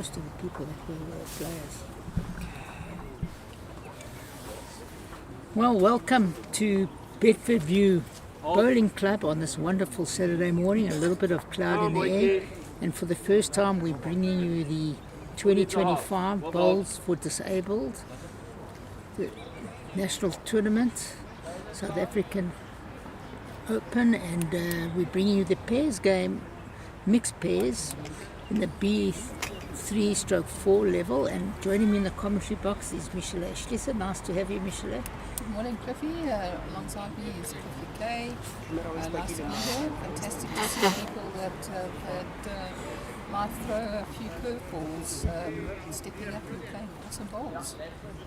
most of the people that were players. Well, welcome to Bedfordview Bowling Club on this wonderful Saturday morning. A little bit of cloud in the air, and for the first time we're bringing you the 2025 Bowls for Disabled, the National Tournament, South African Open, and we're bringing you the pairs game, mixed pairs, in the B3/4 level. And joining me in the commentary box is Michelle Schlesser. Nice to have you, Michelle. Good morning, Cliffy. Alongside me is Cliffy K. Nice to be here. Fantastic to see people that might throw a few curveballs, stepping up and playing awesome bowls.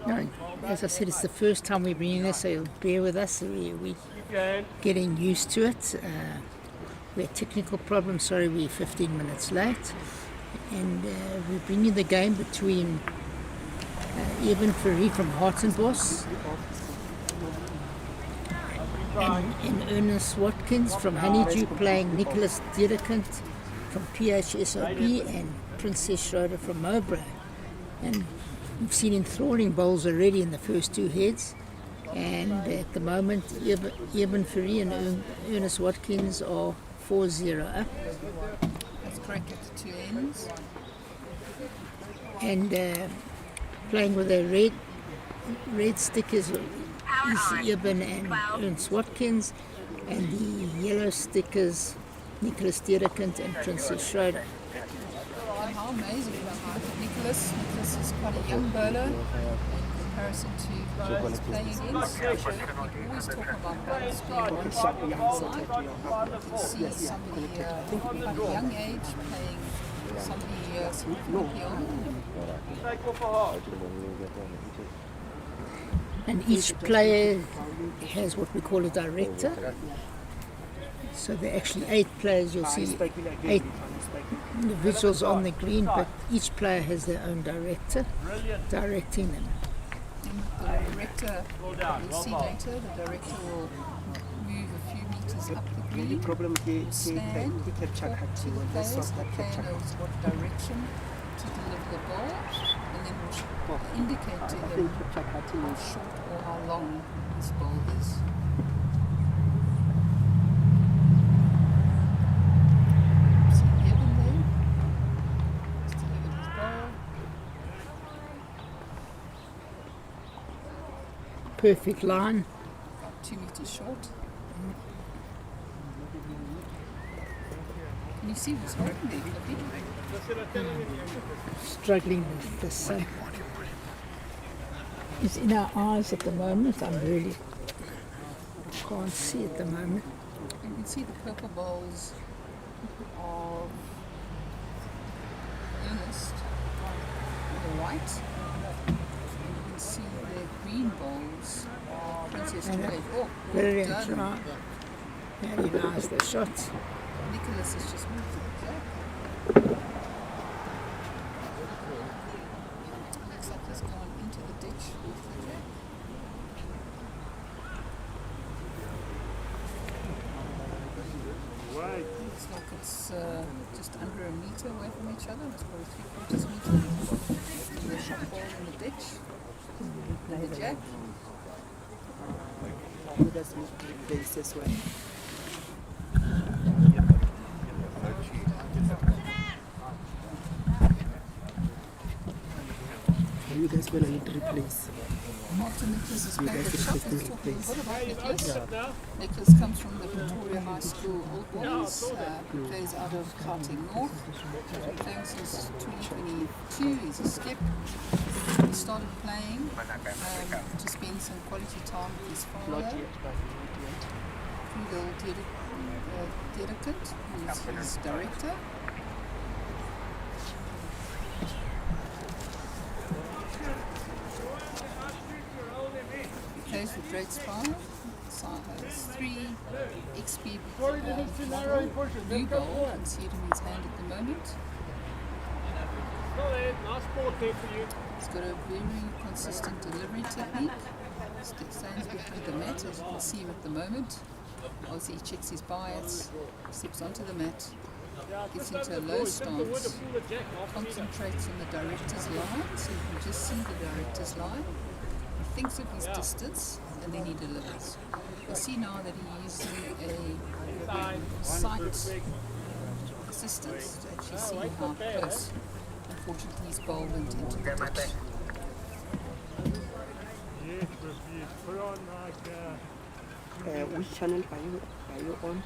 No, as I said, it's the first time we're bringing this, so you'll bear with us. We're getting used to it. We had technical problems, sorry, we're 15 minutes late. And we're bringing the game between Eben Ferry from Hartenbos and Ernest Watkins from Honeydew, playing Nicholas Dierkant from PHSOB and Princess Schroeder from Mowbray. And we've seen enthralling bowls already in the first two heads. And at the moment, Eben Ferry and Ernest Watkins are 4-0 up. That's correct at the two ends. And playing with the red stickers is Eben and Ernst Watkins, and the yellow stickers Nicholas Dierkant and Princess Schroeder. And how amazing about Nicholas. Nicholas is quite a young bowler in comparison to who he's playing against. We always talk about bowlers being one shot behind. You see somebody at a young age playing somebody significantly older. And each player has what we call a director. So there are actually 8 players. You'll see 8 individuals on the green, but each player has their own director directing them. And the director, you'll see later, the director will move a few meters up the green, stand, talk to the players. The player knows what direction to deliver the ball, and then will indicate to him how short or how long this ball is. See Eben there, just delivered his ball. Perfect line. About 2 meters short. Can you see what's happening there, Cliffy? Struggling with the sun. It's in our eyes at the moment. Can't see at the moment. You can see the purple bowls of Ernest and the white. And you can see the green bowls of Princess Schroeder. Oh, Very well done. dry. Very nice, the shot. Nicholas has just moved to the jack. Looks like he's gone into the ditch with the jack. Looks like it's just under a metre away from each other. It's probably 3/4 metre. The shot ball in the ditch. And the jack. You guys will need to replace. After Nicholas has played the shot, let's talk a little bit about Nicholas. Nicholas comes from the Pretoria High School Old Boys. He plays out of Gauteng North. He's been playing since 2022. He's a skip. He started playing to spend some quality time with his father, Friedel Dierkant, who's his director. Plays with Great Spire. Has 3 XP model blue bowl. You can see it in his hand at the moment. He's got a very consistent delivery technique. Stands behind the mat, as you can see him at the moment. Obviously he checks his bias, steps onto the mat, gets into a low stance, concentrates on the director's line, so you can just see the director's line. He thinks of his distance and then he delivers. You'll see now that he's using a sight assistance to actually see how close. Unfortunately, he's bowled into the ditch. Which channel are you on?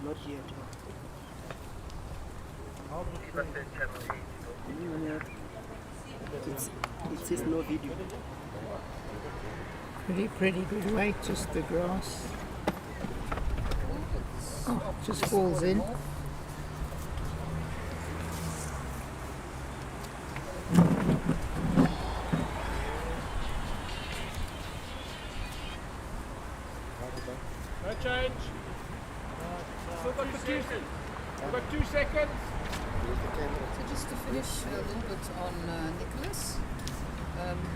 Not yet. It says no video. Pretty good weight, just the grass. Oh, just falls in. No change. Still got the 2 seconds. We've got 2 seconds. So just to finish a little bit on Nicholas,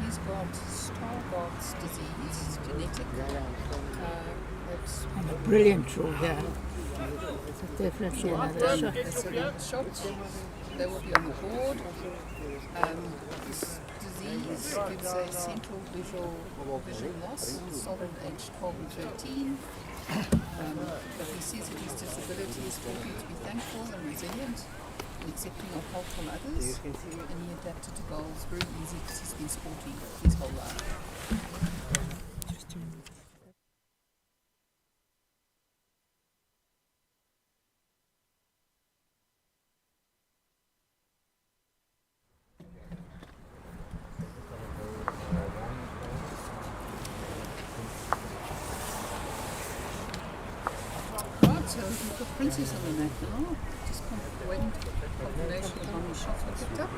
he's got Stargardt's disease, it's genetic. It's And a brilliant draw here. So definitely another shot. That's another shot. They will be on the board. This disease gives a central visual loss, solid age 12 and 13. But he says that his disability is for him to be thankful and resilient and accepting of help from others. And he adapted to goals very easy because he's been sporty his whole life. So we've got Princess on the mat now, just waiting for confirmation of how many shots we picked up.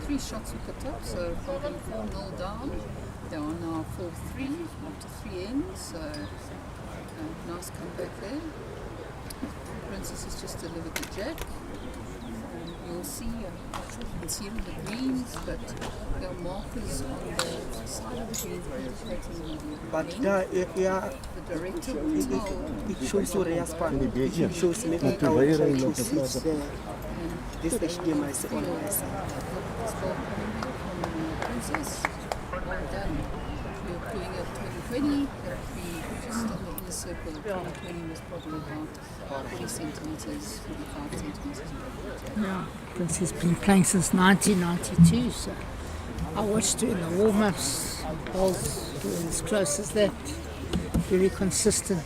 3 shots we picked up, so holding 4-0 down. They are now 4-3 after 3 ends, so nice comeback there. Princess has just delivered the jack. You'll see, I'm not sure if you can see it on the greens, but there are markers on the side of the greens indicating the But length. The director will tell it shows you rare span. It shows me that I will try to switch there. This HDMI is on my side. this ball coming back from Princess. Well done. We're doing a 2020. That would be just on the inner circle. 2020 was probably about 40 centimetres, 45 centimetres. Yeah, Prince's been playing since 1992, so I watched her in the warm-ups. Bowls were as close as that. Very consistent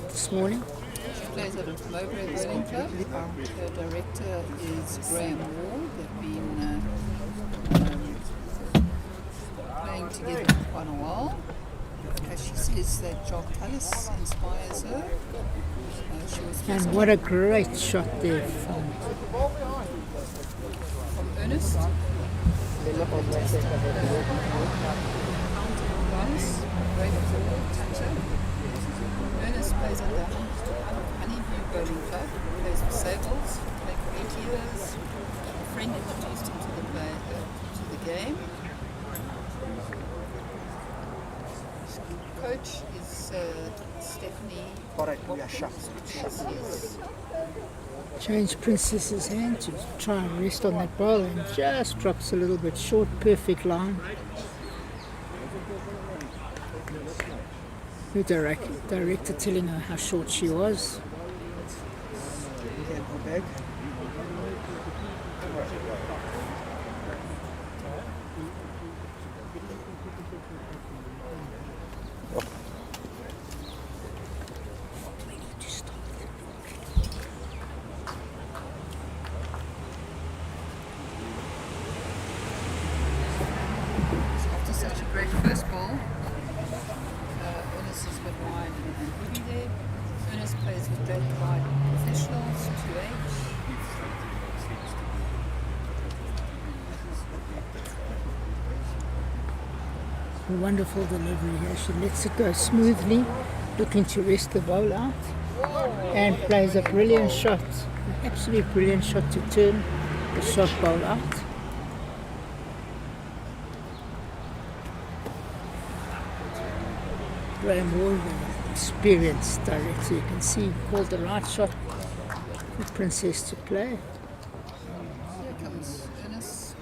this morning. She plays at Mowbray Bowling Club. Her director is Graham Ward. They've been playing together for quite a while. As she says that Jock Tallis inspires her. She was first And what a great shot there from Ernest. Fantastic. Guys, great forward toucher. Ernest plays at the Honeyview Bowling Club. Plays for Sables. Played for 8 years. A friend introduced him to the game. Coach is Stephanie. Alright, we are sharp. Yes. Change Princess's hand to try and rest on that ball and just drops a little bit short, perfect line. The director telling her how short she was. We can go back. After such a great first ball, Ernest has been wide and heavy there. Ernest plays with Drake Clyde Professionals, 2H. A wonderful delivery here. She lets it go smoothly, looking to rest the ball out, and plays a brilliant shot, an absolute brilliant shot to turn the shot ball out. Graham Ward, an experienced director, you can see he called the right shot for Princess to play. Here comes Ernest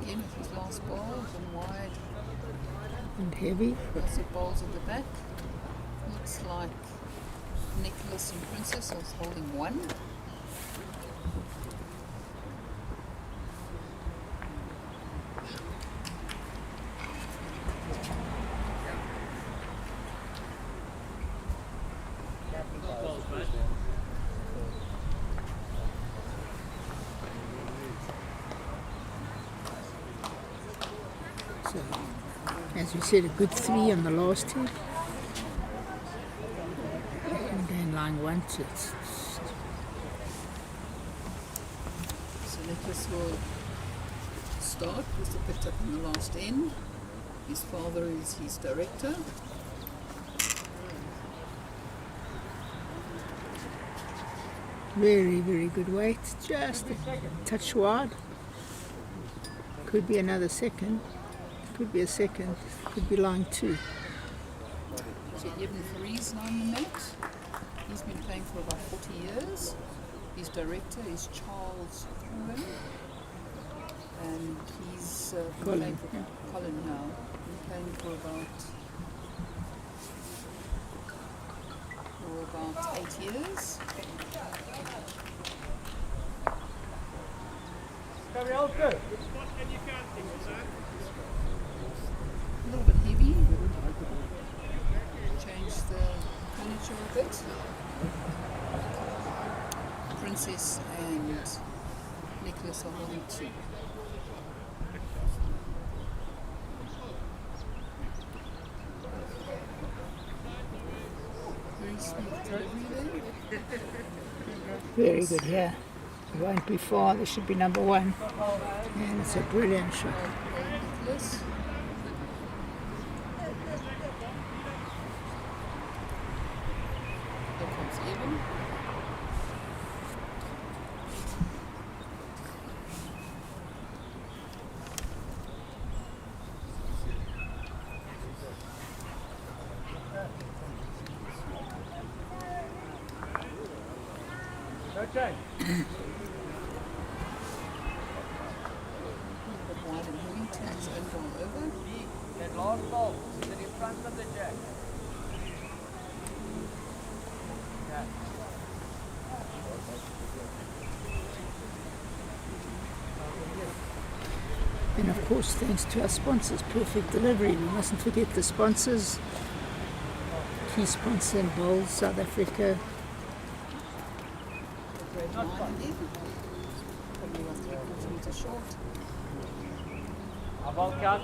again with his last ball, and wide. And heavy. Lots of balls at the back. Looks like Nicholas and Princess are holding one. So, as we said, a good 3 on the last hit. And then line 1 to So Nicholas will start with the picked up in the last end. His father is his director. very, very good weight. Just a touch wide. Could be another second. Could be a second. Could be line 2. So 11-3s now on the mat. He's been playing for about 40 years. His director is Charles Cohen. And he's been Colin, playing for yeah. Colin now. Been playing for about 8 years. Carry on, go. A little bit heavy. Change the furniture a bit. Princess and Nicholas are holding 2. Very smooth delivery there. Very good, yeah. It won't be far. This should be number 1. And it's a brilliant shot. Nicholas. Here comes Evan. Okay. But wide and heavy, turns his own ball over. And last ball, to the front of the jack. Yeah. And of course, thanks to our sponsors, Perfect Delivery. We mustn't forget the sponsors. Key sponsor in Bowls, South Africa. Great line again. Probably about 3/4 meter short. Ball count.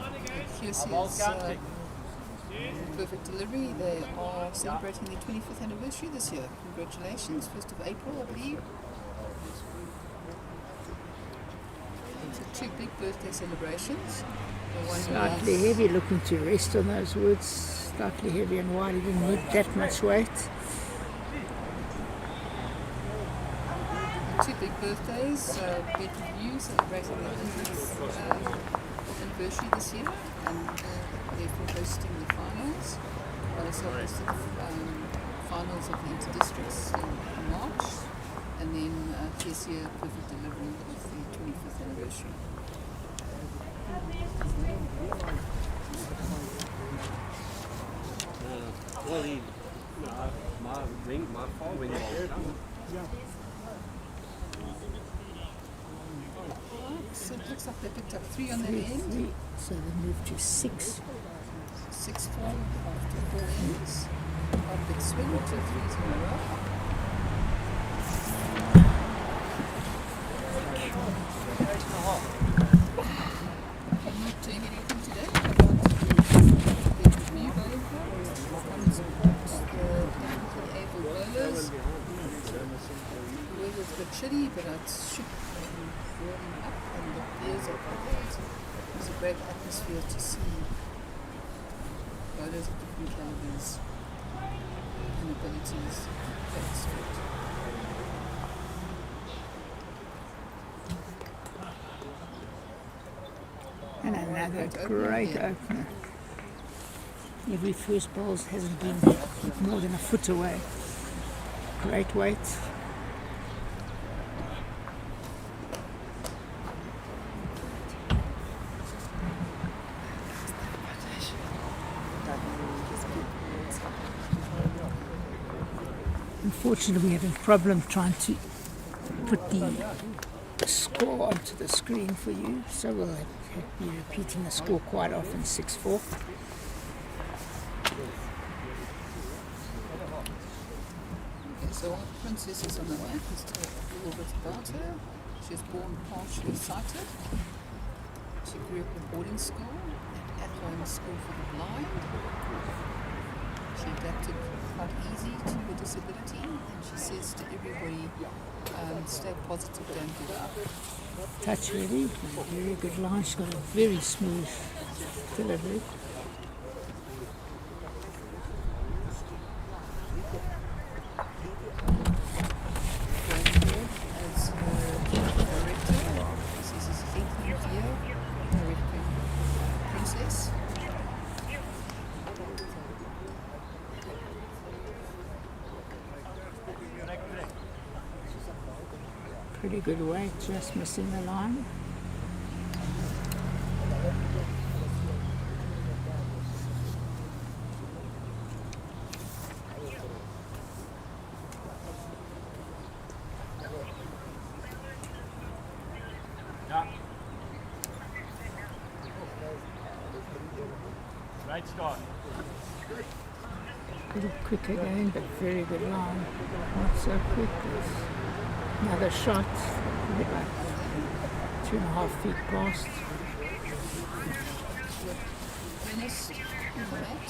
Here's Ball his counting. Perfect Delivery. They are celebrating their 25th anniversary this year. Congratulations, 1st of April, I believe. So 2 big birthday celebrations. The one Slightly is heavy, looking to rest on those woods. Slightly heavy and wide. He didn't need that much weight. 2 big birthdays. Bedfordview celebrating their 100th anniversary this year, and therefore hosting the finals. Also hosted the finals of the inter-districts in March, and then this year Perfect Delivery with the 25th anniversary. Well, my following So it looks like they picked up 3 on that 3, end. 3. So they moved to 6. 6-4 after 4 ends. A big swing, 2 3s in a row. Have you doing anything today about the Bedfordview bowling club? One is the able bowlers. The weather's a bit chilly, but it should be warming up, and the beers are perfect. It's a great atmosphere to see bowlers of different calibers and abilities play the sport. And another Great great opener, opener. Every first ball hasn't been more than a foot away. Great weight. unfortunately we're having a problem trying to put the score onto the screen for you, so we'll be repeating the score quite often. 6-4. Okay, so our princess is on the map. Let's tell a little bit about her. She was born partially sighted. She grew up in boarding school at home school for the blind. She adapted quite easy to her disability, and she says to everybody, stay positive, don't give up. Touch really, very good line. She's got a very smooth delivery. As her director, this is his 18th year, directing Princess. Pretty good weight, just missing the line. Yeah. Right start. A little quick again, but very good line. Not so quick. Another shot, about 2.5 feet past. Ernest Matt,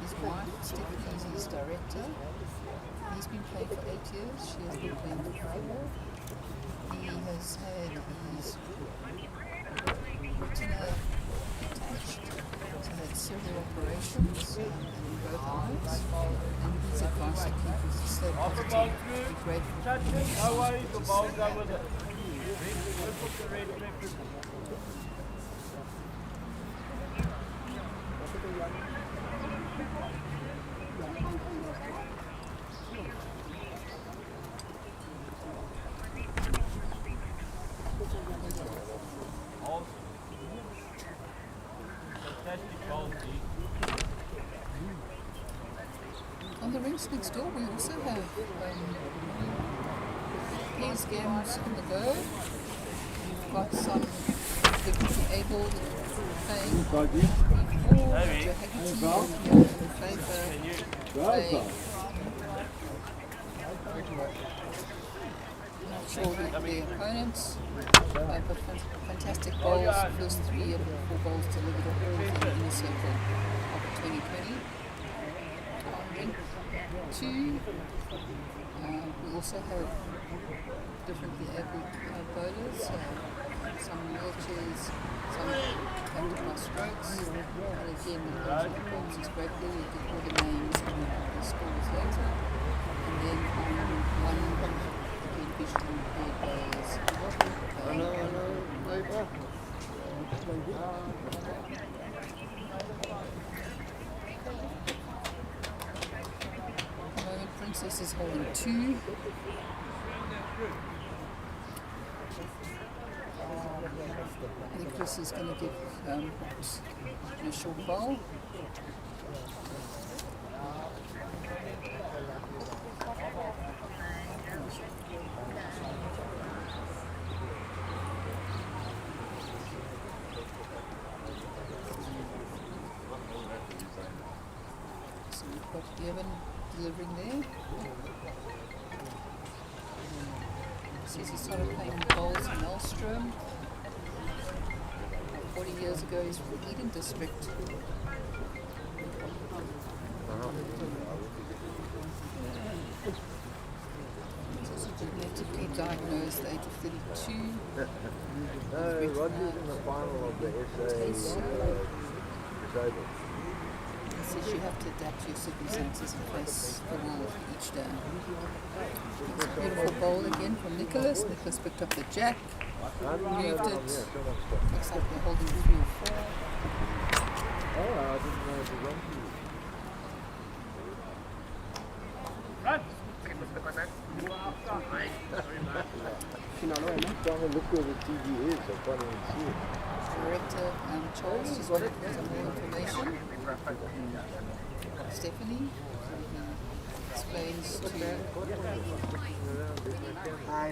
his wife Stephanie is his director. He's been playing for 8 years. She has been playing for 4. He has had his retina attached. So had several operations in both eyes. And his advice to keep is to stay positive, be grateful for the No worries about that with it. On the rinks next door, we also have pairs games on the go. We've got some differently able playing before Joe Haggerty here in favour playing. Not sure who the opponents, but fantastic bowls. The first 3 of the 4 bowls delivered all within the inner circle of 2020. Ring 2, we also have differently able bowlers, some wheelchairs, some affected by strokes, and again the performance is great. There we get all the names and the scores later, and then on one again visually impaired bowlers. Princess is holding 2. Nicholas is going to give a short bowl. So we've got Evan delivering there. Says he started playing bowls in Elstrom. 40 years ago he's from the Eden district. He's also genetically diagnosed at the age of 32. Roger's in the final of the SA disabled. He says you have to adapt to your circumstances and face the world each day. It's a beautiful bowl again from Nicholas. Nicholas picked up the jack, moved it. Looks like they're holding 3 or 4. Oh, I didn't know it was on to you. Run! Trying to look where the TV is, I can't even see it. Director Charles just wanted some more information. Stephanie, explains to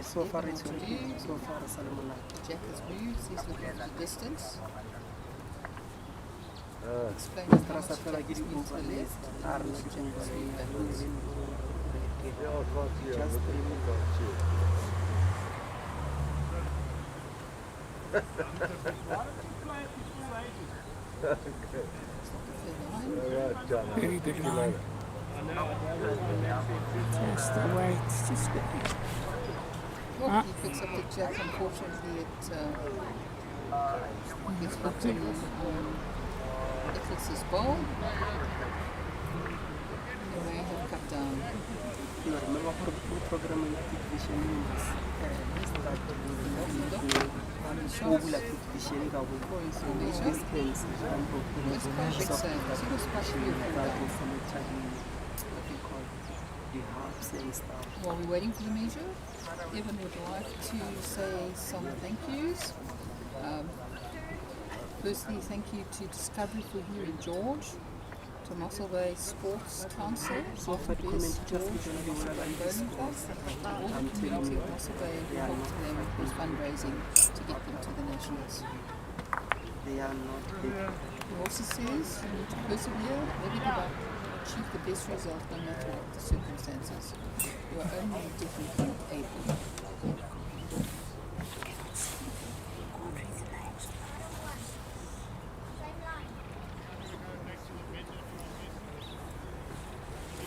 So far it's okay. So far Salomon. Jack has moved, so he's looking at the distance. Explaining how much Jack has moved to the left and how much Jack has moved backwards. Very good line. Just the weight, just good. Well, he picks up the Jack, unfortunately it gets hooked on Eclipse's bowl. He may have cut down. Remember program with PitchVision start PitchVision Going through measure. It's quite big sand. It's almost partially While we're waiting for the measure, Evan would like to say some thank yous. Firstly, thank you to Discovery for you and George, to Mossel Bay Sports Council, Bedfordview, George, and Mossel Bay Bowling Club, all the community of Mossel Bay who helped them with fundraising to get them to the Nationals. They are not big. He also says you need to persevere, never give up, achieve the best result no matter what the circumstances. You are only definitely able.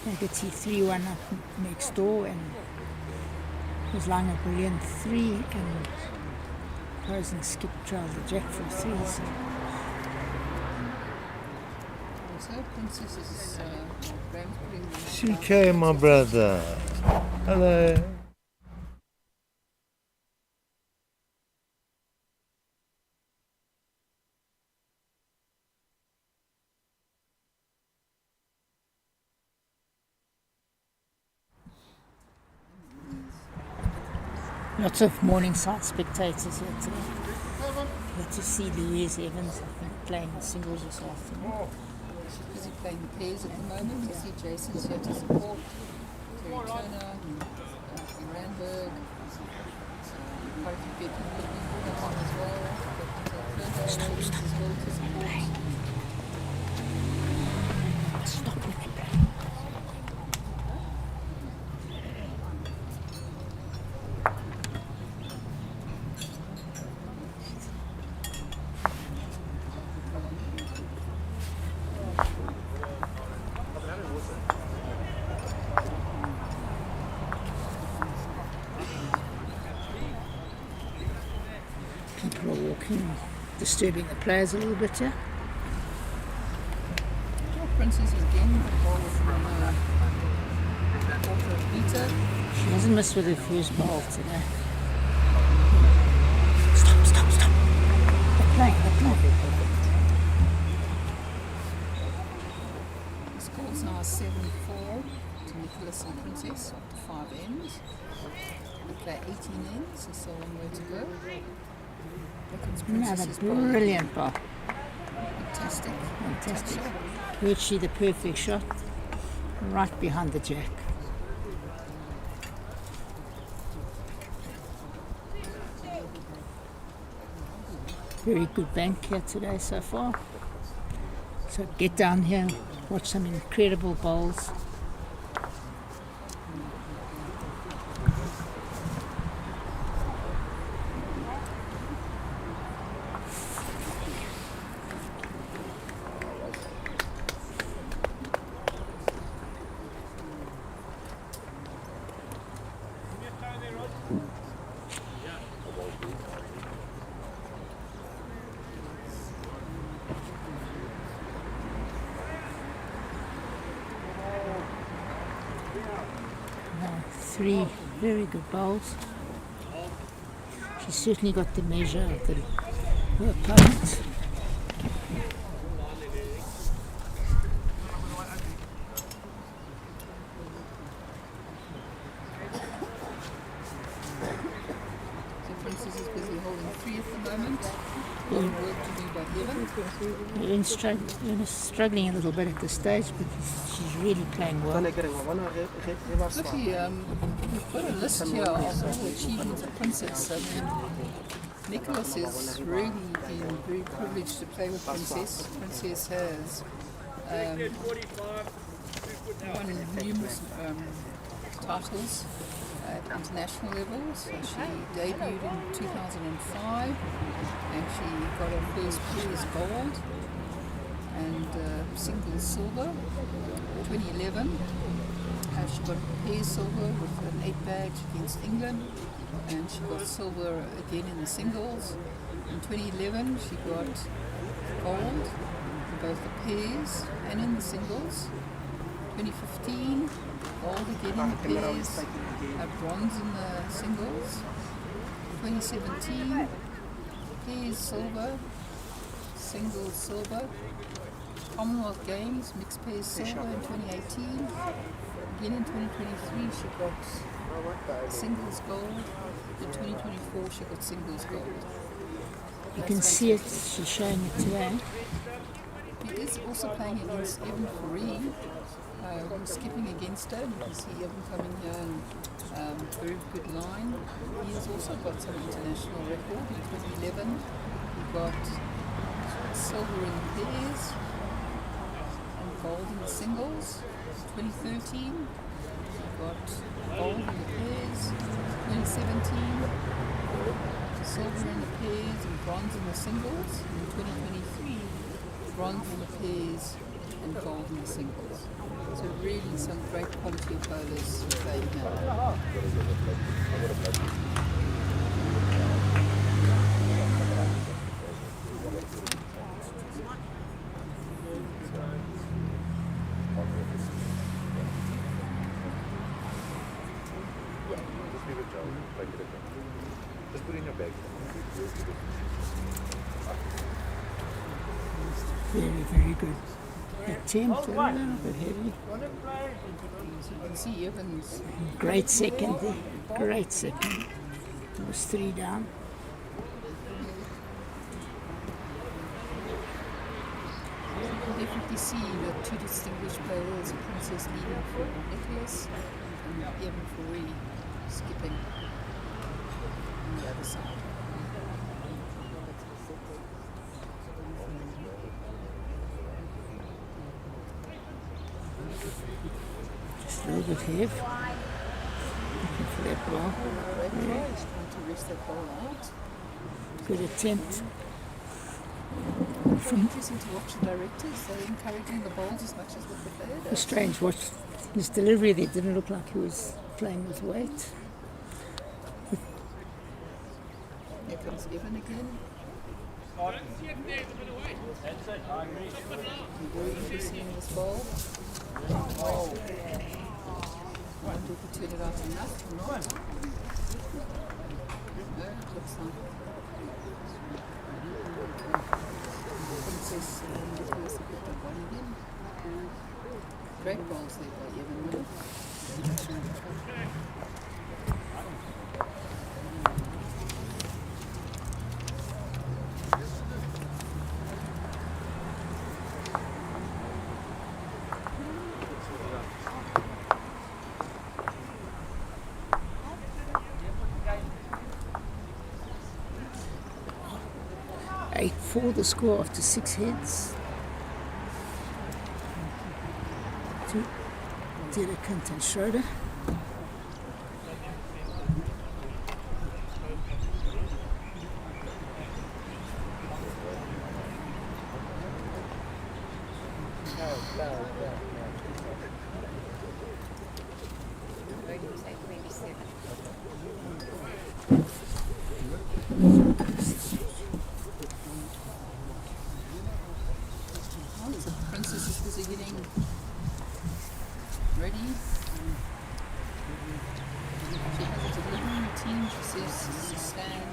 I could see 3-1 up next door, and was lying a brilliant 3, and Rose and Skip trailed the Jack for 3. So. Also, Princess is Graham's putting the CK, my brother. Hello. Lots of Morningside spectators here today. Good to see Louise Evans, I think, playing singles this afternoon. She's busy playing the pairs at the moment. You see Jason's here to support. Terry Turner, Randberg, quite a few people on as well. Stop to support. Stop it. People are walking, disturbing the players a little bit here. Princess again, the ball was from quarter of a metre. She hasn't missed with her first ball today. Stop. They're playing. The score's now 7-4 to Nicholas and Princess after 5 ends. They play 18 ends, so still a long way to go. Another brilliant ball. Fantastic. Virtually the perfect shot. Right behind the Jack. Very good bank here today so far. So get down here, watch some incredible bowls. Three very good bowls. She's certainly got the measure of her opponent. So Princess is busy holding 3 at the moment. lot of work to do by Evan. Evan's struggling a little bit at this stage, but she's really playing well. Look here, we've got a list here of all the achievements of Princess. I mean, Nicholas has really been very privileged to play with Princess. Princess has won numerous titles at international levels. She debuted in 2005 and she got her first pairs gold and singles silver. 2011 she got pairs silver with an 8 badge against England, and she got silver again in the singles. In 2011 she got gold in both the pairs and in the singles. 2015 gold again in the pairs, bronze in the singles. 2017 pairs silver, singles silver. Commonwealth Games mixed pairs silver in 2018. Again in 2023 she got singles gold. In 2024 she got singles gold. You can see it, she's showing it today. He is also playing against Evan Faree, who's skipping against her. You can see Evan coming here and very good line. He has also got some international record. In 2011 he got silver in the pairs and gold in the singles. 2013 he got gold in the pairs. 2017 silver in the pairs and bronze in the singles. And in 2023 bronze in the pairs and gold in the singles. So really some great quality of bowlers playing here. Just put it in your bag. Very, very good attempt, a little bit heavy. So you can see Evans. Great second there, great second. It was 3 down. You can definitely see the two distinguished players, Princess leading for Nicholas and Evan Faree skipping on the other side. Just a little bit heavy. Looking for that ball. He's trying to rest that ball out. Good attempt. It's interesting to watch the directors. They're encouraging the balls as much as what the player does. Strange, watch his delivery there, didn't look like he was playing with weight. Here comes Evan again. Very interesting in this ball. Oh. I wonder if he turned it out enough or not. No, it looks like Princess Nicholas have got the one again. Great balls there by Evan Miller. For the score after 6 hits to Dedekind and Schroeder. Princess is busy getting ready. She has a delivery routine. She says to stand,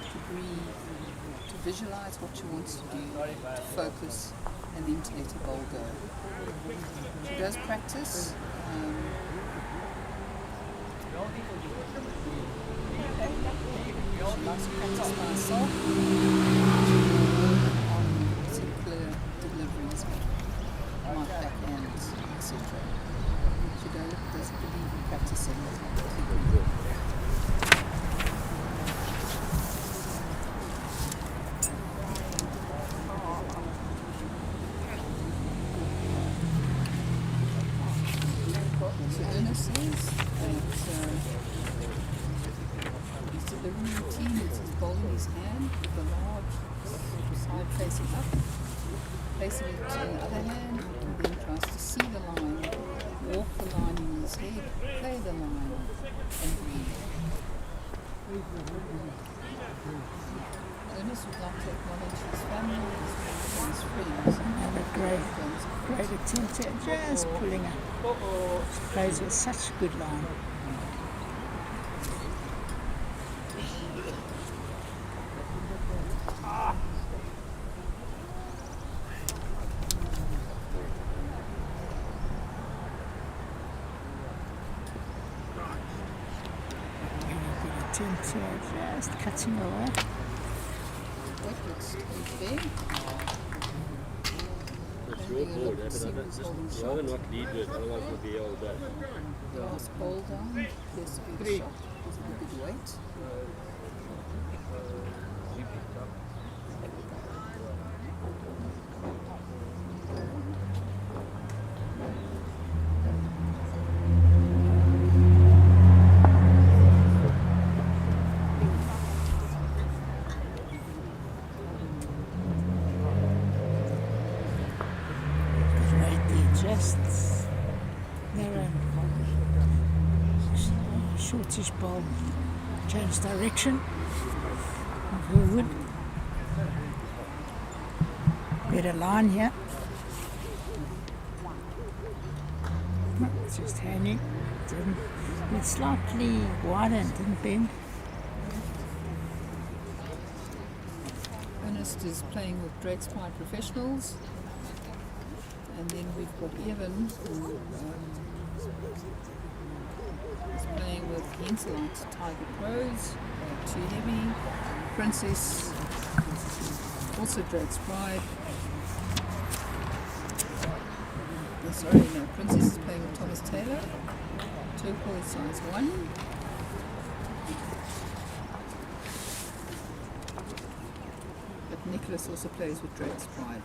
to breathe, to visualize what she wants to do, to focus, and then to let her bowl go. She does practice. She likes to practice by herself. morning routine is his bowl in his hand with the large side facing up, placing it in the other hand, and then tries to see the line, walk the line in his head, play the line, and breathe. Ernest would like to acknowledge his family, his friends, And a great attempt at just pulling up. Plays with such a good line. Attempt at just cutting away. that looks big. That's your board, but rather not lead with, otherwise we'll be all day. The last ball down, there's a big shot, there's a good weight. Just narrow, shortish ball, change direction, forward, better line here, it's just hanging, went slightly wider and didn't bend. Ernest is playing with Drake's Pride Professionals. And then we've got Evan, who is playing with Henselite Tiger Pros, Too Heavy, Princess, also Drake's Pride. Oh, sorry, no, Princess is playing with Thomas Taylor, turquoise size 1. But Nicholas also plays with Drake's Pride.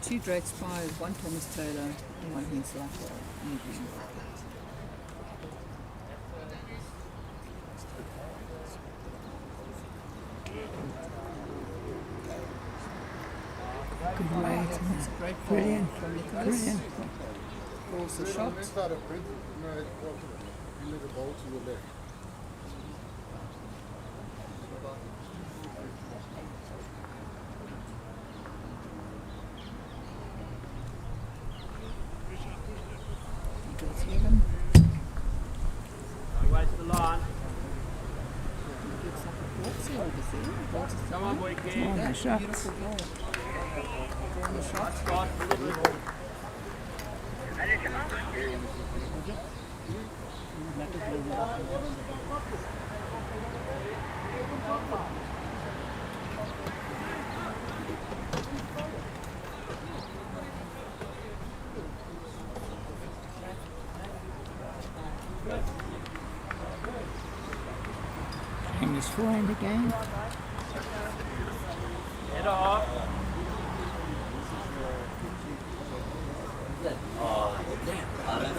2 Drake's Pride, 1 Thomas Taylor, and 1 Henselite. Good weight. It's a great ball Brilliant. from Nicholas. Brilliant. Balls the shot. Evan. Don't waste the line. Looks like a ballsy over there. Ball to Come on, boy, Come kid. on, That's a shot. beautiful ball. Ball the shot. Start a little bit. And his forehand again. Head off.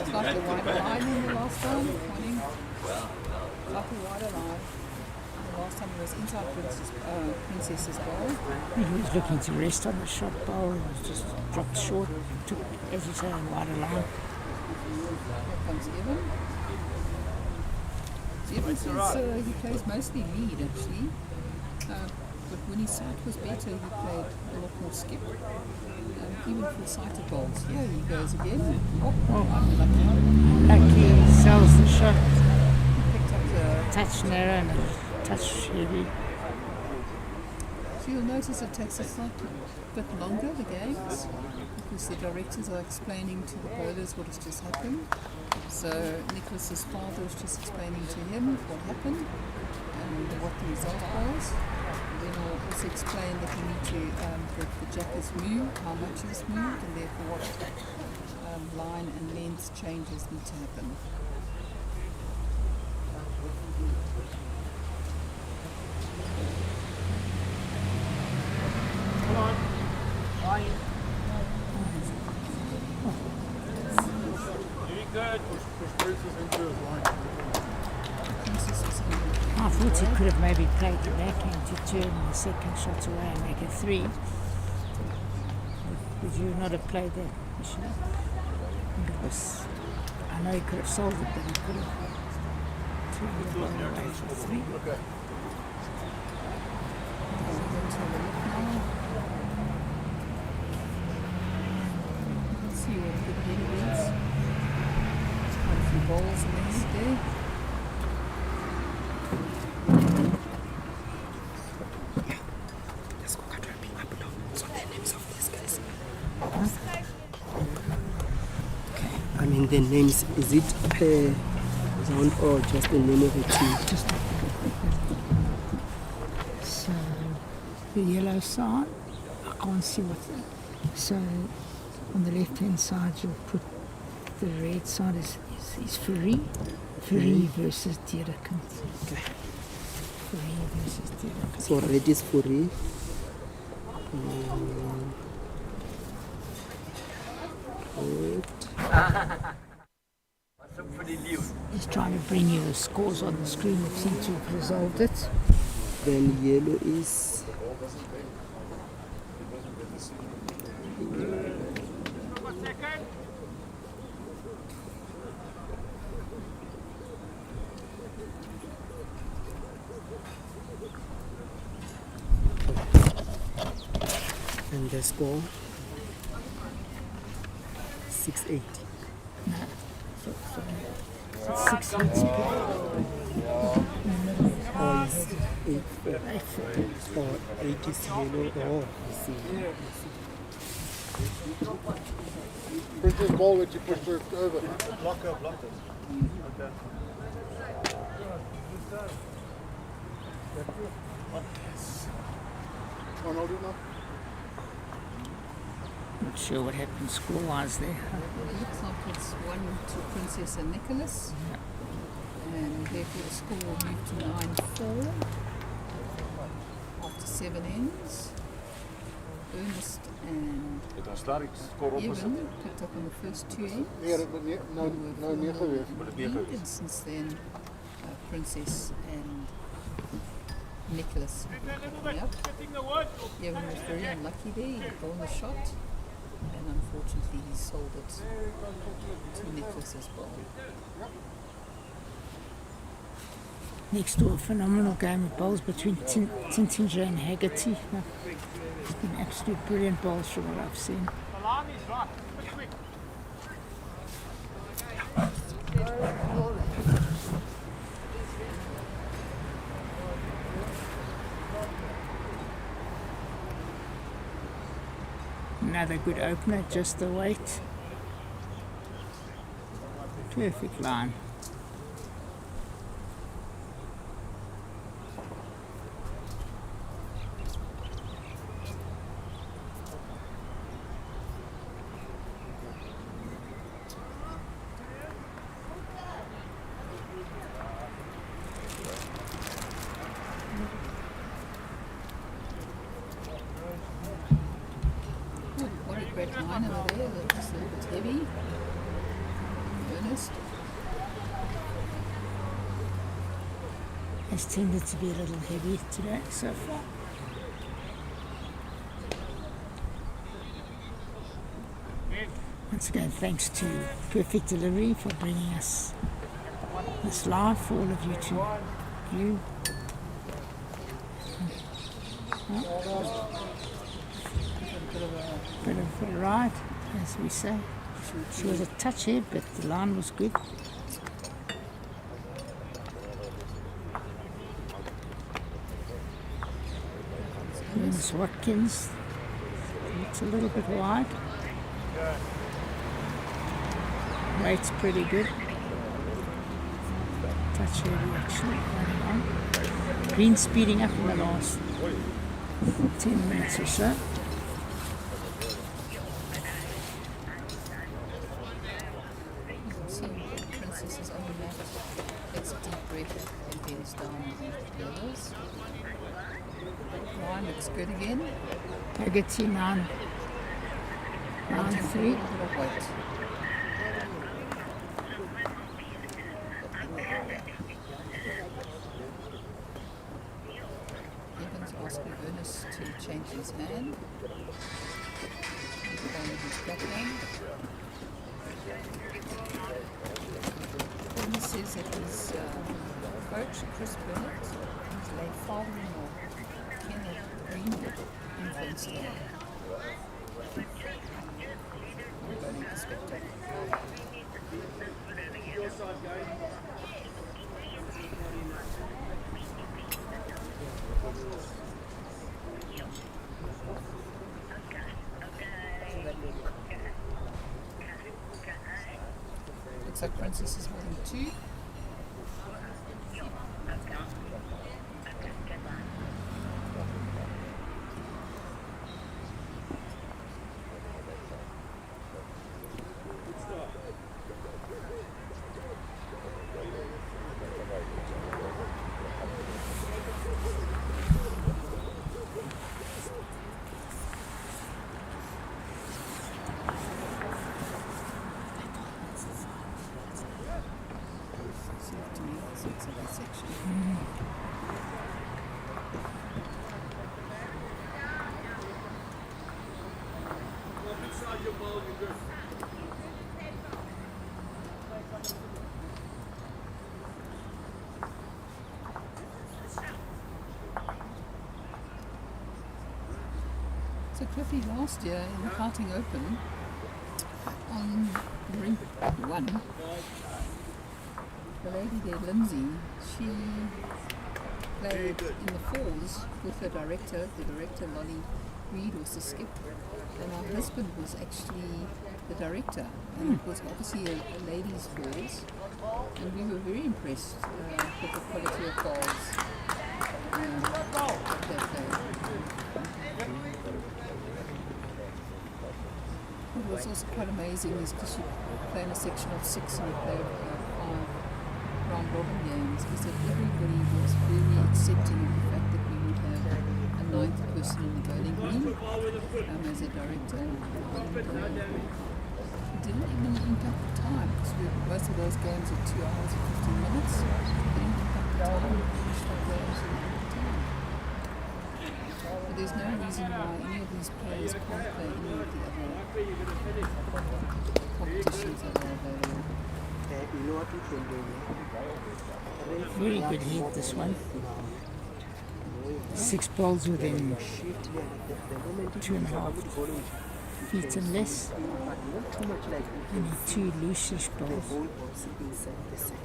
Slightly wider line in the last one. Morning. Slightly wider line. The last time it was inside Princess's ball. He was looking to rest on the shot bowl. It was just dropped short. Took, as you say, a wider line. Here comes Evan. Evan says he plays mostly lead actually. But when his sight was better, he played a lot more skip. Even for sighted balls. Here he goes again. Oh, unlucky. Lucky sells the shot. Picked up the. Touch narrow and a touch heavy. So you'll notice it takes a slightly bit longer, the games, because the directors are explaining to the bowlers what has just happened. So Nicholas's father was just explaining to him what happened and what the result was. Then I'll also explain that you need to, that the jack is moved, how much is moved, and therefore what line and length changes need to happen. Come on. Line. Very good. Princess is going to thought he could have maybe played the backhand to turn the second shot away and make it 3. Would you not have played that, Michelle? I know he could have solved it, but he could have turned the ball away for 3. Let's see what good head it is. There's quite a few balls in there today. I mean, the names, is it per round or just the name of the team? So the yellow side, I can't see what. So on the left hand side, you'll put the red side is Fourie. Fourie versus Dierekant. Okay. Fourie versus Dierekant. So red is Fourie. He's trying to bring you the scores on the screen. It seems to have resolved it. Then yellow is and the score 6-8. It's 6 hits. Or is 8-4 or 8 is yellow. Oh, I see. Push this ball that you pushed it over. Block it. Okay. One hold it now. Not sure what happened score-wise there. It looks like it's 1 to Princess and Nicholas. And therefore the score will move to 9-4 after 7 ends. Ernest and Dan staat ik score op. Evan picked up on the first 2 ends. Nee, dat moet nou 9 geweest. And since then, Princess and Nicholas have been picking up. Evan was very unlucky there. He got on the shot, and unfortunately he sold it to Nicholas's ball. Next to a phenomenal game of bowls between Tintinger and Haggerty. It's been absolute brilliant bowls from what I've seen. Another good opener, just the weight. Perfect line. What a great line over there. That's a little bit heavy. Ernest. Has tended to be a little heavy today so far. Once again, thanks to Perfect Delivery for bringing us this live for all of you to view. Bit of a ride, as we say. She was a touch here, but the line was good. Miss Watkins, it's a little bit wide. Weight's pretty good. Touch heavy actually running on. Green speeding up in the last 10 minutes or so. See, Princess is on the mat. Let's deep breath and bends down and the others. Line looks good again. Haggerty 9-3. Wait. asking Ernest to change his hand. He's playing his backhand. He says that his coach, Chris Burnett, his late father-in-law, Kenneth Greenwood, influenced him. From a bowling perspective. Looks like Princess is holding 2. So Cliffy last year in the Karting Open on ring 1, the lady there, Lindsay, she played in the fours with the director Lolly Reed was the skip, and our husband was actually the director, and it was obviously a ladies' fours, and we were very impressed with the quality of balls that they played. What was also quite amazing is because you play in a section of 6 and you play 5 round robin games, is that everybody was very accepting of the fact that we would have a 9th person in the bowling green as a director. And it didn't even impact the time because most of those games are 2 hours and 15 minutes. It didn't impact the time. We finished our games in the time. But there's no reason why any of these players can't play any of the other competitions that are available. You know what we can do now? Very good heat, this one. 6 balls within 2.5 feet and less. Only 2 loose-ish balls.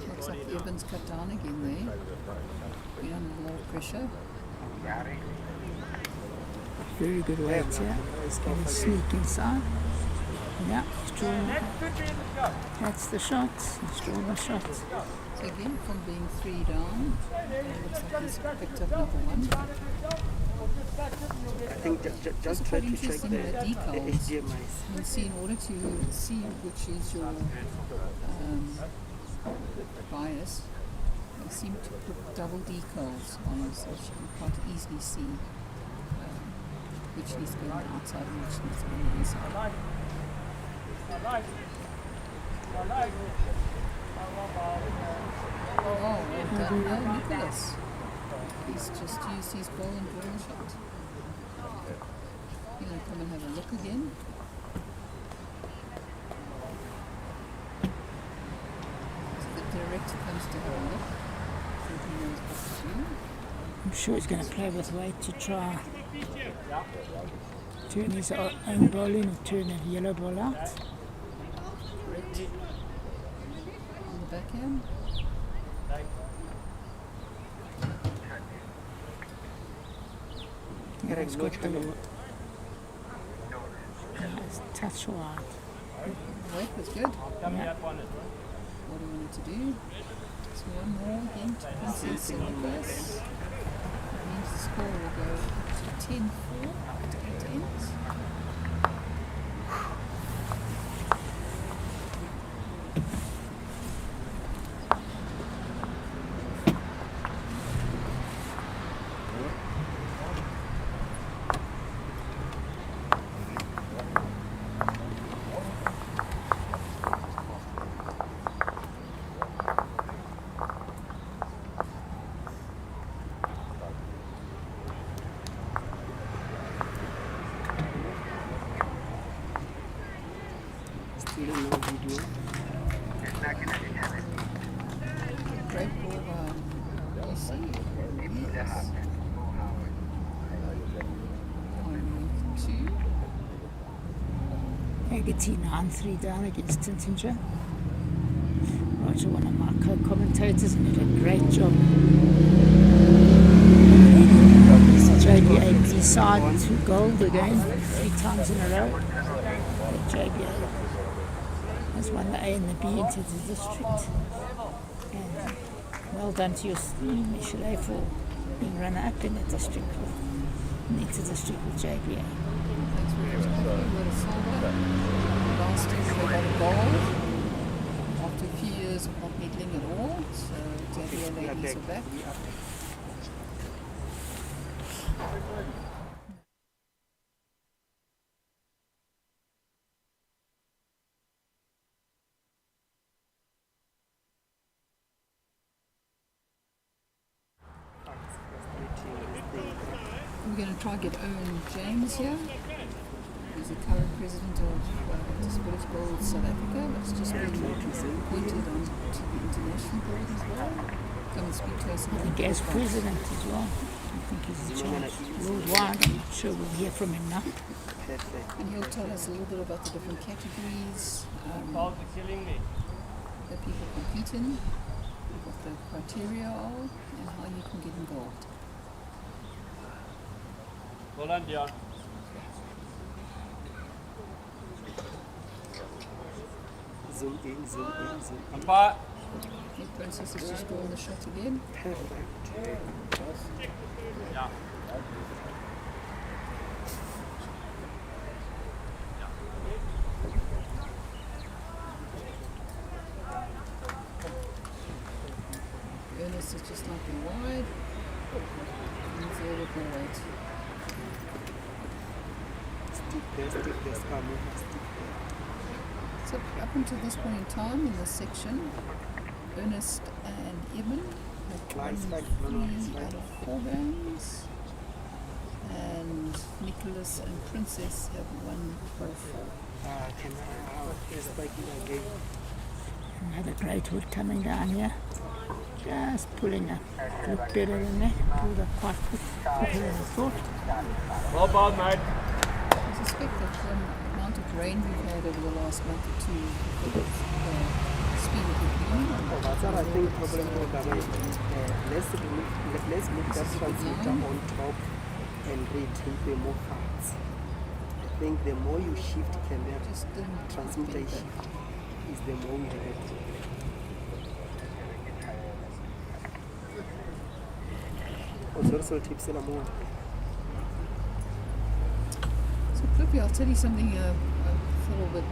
Looks like Evans cut down again there. Been under a lot of pressure. Very good weight here. Can sneak inside. Yeah, he's drawn. That's the shot. He's drawn the shot. So again, from being 3 down, it looks like he's picked up number 1. I think just try to check the HDMIs. You see, in order to see which is your bias, they seem to put double decals on it, so you can quite easily see which needs to go on the outside and which needs to go on the inside. Oh, well done. No, Nicholas. He's just used his ball and drawn a shot. You're going to come and have a look again. So the director comes to have a look. So he knows what to do. I'm sure he's going to play with weight to try turn his own ball in or turn that yellow ball out. Correct. On the backhand. Yeah, it's got the touch wide. The weight was good. Yeah. What do we need to do? So one more again to Princess and Nicholas. That means the score will go to 10-4 to 8 ends. Still no video. Great ball by DC. Yes. On 2. Haggerty 9-3 down against Tintinger. Roger, one of my co-commentators, and did a great job. JBA B-side to gold again, 3 times in a row. But JBA has won the A and the B into the district. And well done to your team, Michelle, for being runner-up in the district, into district with JBA. Thanks very much. We got a silver. Last year we got a gold. After a few years of not meddling at all, so JBA ladies are back. We're going to try and get Owen James here. He's the current president of Disability Board South Africa, but it's just been appointed on to the international board as well. Come and speak to us. I think as president as well. I think he's in charge worldwide. I'm not sure we'll hear from him now. And he'll tell us a little bit about the different categories that people compete in, what the criteria are, and how you can get involved. Well done, Dion. Zoom in, zoom in, zoom in. Umpire. The Princess is just drawing the shot again. Perfect. Yeah. Ernest is just knocking wide. And it's a little bit more weight. Stick there, Spamu, stick So up until this point in time in this section, Ernest and Eben have won 3 out of 4 games, and Nicholas and Princess have won 4 of 4. Can I spike it again? Another great wood coming down here. Just pulling up. Look better than that. Pulled up quite quicker than I thought. Well done, mate. I suspect that the amount of rain we've had over the last month or two, the speed of the wind. I think problem let's move that transmitter on top and retain the more fast. I think the more you shift camera, Just didn't transmitter think that. shift is the more we have it. Also tips in a more. So Clippy, I'll tell you something a little bit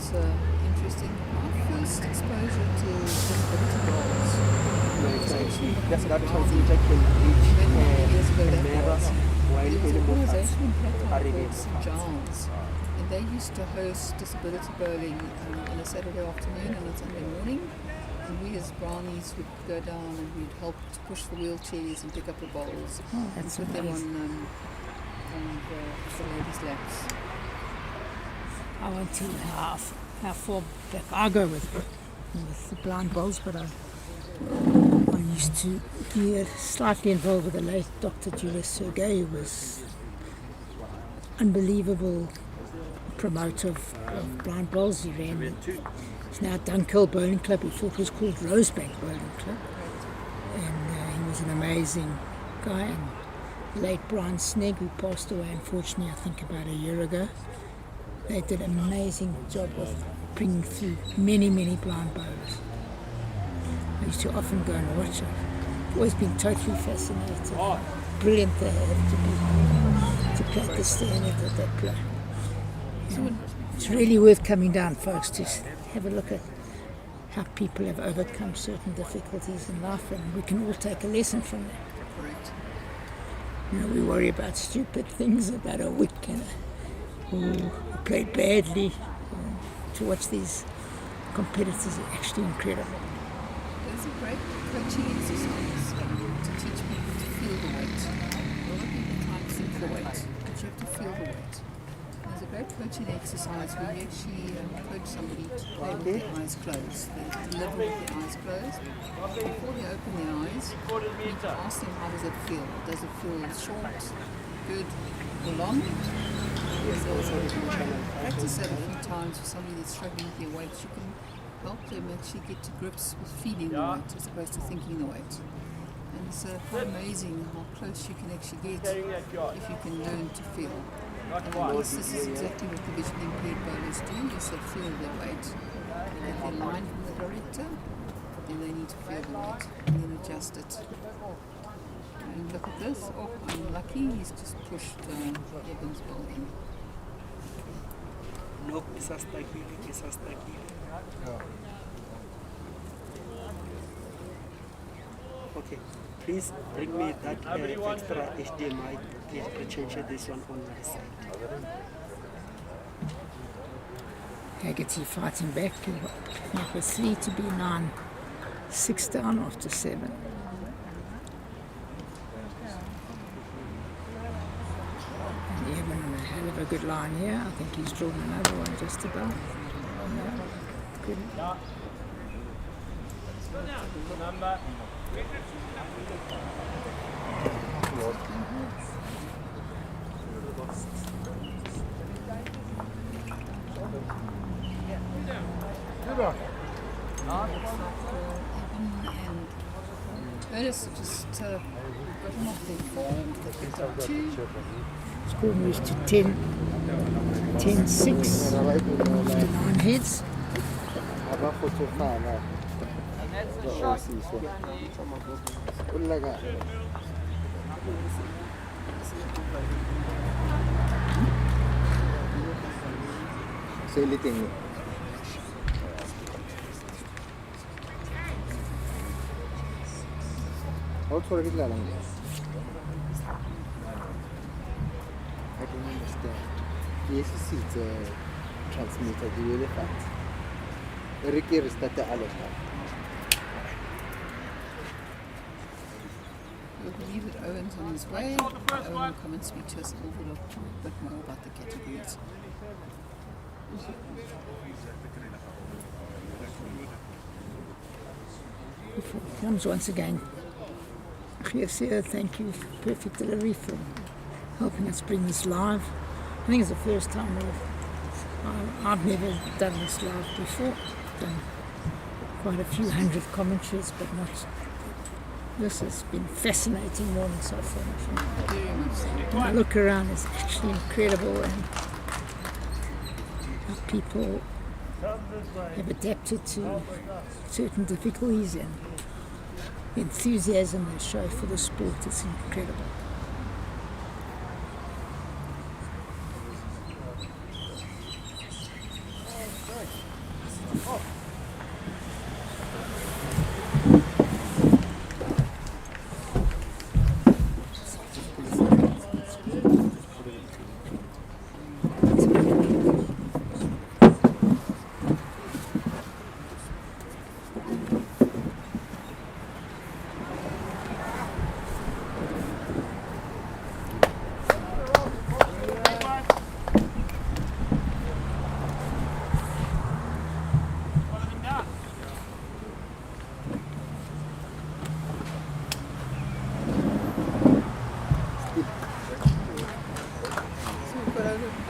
interesting. My first exposure to disability roles was actually That transmitter can reach many years ago. That camera was. while There was an animal organisation in Cape are Town really called St. John's, and they used to host disability bowling on a Saturday afternoon and a Sunday morning. And we as brownies would go down and we'd help to push the wheelchairs and pick up the bowls Oh, and that's put them amazing. on the ladies' laps. I won't tell you how far back I go with the blind bowls, but I used to be slightly involved with the late Dr. Julius Sergei, who was unbelievable promoter of blind bowls. He ran, it's now Dunkeld Bowling Club, before it was called Rosebank Bowling Club, and he was an amazing guy. And late Brian Snegg, who passed away unfortunately I think about a year ago, they did an amazing job of bringing through many blind bowlers. I used to often go and watch it. I've always been totally fascinated. Brilliant they have to play at the standard that they play. And it's really worth coming down, folks, to have a look at how people have overcome certain difficulties in life, and we can all take a lesson from that. Correct. You know, we worry about stupid things, about a wick and who played badly. To watch these competitors is actually incredible. There's a great coaching exercise to teach people to feel the weight. A lot of people try and think the weight, but you have to feel the weight. There's a great coaching exercise where you actually coach somebody to play with their eyes closed. They deliver with their eyes closed. Before they open their eyes, you need to ask them, how does it feel? Does it feel short, good, or long? Practice that a few times for somebody that's struggling with their weight. You can help them actually get to grips with feeling the weight as opposed to thinking the weight. And it's quite amazing how close you can actually get if you can learn to feel. And I guess this is exactly what the visually impaired bowlers do, is they feel their weight. They get their line from the director, then they need to feel the weight and then adjust it. And look at this. Oh, I'm lucky, he's just pushed Evans' ball in. No, isastakile. Okay, please bring me that extra HDMI to change this one on my side. Haggerty fighting back. It was 3 to be 9. 6 down after 7. And Evan on a hell of a good line here. I think he's drawn another one just about. Yeah. Good. Number. Curtis just got him off their form. They picked up 2. Score moves to 10. 10-6. After 9 heads. I don't understand. Yes, it's a transmitter, the really fast. Ricky is that the other time. We'll believe that Owen's on his way. Owen will come and speak to us a little bit more about the categories. Before he comes once again. Clear, thank you. Perfect delivery for helping us bring this live. I think it's the first time I've never done this live before. Done quite a few hundred commentaries, but not. This has been fascinating morning so far. Very much so. When I look around, it's actually incredible, and how people have adapted to certain difficulties and the enthusiasm they show for the sport. It's incredible.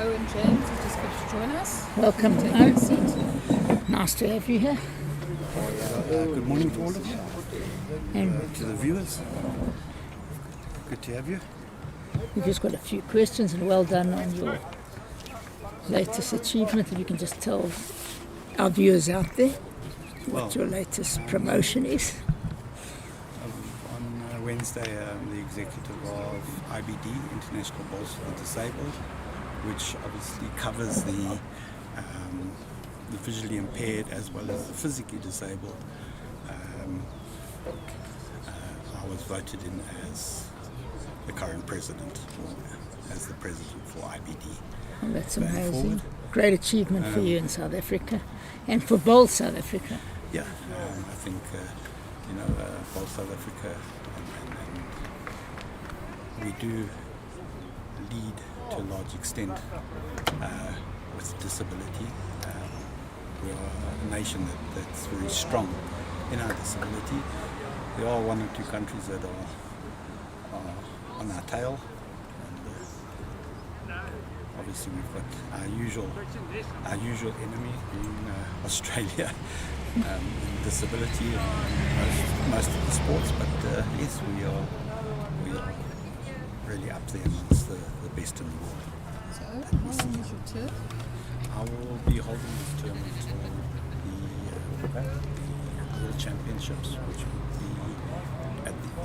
Owen James has just come to join us. Welcome to Take a Owen. seat. Nice to have you here. Good morning to all of you, And to the viewers. Good to have you. we've just got a few questions, and well done on your latest achievement. If you can just tell our viewers out there what your latest promotion is. On Wednesday, I'm the executive of IBD, International Bowls for the Disabled, which obviously covers the visually impaired as well as the physically disabled. I was voted in as the current president, or as the president for IBD. Well, that's Going amazing. forward. Great achievement for you in South Africa, and for both South Africa. Yeah, I think, both South Africa and we do lead to a large extent with disability. We are a nation that's very strong in our disability. There are one or two countries that are on our tail, and obviously we've got our usual enemy being Australia in disability in most of the sports. But yes, we are really up there amongst the best in the world. So, how long is your term? I will be holding this tournament until the World Championships, which will be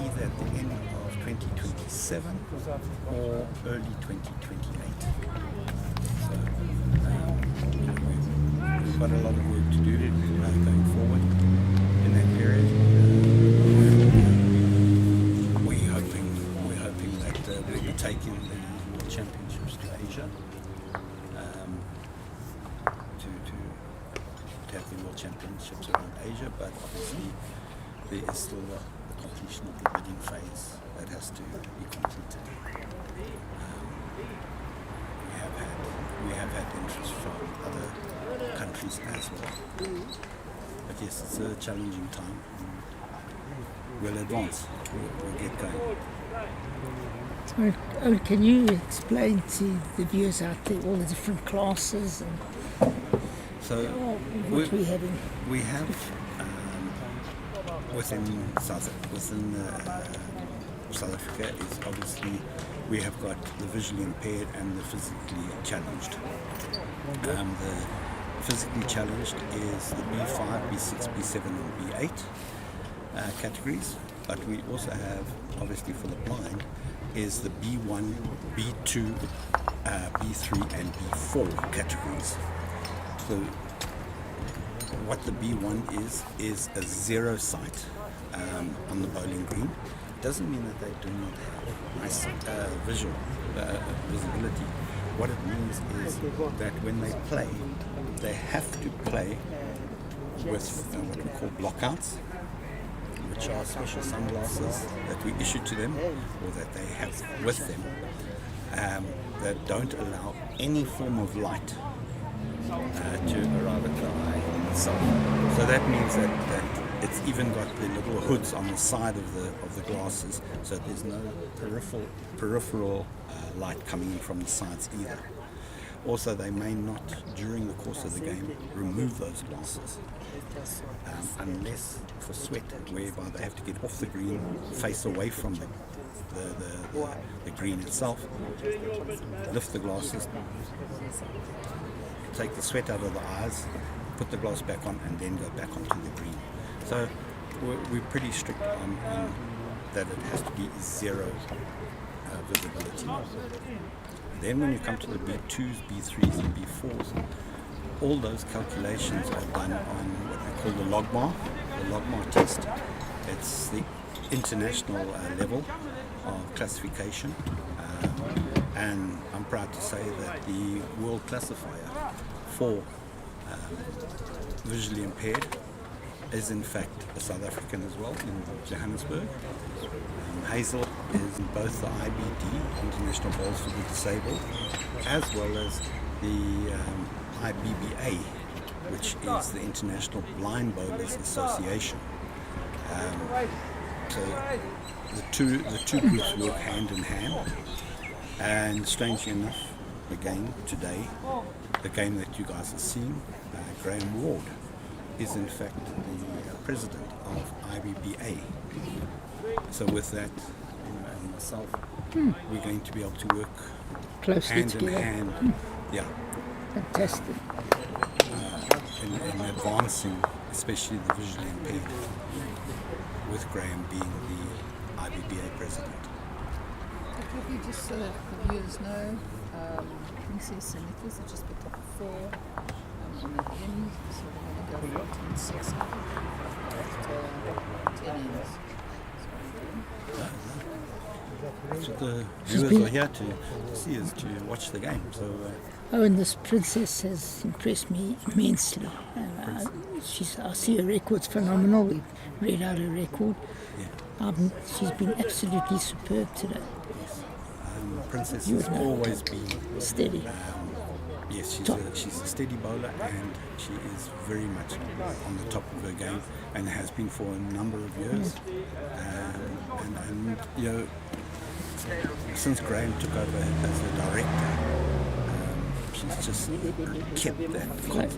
either at the end of 2027 or early 2028. So we've got a lot of work to do going forward in that period. We're hoping that we'll be taking the World Championships to Asia. To have the World Championships around Asia, but obviously there is still the completion of the bidding phase that has to be completed. We have had interest from other countries as well. But yes, it's a challenging time. We'll advance. We'll get going. So, can you explain to the viewers out there all the different classes and So what we're having? we have within South Africa is obviously we have got the visually impaired and the physically challenged. The physically challenged is the B5, B6, B7 and B8 categories, but we also have, obviously for the blind, is the B1, B2, B3 and B4 categories. So what the B1 is a zero sight on the bowling green. Doesn't mean that they do not have nice visibility. What it means is that when they play, they have to play with what we call blockouts, which are special sunglasses that we issue to them or that they have with them that don't allow any form of light to arrive at the eye itself. So that means that it's even got the little hoods on the side of the glasses, so there's no peripheral light coming in from the sides either. Also, they may not, during the course of the game, remove those glasses unless for sweat, whereby they have to get off the green, face away from the green itself, lift the glasses, take the sweat out of the eyes, put the glass back on, and then go back onto the green. So we're pretty strict on that it has to be zero visibility. Then when you come to the B2s, B3s and B4s, all those calculations are done on what we call the logmar test. It's the international level of classification, and I'm proud to say that the world classifier for visually impaired is in fact a South African as well, in Johannesburg. Hazel is in both the IBD, International Bowls for the Disabled, as well as the IBBA, which is the International Blind Bowlers Association. So the two groups work hand in hand, and strangely enough, again today, the game that you guys are seeing, Graham Ward is in fact the president of IBBA. So with that, and myself, we're going to be able to work Closely hand together. in hand, yeah, Fantastic. in advancing, especially the visually impaired, with Graham being the IBBA president. Probably just so that the viewers know, Princess and Nicholas are just the top four on the end, so they're going to go 14-6 after 10 ends. That's what the viewers are here to see, is to watch the game. So Oh, and this princess has impressed me immensely. I see her record's phenomenal. We've read out her record. yeah. She's been absolutely superb today. Princess has always been Steady. yes, she's a steady bowler, and she is very much on the top of her game, and has been for a number of years. And you know, since Graham took over as the director, she's just kept that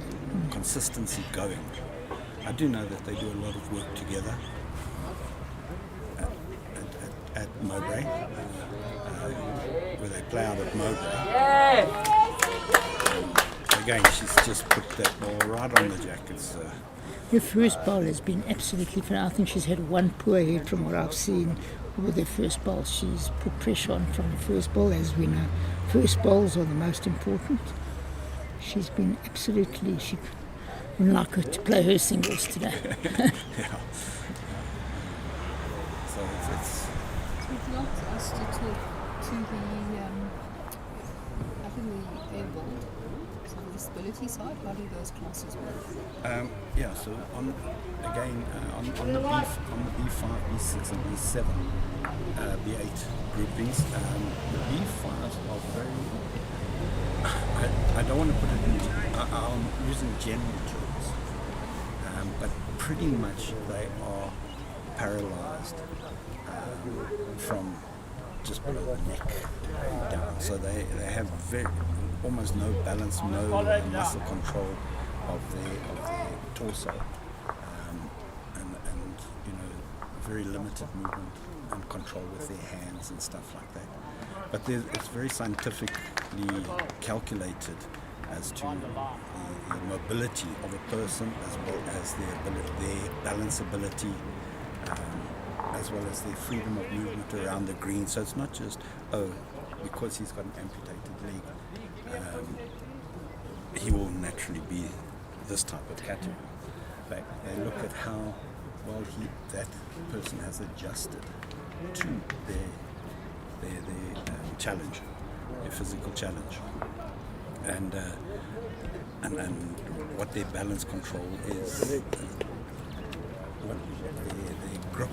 consistency going. I do know that they do a lot of work together at Mowbray, where they play out at Mowbray. Again, she's just put that ball right on the jackets. Her first bowl has been absolutely fine. I think she's had one poor hit from what I've seen with her first bowl. She's put pressure on from the first bowl, as we know. First bowls are the most important. She's been absolutely, she wouldn't like her to play her singles today. Yeah. So it's So would you like us to talk to the, I think the air board, so the disability side, how do those classes work? yeah. So on the B5, B6, and B7, B8 groupings, the B5s are very. I don't want to put it into. I'm using general terms, but pretty much they are paralysed from just below the neck down. So they have almost no balance, no muscle control of their torso, and you know, very limited movement and control with their hands and stuff like that. But it's very scientifically calculated as to the mobility of a person, as well as their balance ability, as well as their freedom of movement around the green. So it's not just, because he's got an amputated leg, he will naturally be this type of category. They look at how well that person has adjusted to their challenge, their physical challenge, and what their balance control is, what their grip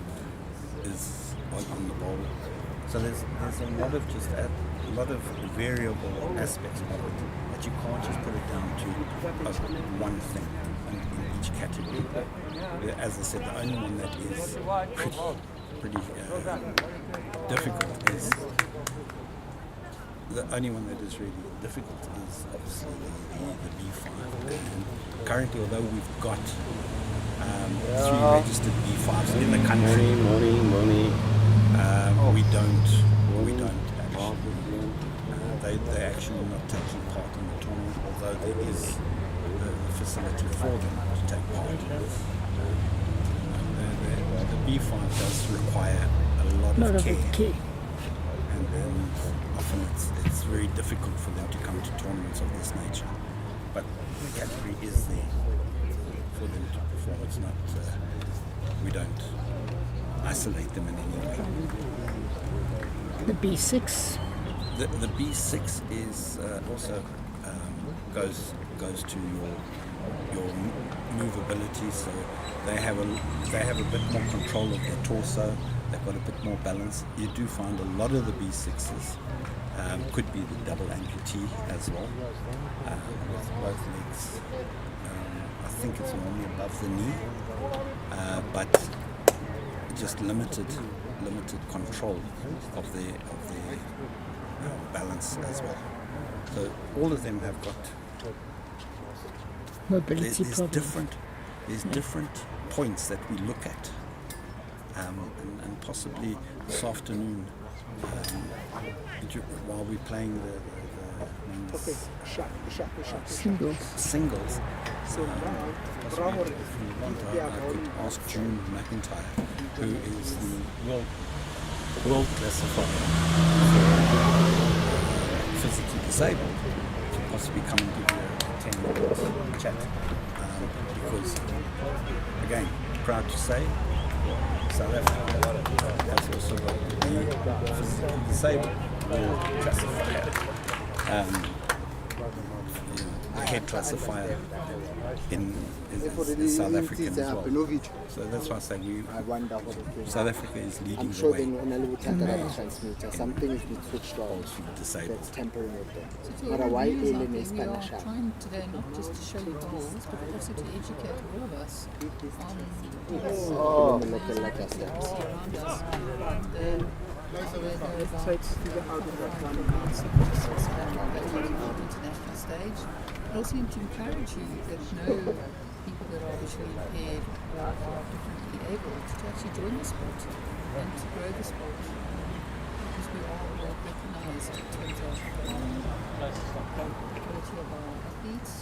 is on the bowl. So there's a lot of a lot of variable aspects of it that you can't just put it down to one thing in each category. As I said, the only one that is pretty difficult is the only one that is really difficult is obviously the B5. And currently, although we've got 3 registered B5s in the country, we don't actually, they're actually not taking part in the tournament, although there is the facility for them to take part. The B5 does require a lot of care. And often it's very difficult for them to come to tournaments of this nature. But the category is there for them to perform. It's not, we don't isolate them in any way. The B6? The B6 is also goes to your movability, so they have a bit more control of their torso. They've got a bit more balance. You do find a lot of the B6s could be the double amputee as well, with both legs. I think it's normally above the knee, but just limited control of their balance as well. So all of them have got Mobility there's problems. different points that we look at, and possibly this afternoon, while we're playing the singles. Possibly, if we want, I could ask June McIntyre, who is the world classifier for physically disabled, to possibly come and give you a 10-minute chat. Because, again, proud to say, South Africa has also got the physically disabled world classifier. head classifier is South African as well. So that's why I say South Africa is leading I'm the sure way. then when I look at the transmitter, something is being switched on Disabled. that's tampering with them. So But to why viewers out alien there, is we are Spanish? trying today not just to show you balls, but also to educate all of us on balls. Like I said. Around us. And how they go about Try to figure out what one on the international stage. But also to encourage you that know people that are visually impaired or are differently able to actually join the sport and to grow the sport. Because we are well recognised in terms of the quality of our athletes.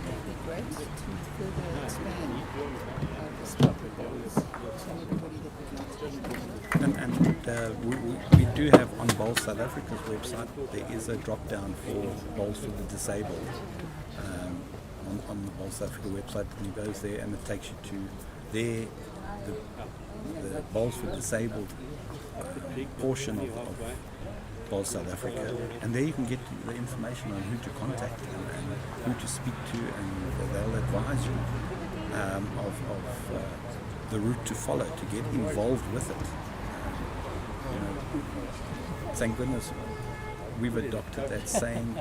It would be great to further expand the sport of balls to everybody that would like to be involved. And we do have on Bowl South Africa's website, there is a drop down for bowls for the disabled on the Bowl South Africa website, and he goes there and it takes you to the bowls for disabled portion of Bowl South Africa, and there you can get the information on who to contact and who to speak to, and they'll advise you of the route to follow to get involved with it. Thank goodness we've adopted that saying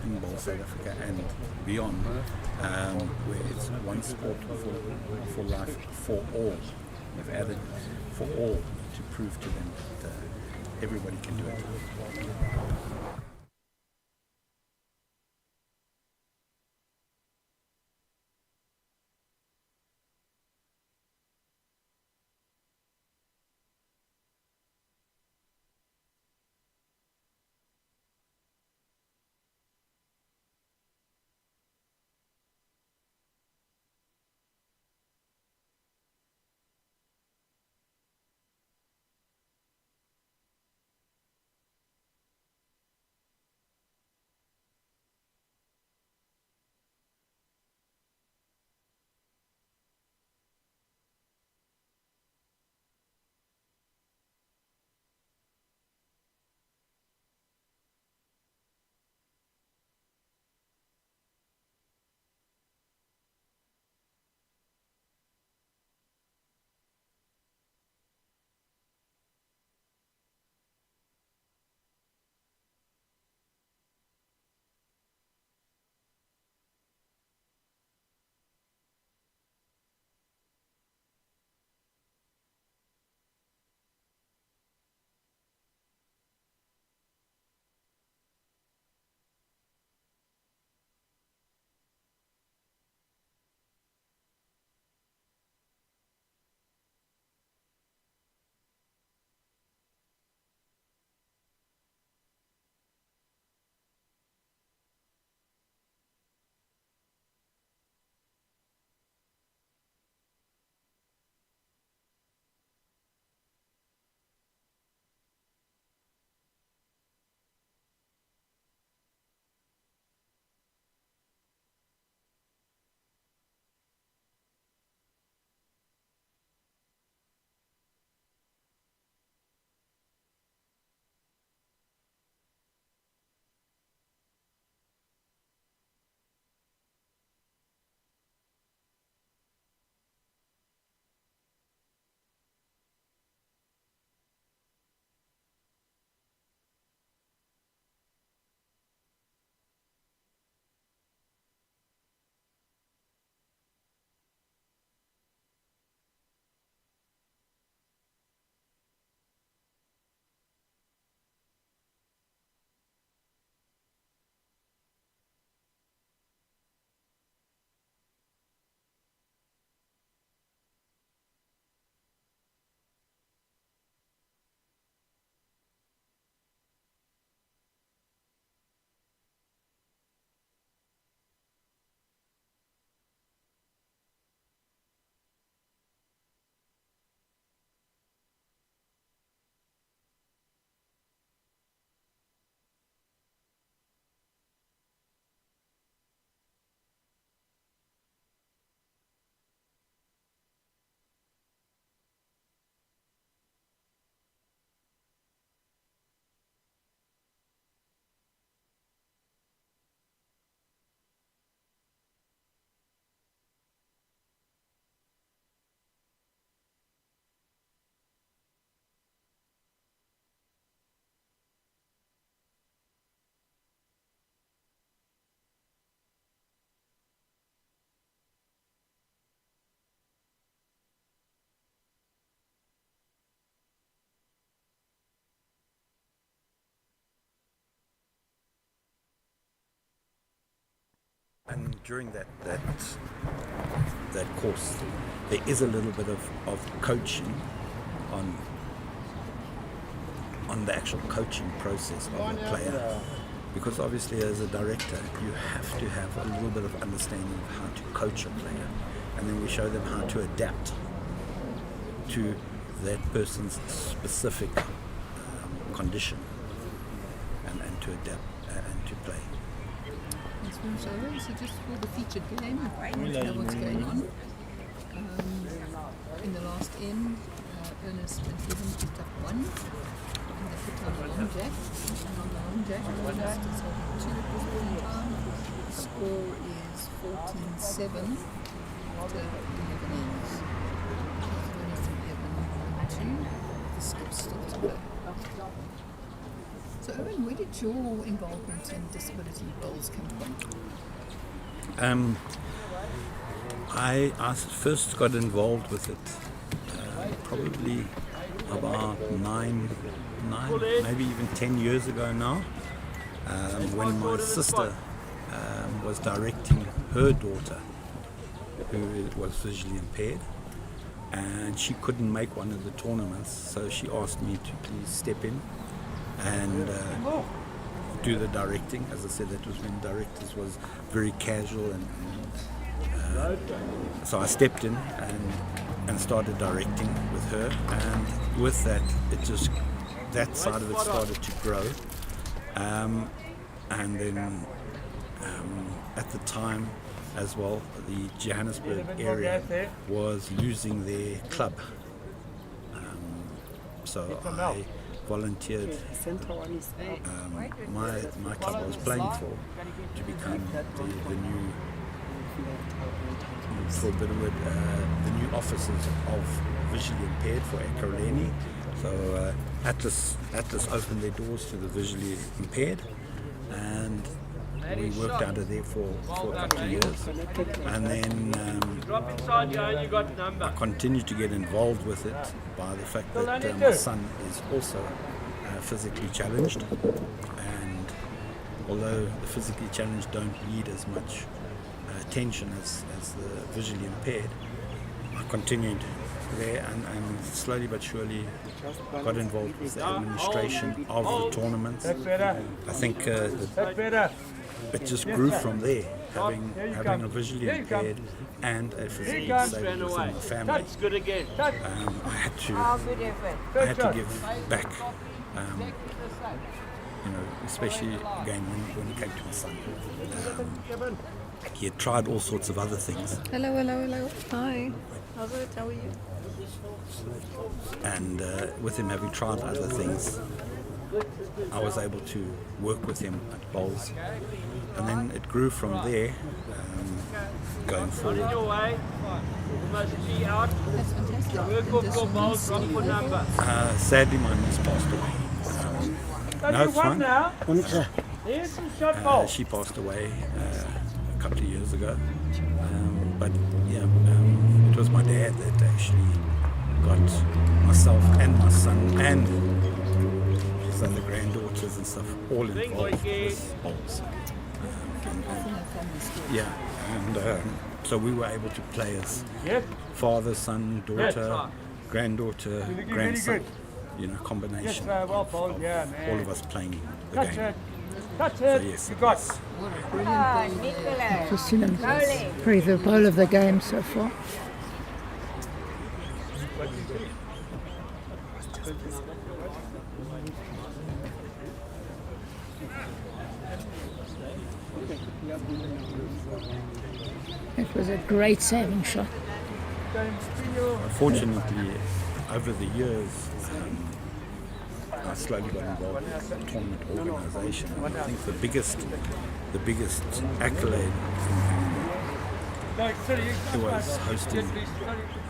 in Bowl South Africa and beyond, where it's one sport for life for all. We've added for all to prove to them that everybody can do it. during that course, there is a little bit of coaching on the actual coaching process of a player, because obviously as a director you have to have a little bit of understanding of how to coach a player, and then we show them how to adapt to that person's specific condition and to adapt and to play. Thanks very much, Owen. So just for the featured game, I want to know what's going on. In the last end, Ernest and Kevin picked up 1, and they put on a long jack. And on the long jack, Ernest is holding 2 at this point in time. The score is 14-7 after 11 ends. Ernest 11-2. The skip's still to play. So Owen, where did your involvement in disability bowls come from? I first got involved with it probably about 9, maybe even 10 years ago now, when my sister was directing her daughter, who was visually impaired, and she couldn't make one of the tournaments, so she asked me to please step in and do the directing. As I said, that was when directors was very casual, and so I stepped in and started directing with her, and with that, that side of it started to grow, and then at the time as well, the Johannesburg area was losing their club, so I volunteered my club I was playing for to become the new, for a better word, the new officers of visually impaired for Ekurhuleni. So Atlas opened their doors to the visually impaired, and we worked out of there for a couple of years, and then I continued to get involved with it by the fact that my son is also physically challenged, and although the physically challenged don't need as much attention as the visually impaired, I continued there and slowly but surely got involved with the administration of the tournaments. I think it just grew from there, having a visually impaired and a physically disabled within my family. I had to give back, especially again when it came to my son. He had tried all sorts of other things. Hello. Hi. How's it? How are you? And with him having tried other things, I was able to work with him at bowls, and then it grew from there, going forward. That's fantastic. Sadly, my niece passed away. No, it's fine. She passed away a couple of years ago, but yeah, it was my dad that actually got myself and my son and his other granddaughters and stuff all involved with bowls. Yeah, and so we were able to play as father, son, daughter, granddaughter, grandson. Combination of all of us playing the game. So yes, it was. Probably the bowl of the game so far. It was a great saving shot. Unfortunately, over the years, I slowly got involved with the tournament organisation. And I think the biggest accolade it was hosting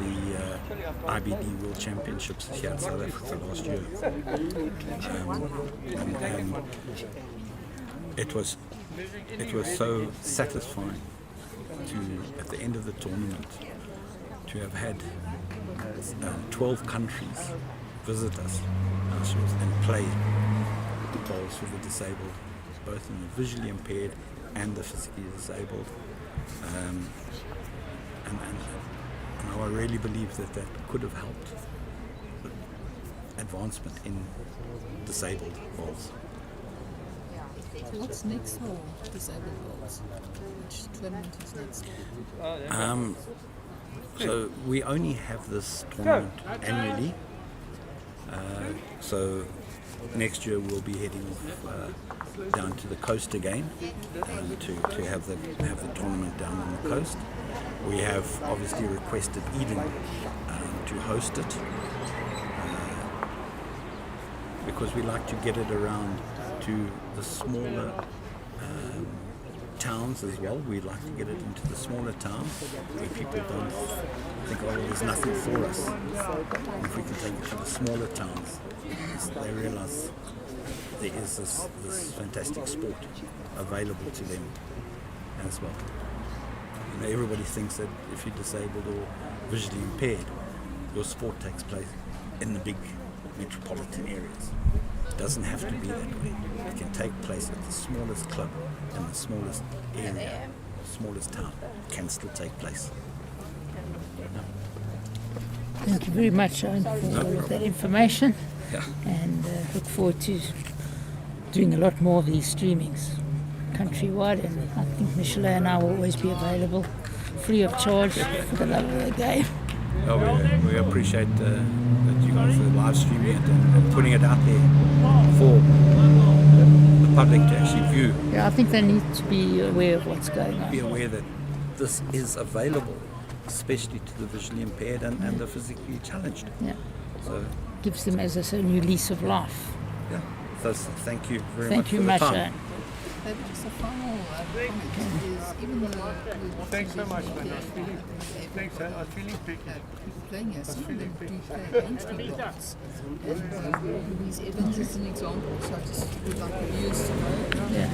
the IBD World Championships here in South Africa last year. And it was so satisfying to, at the end of the tournament, to have had 12 countries visit us and play bowls for the disabled, both in the visually impaired and the physically disabled. And I really believe that could have helped advancement in disabled bowls. So what's next for disabled bowls? Which tournament is next? So we only have this tournament annually. So next year we'll be heading off down to the coast again to have the tournament down on the coast. We have obviously requested Eden to host it because we like to get it around to the smaller towns as well. We'd like to get it into the smaller towns where people don't think, oh, there's nothing for us. And if we can take it to the smaller towns, they realize there is this fantastic sport available to them as well. You know, everybody thinks that if you're disabled or visually impaired, your sport takes place in the big metropolitan areas. It doesn't have to be that way. It can take place at the smallest club in the smallest area, smallest town. It can still take place. Thank you very much, Owen, for all of that information. Yeah. And look forward to doing a lot more of these streamings countrywide, and I think Michelle and I will always be available free of charge for the love of the game. Oh, we appreciate that you guys are live streaming it and putting it out there for the public to actually view. Yeah, I think they need to be aware of what's going on. Be aware that this is available, especially to the visually impaired and the physically challenged. Yeah. So Gives them, as I say, a new lease of life. yeah, so thank you very Thank much you for much, the time. Owen. Maybe just a final comment is, even though we're Thanks so much, visually man. I was feeling, thanks, man. I was feeling big. people playing here, some of them do play against people. And Louise Evans is an example, so I just would like the viewers to know. Yeah.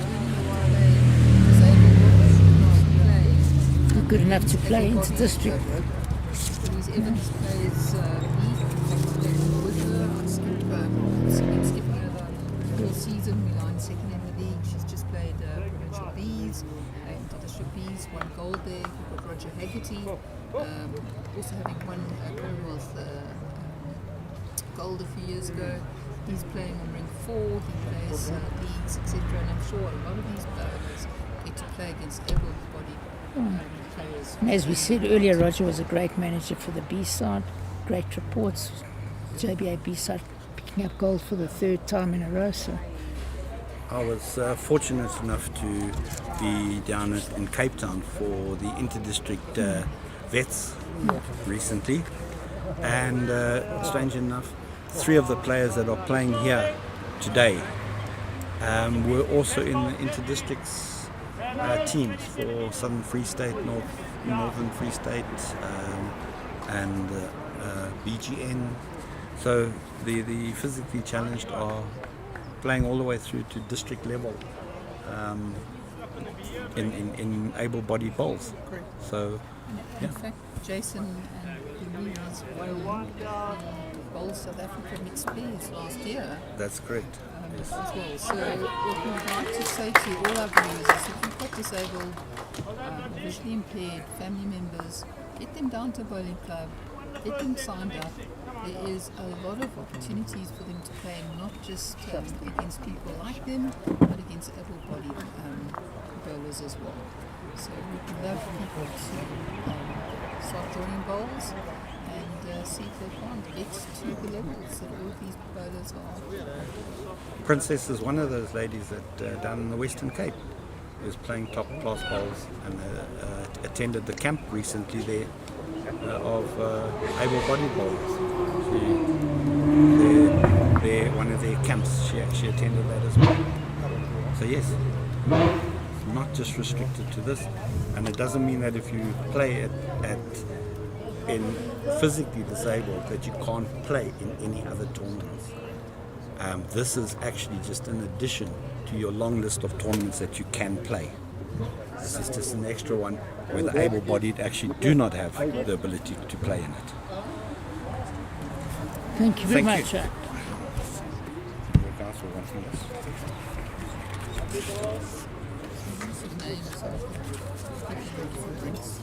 Disabled Not good enough to play into district. Louise Evans plays league, with her, skipping over the season. We line second in the league. She's just played provincial Bs and district Bs, won gold there. We've got Roger Haggerty, also having won Commonwealth gold a few years ago. He's playing on ring 4, he plays leagues, etc. And I'm sure a lot of these players get to play against able-bodied players. And as we said earlier, Roger was a great manager for the B-side. Great reports. JBA B-side picking up gold for the 3rd time in a row. So I was fortunate enough to be down in Cape Town for the inter-district vets recently, and strange enough, 3 of the players that are playing here today were also in the inter-districts teams for Southern Free State, Northern Free State, and BGN. So the physically challenged are playing all the way through to district level in able-bodied bowls. So, In fact, Jason and Louise won Bowl South Africa mixed pairs last year that's correct. as well. So what we'd like to say to all our viewers is if you've got disabled, visually impaired family members, get them down to bowling club, get them signed up. There is a lot of opportunities for them to play, not just against people like them, but against able-bodied bowlers as well. So we'd love people to start joining bowls and see if they can't get to the levels that all of these bowlers are. Princess is one of those ladies that down in the Western Cape is playing top class bowls and attended the camp recently there of able-bodied bowlers. One of their camps, she actually attended that as well. So yes, it's not just restricted to this, and it doesn't mean that if you play in physically disabled that you can't play in any other tournaments. This is actually just an addition to your long list of tournaments that you can play. This is just an extra one where the able-bodied actually do not have the ability to play in it. thank you very Thank much. you. You guys were wanting this. use of names of drinks.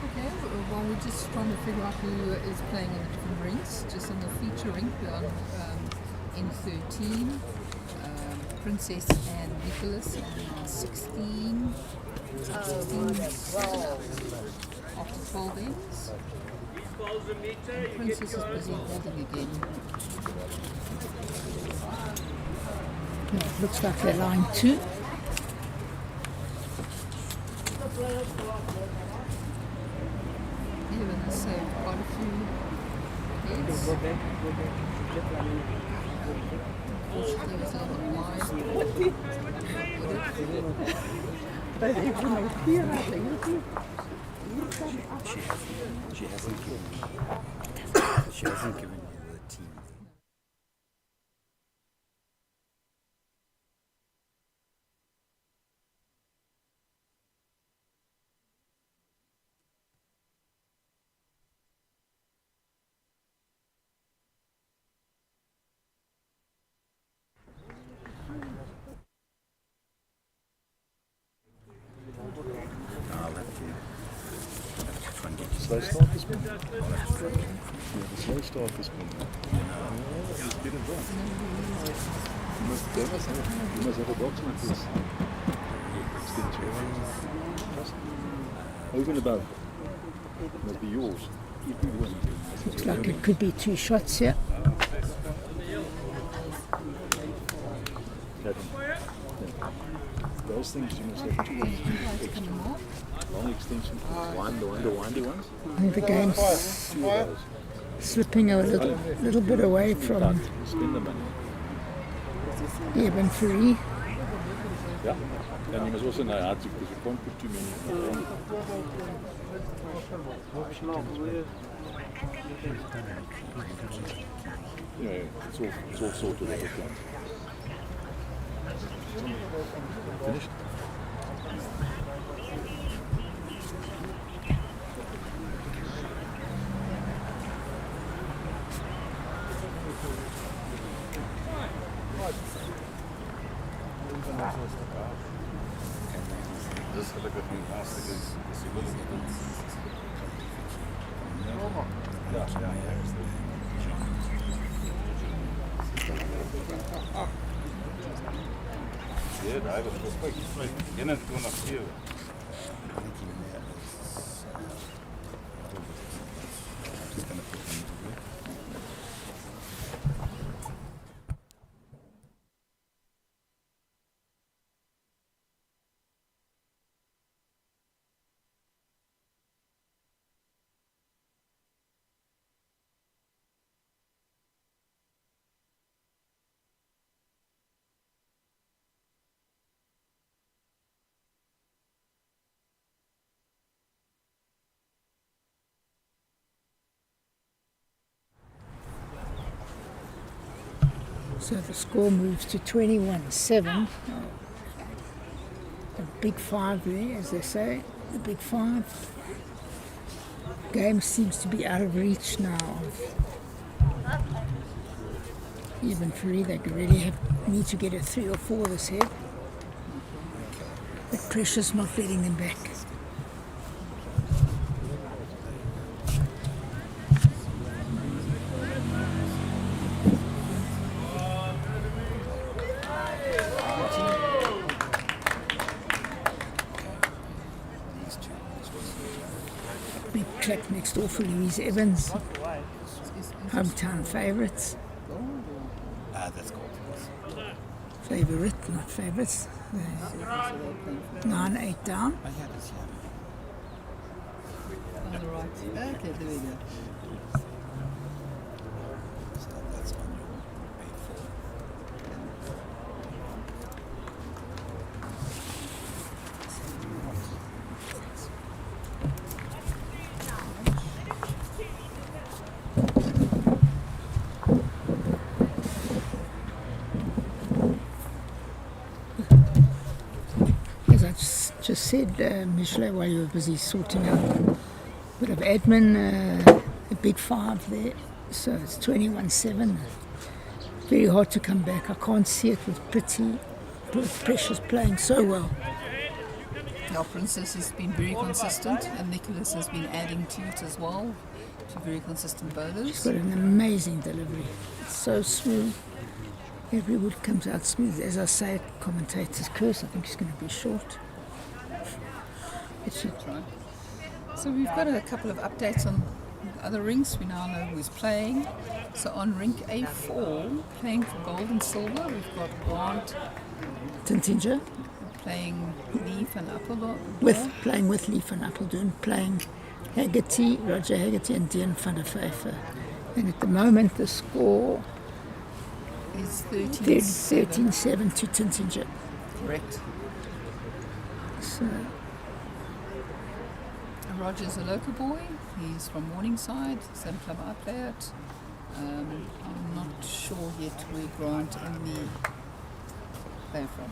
Okay, well, we're just trying to figure out who is playing in the different rinks. Just in the feature rink, we're on N13, Princess and Nicholas on 16. 16 after 12 ends. And Princess is busy holding again. Yeah, it looks like they're line 2. Even has saved quite a few heads. Unfortunately, it was a little bit wide. She hasn't given you the team. I'll have to try and get you. Slow start this one. Yeah, the slow start this one. Just get it right. You must have a box like this. Over and above. It must be yours. Looks like it could be 2 shots here. Those things you must have two long extension. The windy ones. I think the game's Two of those. slipping a little bit away from Spend the money. even free. Yeah. And you must also know how to, because you can't put too many on. Yeah, it's all sorted out. Finished? This heb ik het nu hartstikke ja, daar was respect. 21-4. So the score moves to 21-7. The big 5 there, as they say. The big 5. Game seems to be out of reach now of even free. They could really need to get a 3 or 4 this head. But pressure's not letting them back. Big clap next door for Louise Evans. Hometown favourites. That's cool. Favourite, not favourites. 9-8 down. Oh, yeah, that's On the right. Okay, there we go. So that's on your 8-4. just said, Michelle, while you were busy sorting out a bit of admin, a big 5 there. So it's 21-7. Very hard to come back. I can't see it with Precious playing so well. Our Princess has been very consistent, and Nicholas has been adding to it as well. Two very consistent bowlers. She's got an amazing delivery. It's so smooth. Every wood comes out smooth. As I say, commentator's curse, I think she's going to be short. That's right. So we've got a couple of updates on other rinks. We now know who's playing. So on rink A4, playing for gold and silver, we've got Grant Tintinger playing Leaf and Appledore. playing with Leaf and Appledore, playing Haggerty, Roger Haggerty and Dean van der Pfeiffer. And at the moment the score is 13-7 to Tintinger. Correct. So Roger's a local boy. He's from Morningside, same club I play at. I'm not sure yet where Grant and Lee play from.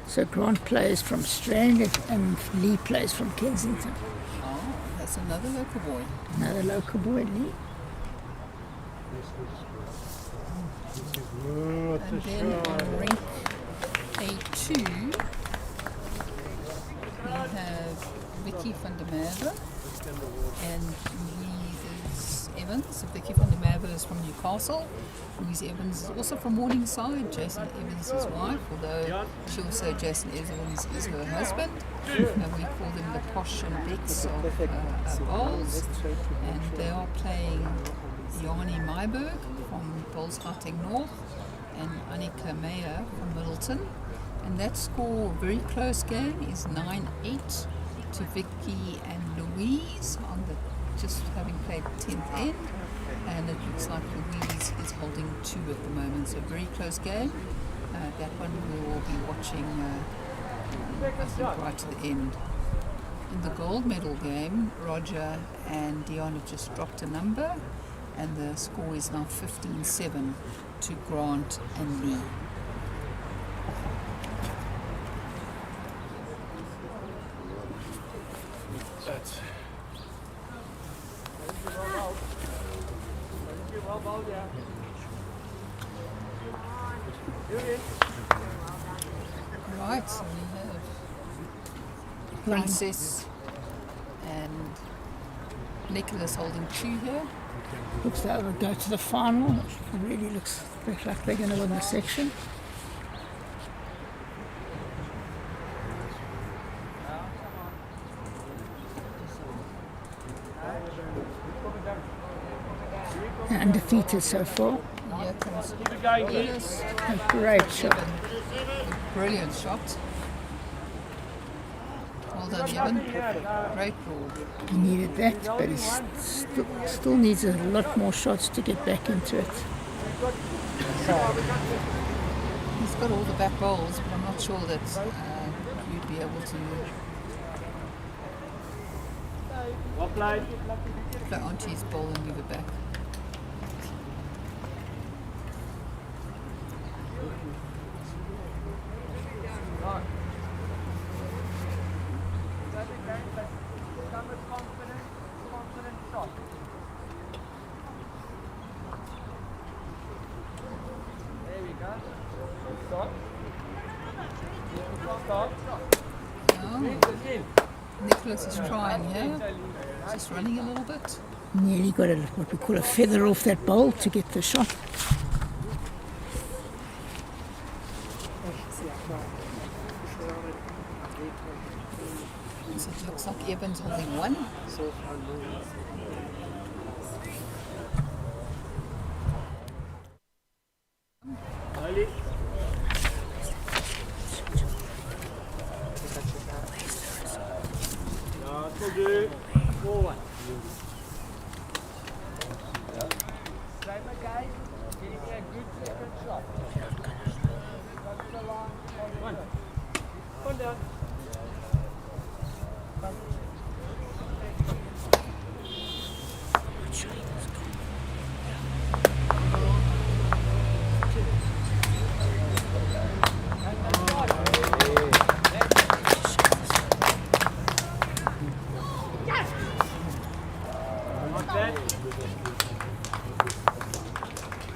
So Grant plays from Strand and Lee plays from Kensington. Oh, that's another local boy. Another local boy, Lee. And then on rink A2, we have Vicky van der Merwe and Louise Evans. So Vicky van der Merwe is from Newcastle. Louise Evans is also from Morningside. Jason Evans is his wife, although she'll say Jason Evans is her husband. And we call them the Posh and Becks of bowls. And they are playing Jani Meiberg from Bolsharting North and Annika Meyer from Middleton. And that score, very close game, is 9-8 to Vicky and Louise on the just having played 10th end, and it looks like Louise is holding 2 at the moment, so very close game. That one we will be watching I think right to the end. In the gold medal game, Roger and Dion have just dropped a number, and the score is now 15-7 to Grant and Lee. Right, so we have Princess and Nicholas holding 2 here. Looks like we'll go to the final. It really looks like they're going to win the section. Undefeated so far. Here comes Nicholas. A great shot. Brilliant shot. Well done, Evan. Great ball. He needed that, but he still needs a lot more shots to get back into it. He's got all the back bowls, but I'm not sure that you'd be able to play onto his ball and move it back. Nicholas is trying here, just running a little bit. Nearly got what we call a feather off that bowl to get the shot. So it looks like Evans holding 1.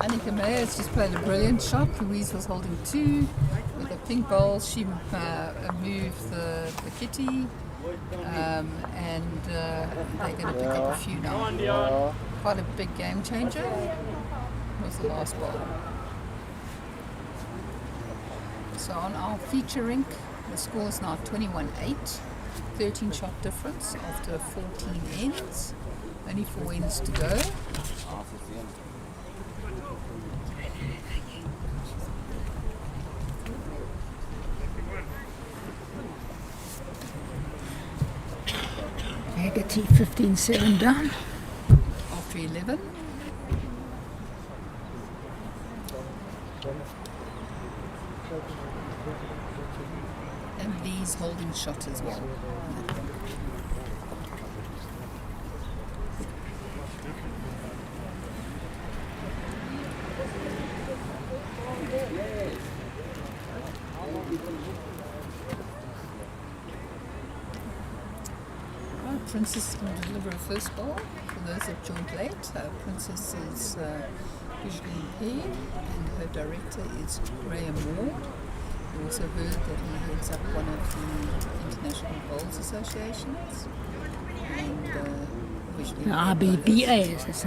Annika May has just played a brilliant shot. Louise was holding 2 with a pink bowl. She moved the kitty, and they're going to pick up a few now. Quite a big game changer. Was the last ball. So on our feature rink, the score is now 21-8, 13 shot difference after 14 ends. Only 4 ends to go. Haggerty 15-7 down. After 11. And Lee's holding shot as well. Princess is going to deliver a first ball. For those that joined late, Princess is visually impaired and her director is Graham Ward. You also heard that he heads up one of the International Bowls Associations and visually IBBA is this?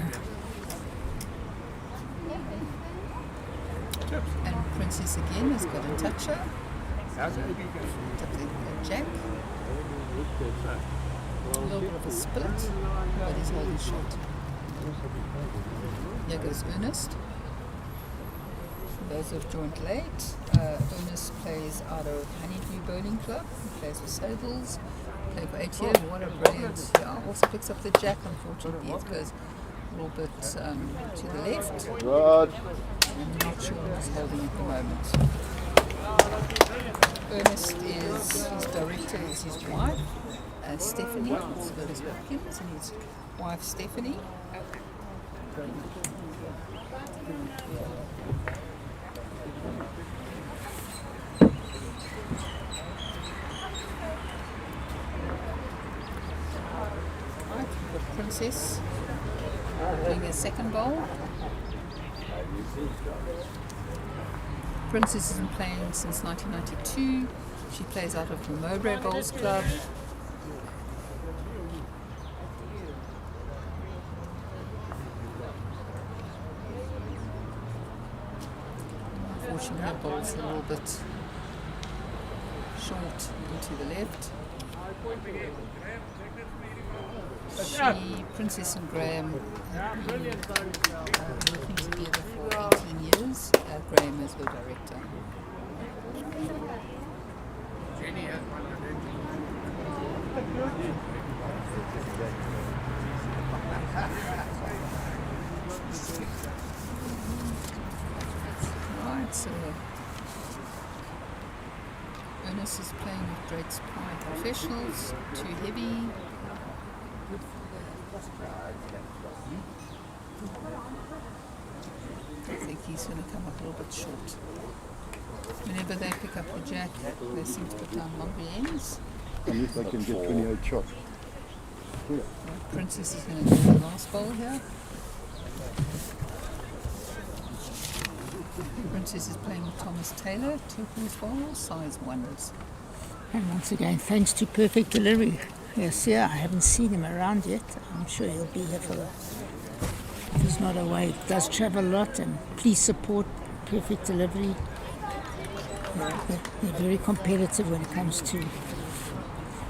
And Princess again has got a toucher. A jack. A little bit of a split, but he's holding shot. Here goes Ernest. For those who have joined late, Ernest plays out of Honeydew Bowling Club. He plays for Sables. Played for 8 years. What a brilliant! Yeah, also picks up the jack. Unfortunately, it goes a little bit to the left. I'm not sure who's holding at the moment. Ernest is his director, is his wife. Stephanie, as well as Hopkins, and his wife Stephanie. Right, the Princess doing a second bowl. Princess has been playing since 1992. She plays out of the Mowbray Bowls Club. Unfortunately, her ball's a little bit short into the left. Princess and Graham have been working together for 18 years. Graham is her director. Right, so Ernest is playing with Drake's Pride Professionals, too heavy. I think he's going to come up a little bit short. Whenever they pick up the jack, they seem to put down longer ends. At least I can get 28 shots. Yeah. Princess is going to do the last bowl here. Princess is playing with Thomas Taylor, turquoise bowl, size 1s. And once again, thanks to Perfect Delivery. Yes, yeah, I haven't seen him around yet. I'm sure he'll be here for if he's not away. He does travel a lot, and please support Perfect Delivery. They're very competitive when it comes to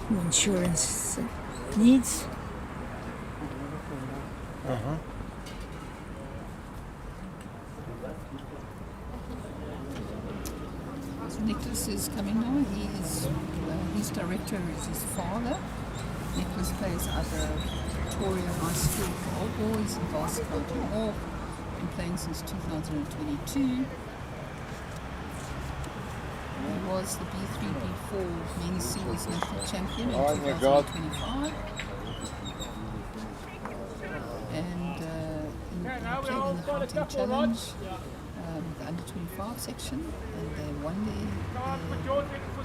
insurance needs. So Nicholas is coming now. He is his director is his father. Nicholas plays at the Victoria High School for Old Boys in Bass County North. Been playing since 2022. He was the B3, B4 Men's Series National Champion in 2025. And he played in the Fighting Challenge, the under 25 section, and they won the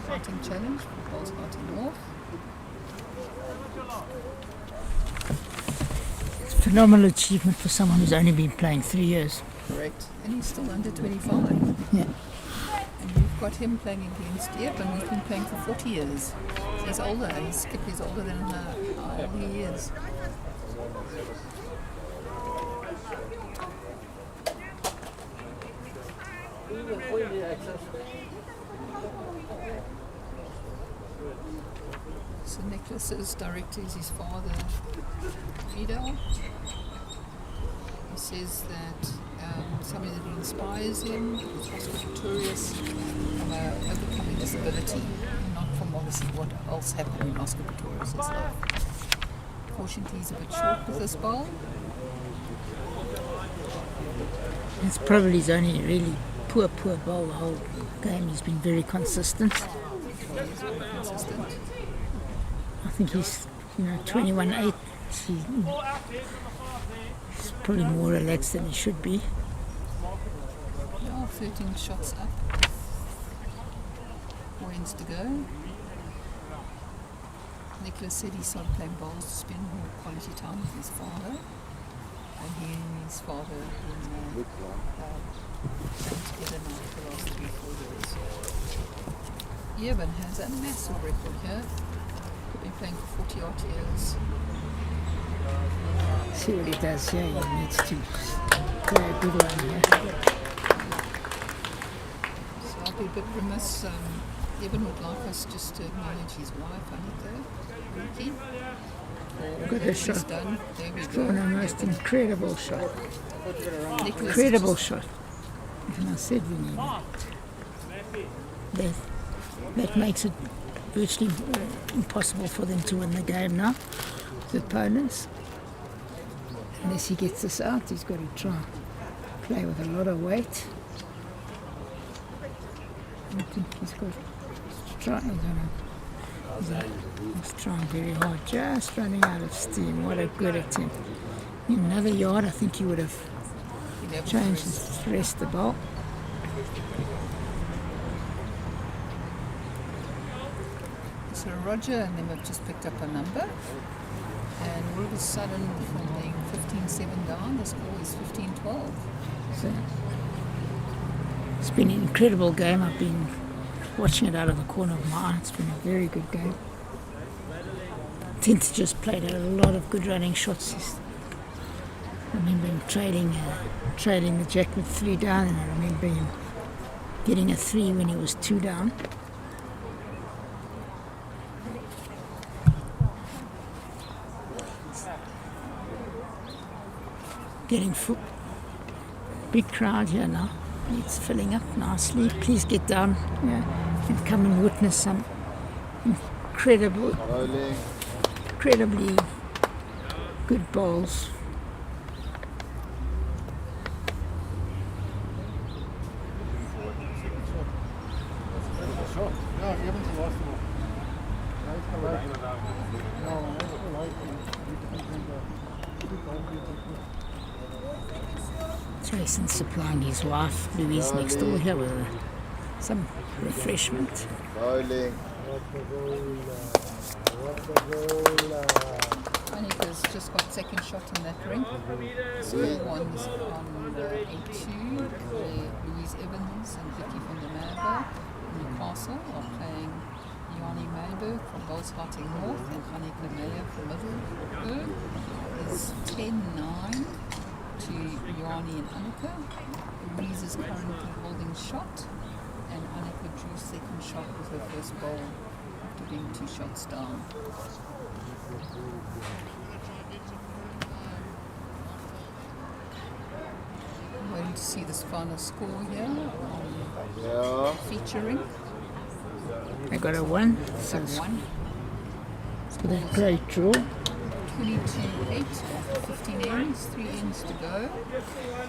Fighting Challenge for Bass County North. It's a phenomenal achievement for someone who's only been playing 3 years. Correct. And he's still under 25. Yeah. And we've got him playing against Eben, who's been playing for 40 years. So he's older. His skip is older than how old he is. So Nicholas's director is his father, Vidal. He says that somebody that inspires him is Oscar Pretorius from overcoming disability, not from obviously what else happened in Oscar Pretorius' life. Fortunately, he's a bit short with this ball. It's probably his only really poor ball the whole game. He's been very consistent. He's very consistent. I think he's 21-8. He's probably more relaxed than he should be. Yeah, 13 shots up. 4 ends to go. Nicholas said he started playing bowls to spend more quality time with his father. And he and his father have been playing together now for the last 3-4 years. Eben has a massive record here. Been playing for 40 odd years. See what he does here. He needs to play a good one here. So I'll be a bit remiss. Eben would like us just to acknowledge his wife, Annika, Ricky. Good a shot. Done. There we Drawn go. a most incredible shot. Nicholas Incredible just- shot. And I said we need it. That makes it virtually impossible for them to win the game now, the opponents. Unless he gets this out, he's got to try and play with a lot of weight. I think he's got to try. He's trying very hard, just running out of steam. What a good attempt. In another yard, I think he would have changed the rest of the ball. So Roger and them have just picked up a number, and all of a sudden, from being 15-7 down, the score is 15-12. So it's been an incredible game. I've been watching it out of the corner of my eye. It's been a very good game. Tinta just played a lot of good running shots. I remember him trailing the jack with 3 down, and I remember him getting a 3 when he was 2 down. Getting full. Big crowd here now. It's filling up nicely. Please get down and come and witness some incredibly good bowls. Jason's supplying his wife Louise next door here with some refreshment. Bowling. Anika's just got second shot in that ring. Small ones on the A2, where Louise Evans and Vicky van der Merwe in Newcastle are playing Yanni Mayberg from Bolsharting North and Annika Meyer from Middelburg. Is 10-9 to Yanni and Annika. Louise is currently holding shot, and Annika drew second shot with her first bowl after being 2 shots down. I'm waiting to see this final score here on featuring. I got a 1, so it's 1. got a great draw. 22-8 after 15 ends, 3 ends to go.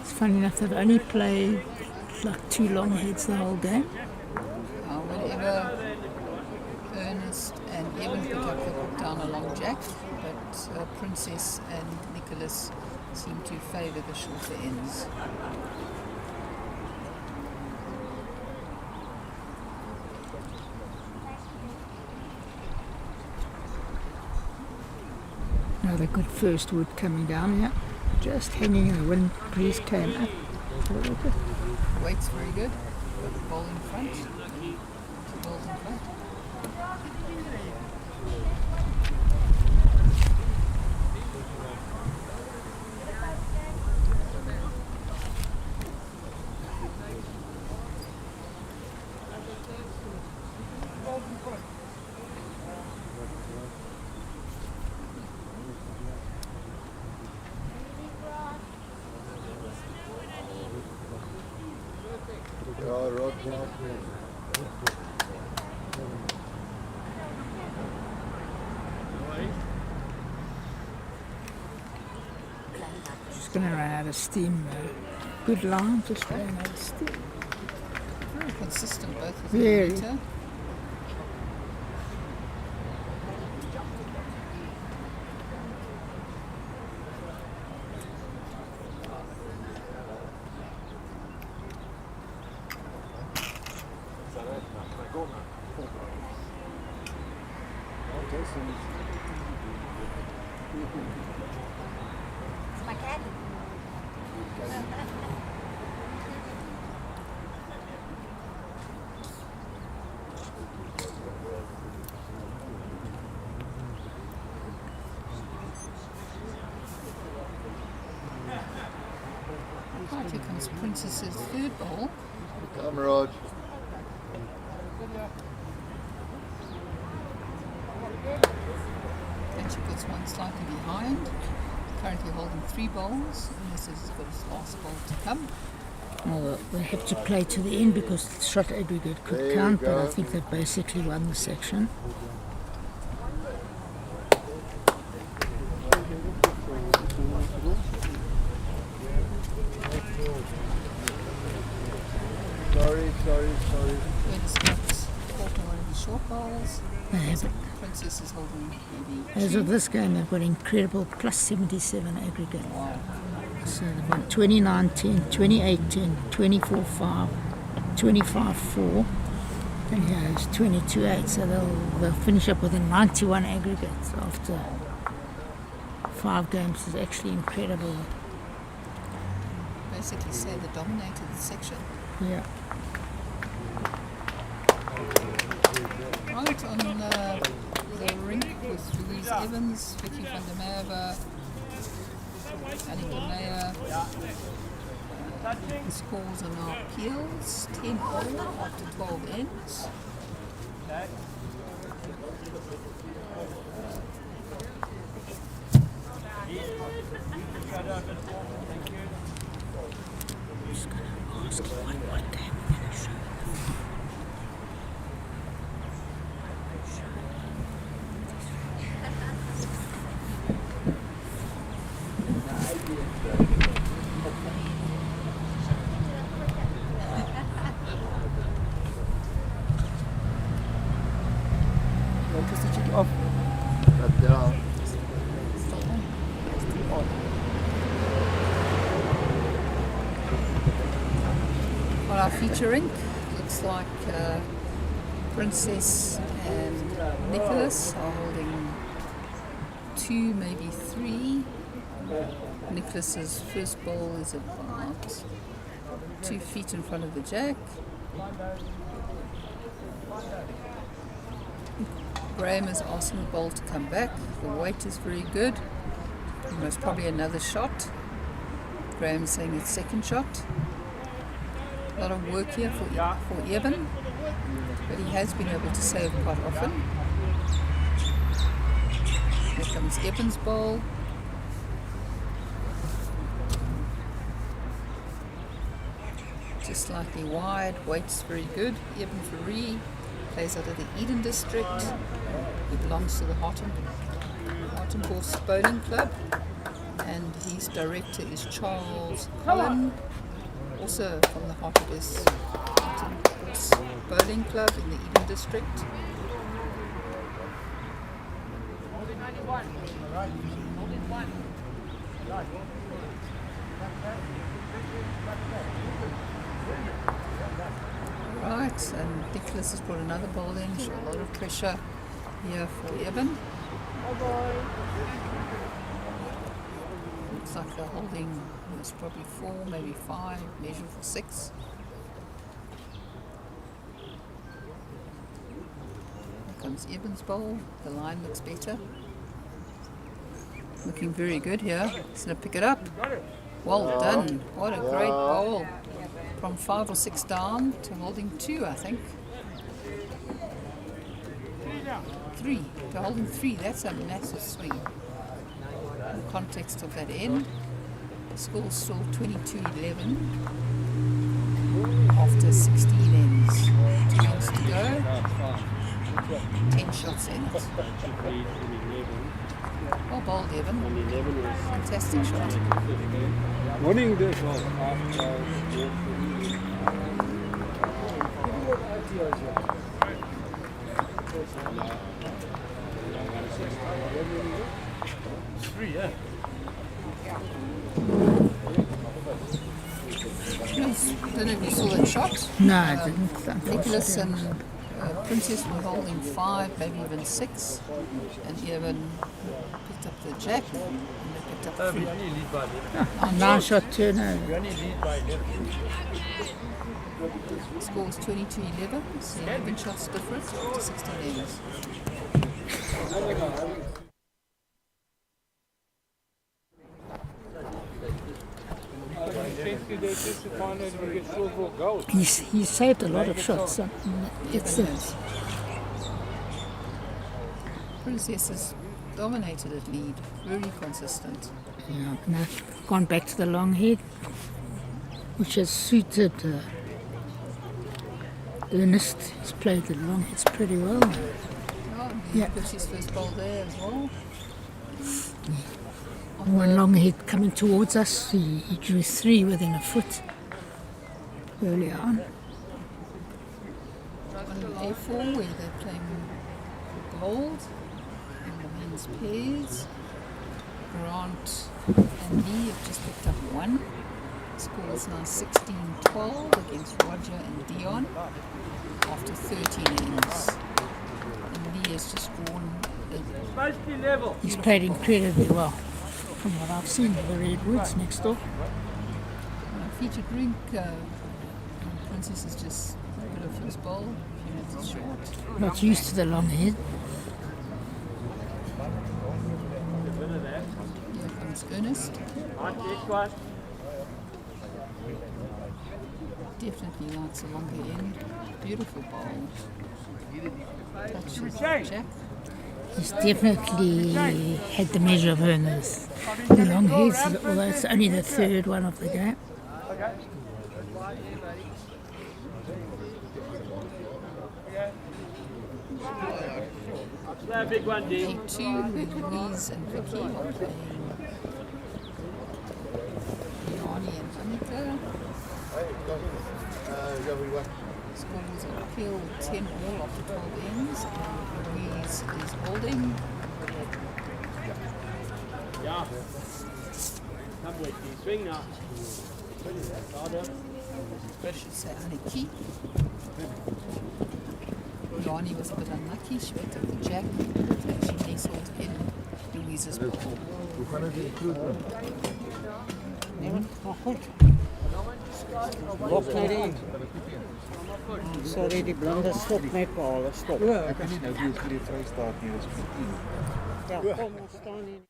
It's funny enough, they've only played like 2 long heads the whole game. Whenever Ernest and Evan pick up, they put down a long jack, but Princess and Nicholas seem to favour the shorter ends. Another good first wood coming down here. Just hanging in the wind breeze came up a little bit. Weight's very good. Got the bowl in front. 2 bowls in front. Just going to run out of steam. Good line, just ran out of steam. Very consistent both with Very. the meter. Right, here comes Princess's third bowl. Come, Rog. And she puts one slightly behind. Currently holding 3 bowls, and this is got his last bowl to come. Well, they have to play to the end because the shot aggregate could There you count, but I go. think they basically won the section. Sorry. Venus got caught in one of the short bowls. They have it. Princess is holding maybe As 2. of this game, they've got incredible plus 77 aggregate. Wow. So they've got 29-10, 28-10, 24-5, 25-4, and here is 22-8. So they'll finish up with a 91 aggregate after 5 games. Is actually incredible. Basically say they dominated the section. Yeah. Right on the rink with Louise Evans, Vicky van der Merwe, Annika Meyer. The scores are now Peels, 10 all after 12 ends. Just going to ask what game we're going to show. Want to switch it off? But down. On our feature rink, looks like Princess and Nicholas are holding 2, maybe 3. Nicholas's first ball is about 2 feet in front of the jack. Graham is asking the ball to come back. The weight is very good. Most probably another shot. Graham is saying it's second shot. A lot of work here for Evan, but he has been able to save quite often. Here comes Evan's ball. Just slightly wide, weight's very good. Evan Faree plays out of the Eden district. He belongs to the Hartenborst Bowling Club, and his director is Charles Cullen, also from the Hartenborst Bowling Club in the Eden district. Right, and Nicholas has brought another ball in, so a lot of pressure here for Evan. Looks like they're holding, it's probably 4, maybe 5, measure for 6. Here comes Evan's bowl. The line looks better. Looking very good here. He's going to pick it up. Well done. What a great bowl. From 5 or 6 down to holding 2, I think. 3 to holding 3. That's a massive swing. In the context of that end, the score's still 22-11 after 16 ends. 2 ends to go. 10 shots in it. Well bowled, Evan. Fantastic shot. Morning, this Three, yeah. Yes, I don't know if you saw that shot. No, I didn't. Nicholas and Princess were holding 5, maybe even 6, and Evan picked up the jack and they picked up 3. We only lead by 11. A 9-shot turnover. We only lead by 11. The score is 22-11, so 11 shots difference after 16 ends. He saved a lot of shots. It's Princess has dominated at lead, very consistent. now gone back to the long head, which has suited Ernest. He's played the long heads pretty well. Oh, he Yeah. puts his first bowl there as well. On One the- long head coming towards us, he drew 3 within a foot earlier on. on an A4 where they're playing gold in the men's pairs. Grant and Lee have just picked up 1. The score is now 16-12 against Roger and Dion after 13 innings. And Lee has just drawn a He's played incredibly well, from what I've seen of the Redwoods next door. featured rink. Princess is just a bit of his bowl, a few minutes short. Not used to the long head. Here comes Ernest. Definitely likes a longer end. Beautiful bowl. Touches Jack. He's definitely had the measure of Ernest. The long heads, although it's only the 3rd one of the game. Big one, Dean. A2 with Louise and Vicky are playing Yanni and Annika. Scores are appeal 10 all after 12 ends, and Louise is holding. Yeah. Come with me. Swing now. I should say Aniki. Yanni was a bit unlucky, she picked up the jack, but actually nestled in Louise's ball. Sorry, die blinde stop net by hulle stop. Ek weet nie nou wie vir die Vrystaat nie, dis vir 10. Ja, kom ons staan hier.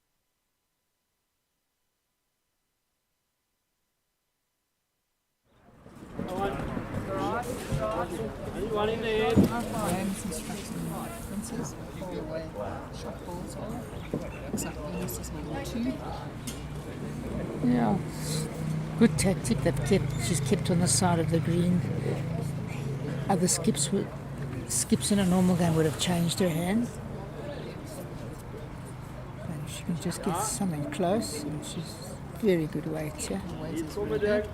Anyone in the head? Graham's instructing Princess all the way shot balls are. Looks like Ernest is holding 2. Yeah, good tactic. She's kept on the side of the green. Other skips in a normal game would have changed her hand. And she can just get something close, and she's very good weight here. The weight is really good.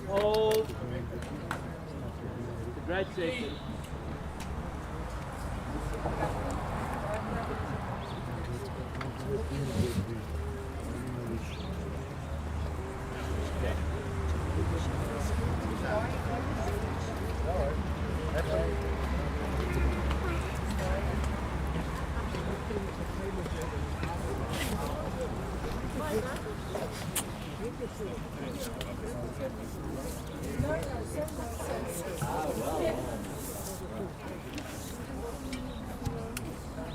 Hold. Great safety.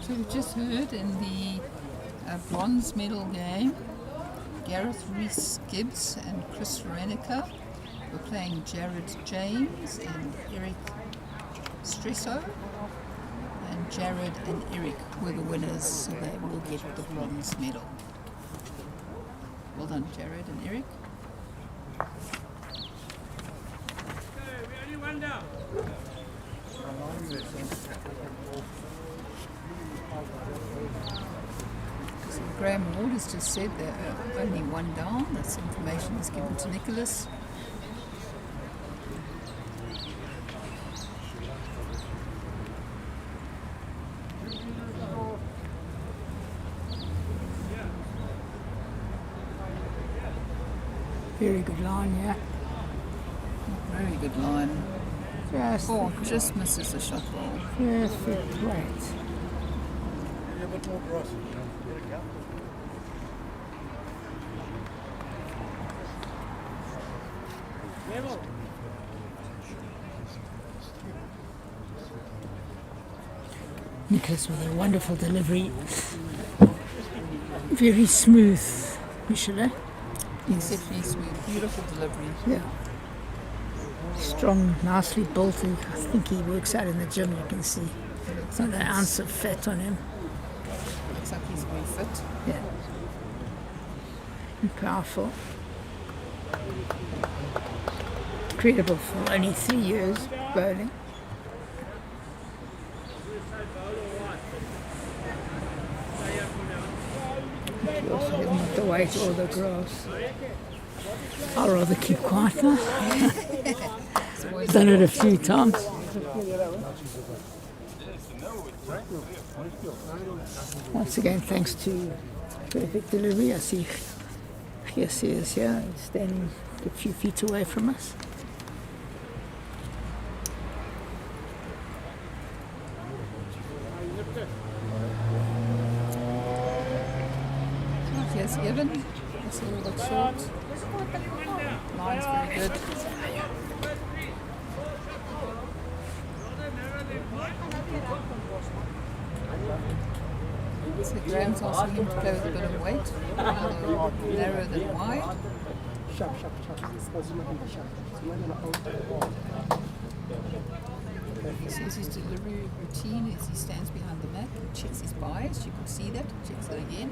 So we just heard in the bronze medal game, Gareth Rees-Gibbs and Chris Renica were playing Jared James and Eric Stresso. And Jared and Eric were the winners, so they will get the bronze medal. Well done, Jared and Eric. So Graham Ward has just said they're only one down. This information is given to Nicholas. Very good line, yeah. Very good line. Just, Oh, just misses the shot ball. perfect weight. Nicholas with a wonderful delivery. Very smooth, Michelle. Exceptionally smooth, beautiful delivery. Yeah. Strong, nicely built. I think he works out in the gym, you can see. It's not an ounce of fat on him. Looks like he's very fit. Yeah. And powerful. Incredible for only 3 years bowling. You also have not the weight or the grass. I'd rather keep quiet now. Done it a few times. Once again, thanks to perfect delivery. I see Giesi is here, he's standing a few feet away from us. Here's Evan. It's a little bit short. Line's very good. So Graham's asking him to play with a bit of weight, narrow than wide. He says his delivery routine is he stands behind the mat and checks his bias. You can see that. Checks it again.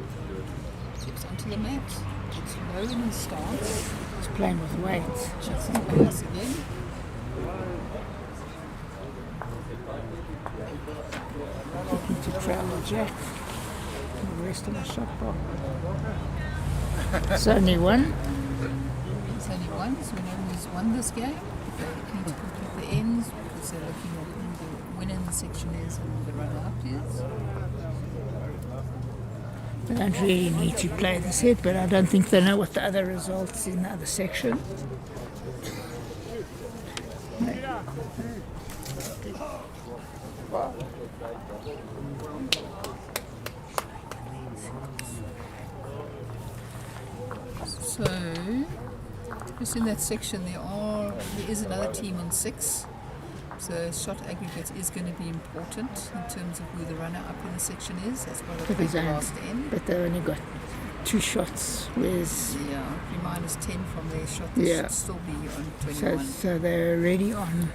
Steps onto the mat. Gets low in his stance. He's playing with weights. Checks his bias again. Looking to travel Jack. The rest of the shot ball. It's only one. It's only one, so we know who's won this game. They need to complete the ends because they're looking at who the winner in the section is and who the runner-up is. They don't really need to play the set, but I don't think they know what the other results in the other section. So, just in that section there is another team on 6. So shot aggregate is going to be important in terms of who the runner-up in the section is. That's why they played the last end. But they only got 2 shots, whereas... Yeah, if you minus 10 from their shot, they should still be on 21. So they're already on...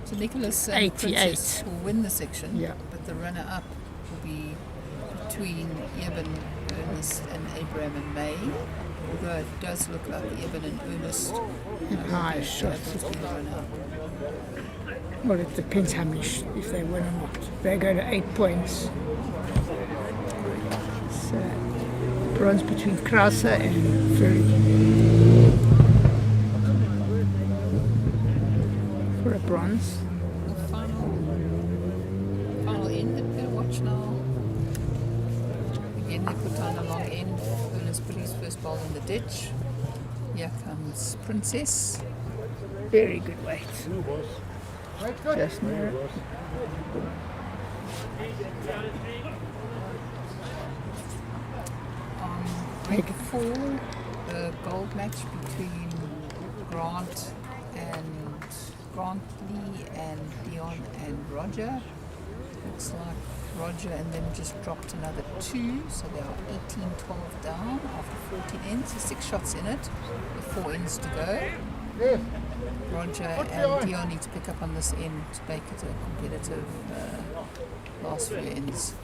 So Nicholas and 88. Princess will win the section, Yeah. but the runner-up will be between Eben, Ernest and Abraham and May. Although it does look like Eben and Ernest high shots. will be the runner-up. Well, it depends how many, if they win or not. They go to 8 points. So, bronze between Krauser and Fury. For a bronze. The final end, and better watch now. Again, they put down a long end. Ernest put his first ball in the ditch. Here comes Princess. Very good weight. Just near it. Week 4, the gold match between Grant Lee and Dion and Roger. Looks like Roger and them just dropped another 2, so they are 18-12 down after 14 ends. There's 6 shots in it with 4 ends to go. Roger and Dion need to pick up on this end to make it a competitive last few ends.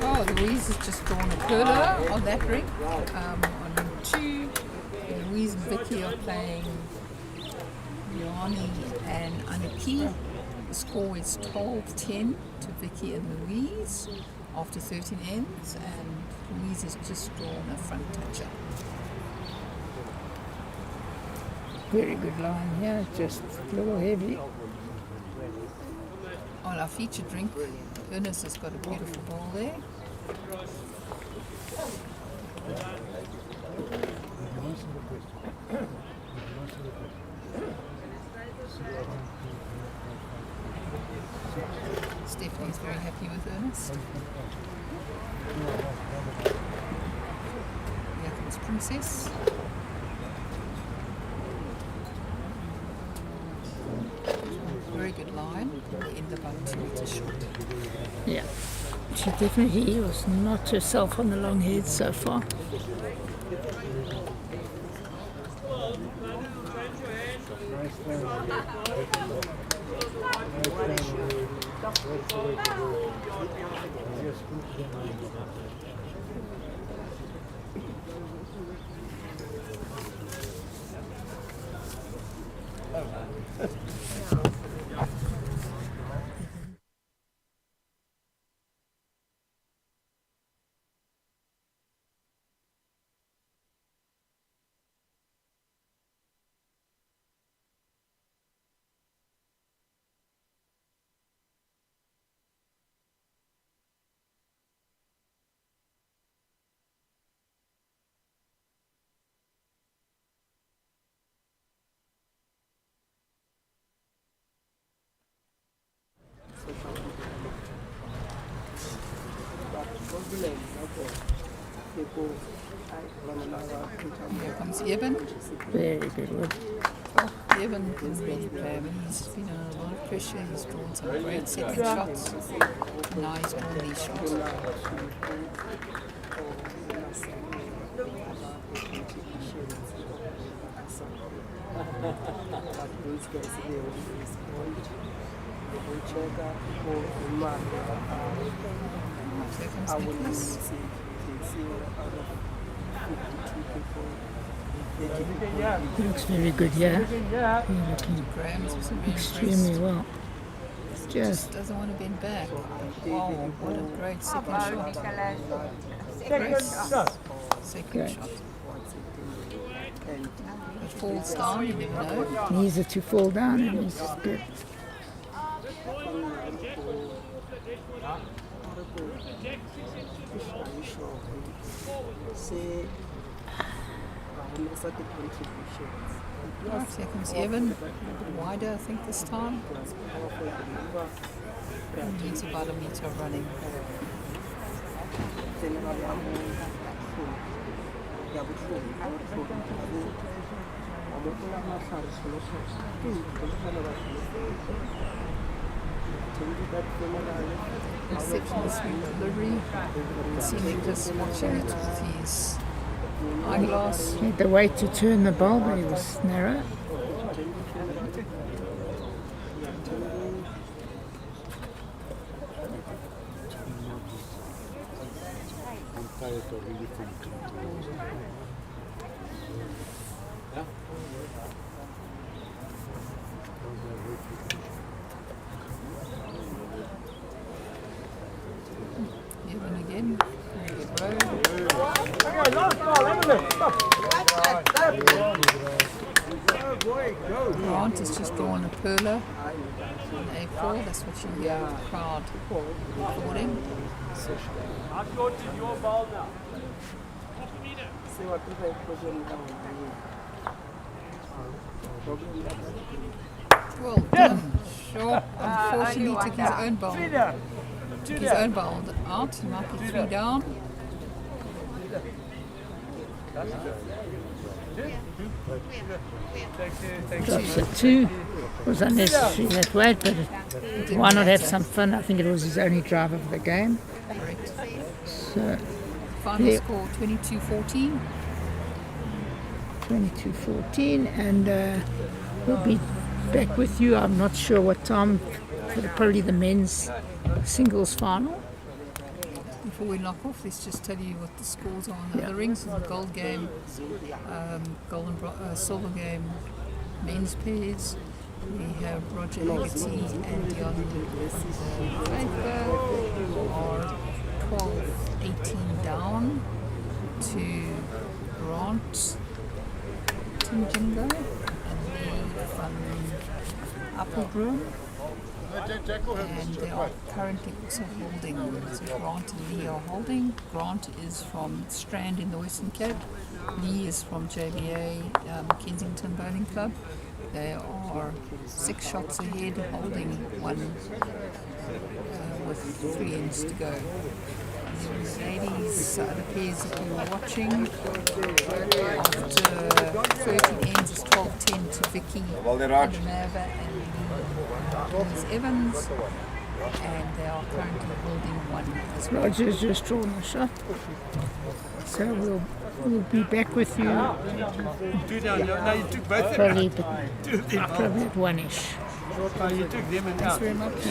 Oh, Louise has just drawn a curler on that ring. On ring 2, Louise and Vicky are playing Yanni and Aniki. The score is 12-10 to Vicky and Louise after 13 ends, and Louise has just drawn a front toucher. Very good line here, just a little heavy. On our featured drink, Ernest has got a beautiful ball there. Stephanie is very happy with Ernest. Here comes Princess. Very good line, end about 2 meters short. Yeah, she definitely was not herself on the long head so far. Here comes Eben. Very good one. Oh, Eben can really play. I mean, he's been under a lot of pressure. He's drawn some great second shots. Now he's drawn these shots. Here comes Nicholas. He looks very good, yeah. He's looking Graham's also very extremely impressed. well. Just doesn't want to bend back. Wow, what a great second shot. Press. Second Great. shot. It falls down, you never know. Knees are to fall down and he's good. Right, here comes Evan. A bit wider, I think, this time. He needs about a meter of running. Receptionist delivery. See Nicholas watching it with his eyeglass. He had to wait to turn the ball, but he was narrow. Evan again. Good row. Grant has just drawn a perler on A4. That's what you hear with the crowd recording. Not go to your ball now. Well done. Sure. Unfortunately, took his own bowl. Took his own bowl out. He might be 3 down. Drops a 2. Was unnecessary that weight, but why not have some fun? I think it was his only drive of the game. Correct. So Final Yeah. score 22-14. 22-14, and we'll be back with you. I'm not sure what time for probably the men's singles final. Before we knock off, let's just tell you what the scores are on the other rings. The gold game, silver game, men's pairs. We have Roger Haggerty and Dion Draper, who are 12-18 down to Grant Tinjingo and Lee from Applegroom. And they are currently also holding. So Grant and Lee are holding. Grant is from Strand in the Western Cape. Lee is from JBA Kensington Bowling Club. They are 6 shots ahead, holding one with 3 ends to go. The ladies, the pairs that we were watching, after 13 ends is 12-10 to Vicky Nava and Ms. Evans, and they are currently holding one as well. Roger's just drawn the shot, so we'll be back with you Two down. No, you took both probably at 1ish. No, you took them and Thanks out. very much.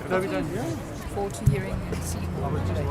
No, we don't. Look forward to hearing and seeing more later.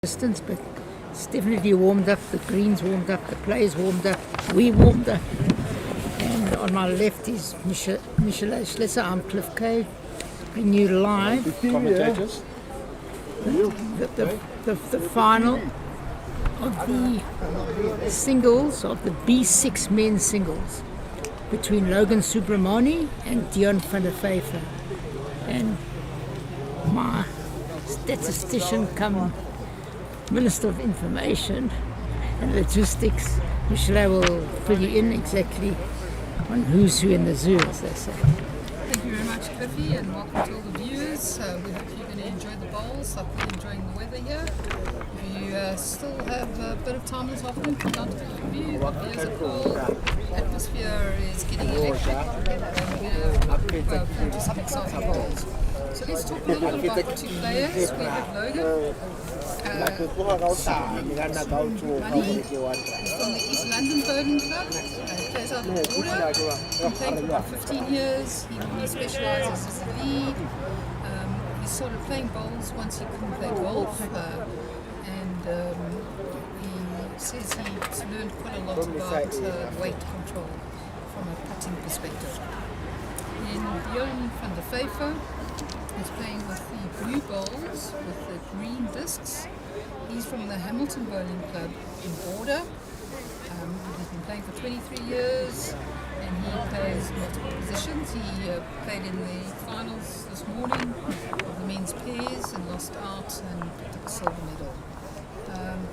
distance, but it's definitely warmed up. The greens warmed up, the players warmed up, we warmed up. And on my left is Michelle Schlesser. I'm Cliff Cade, bringing you live Commentators? the final of the singles of the B6 men's singles between Logan Subramani and Dion van der Vyver. And my statistician come Minister of Information and Logistics, Michelle, will fill you in exactly on who's who in the zoo, as they say. Thank you very much, Cliffy, and welcome to all the viewers. We hope you're going to enjoy the bowls. I've been enjoying the weather here. If you still have a bit of time this afternoon, come down to Bedfordview. The beers are cold, atmosphere is getting electric, and we're going to do some exciting bowls. So let's talk a little bit about the two players. We have Logan. Money. He's from the East London Bowling Club. He plays out of the border. He's been playing for about 15 years. He specialises as a lead. He started playing bowls once he couldn't play golf. And he says he's learned quite a lot about weight control from a putting perspective. And Dion van der Vyver is playing with the blue bowls with the green discs. He's from the Hamilton Bowling Club in Border. He's been playing for 23 years and he plays multiple positions. He played in the finals this morning of the men's pairs and lost out and took a silver medal.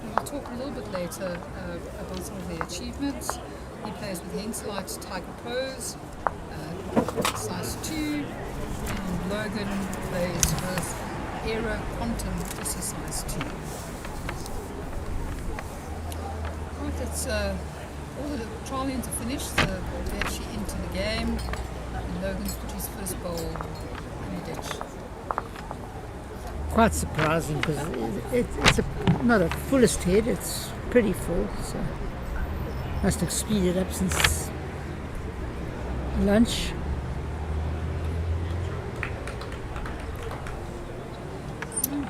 We'll talk a little bit later about some of their achievements. He plays with Henselite's Tiger Pros, size 2, and Logan plays with Aero Quantum, this is size 2. Right, that's all the trialians are finished, they're actually into the game, and Logan's put his first bowl in the ditch. Quite surprising because it's not a fullest head, it's pretty full, so must have speeded up since lunch.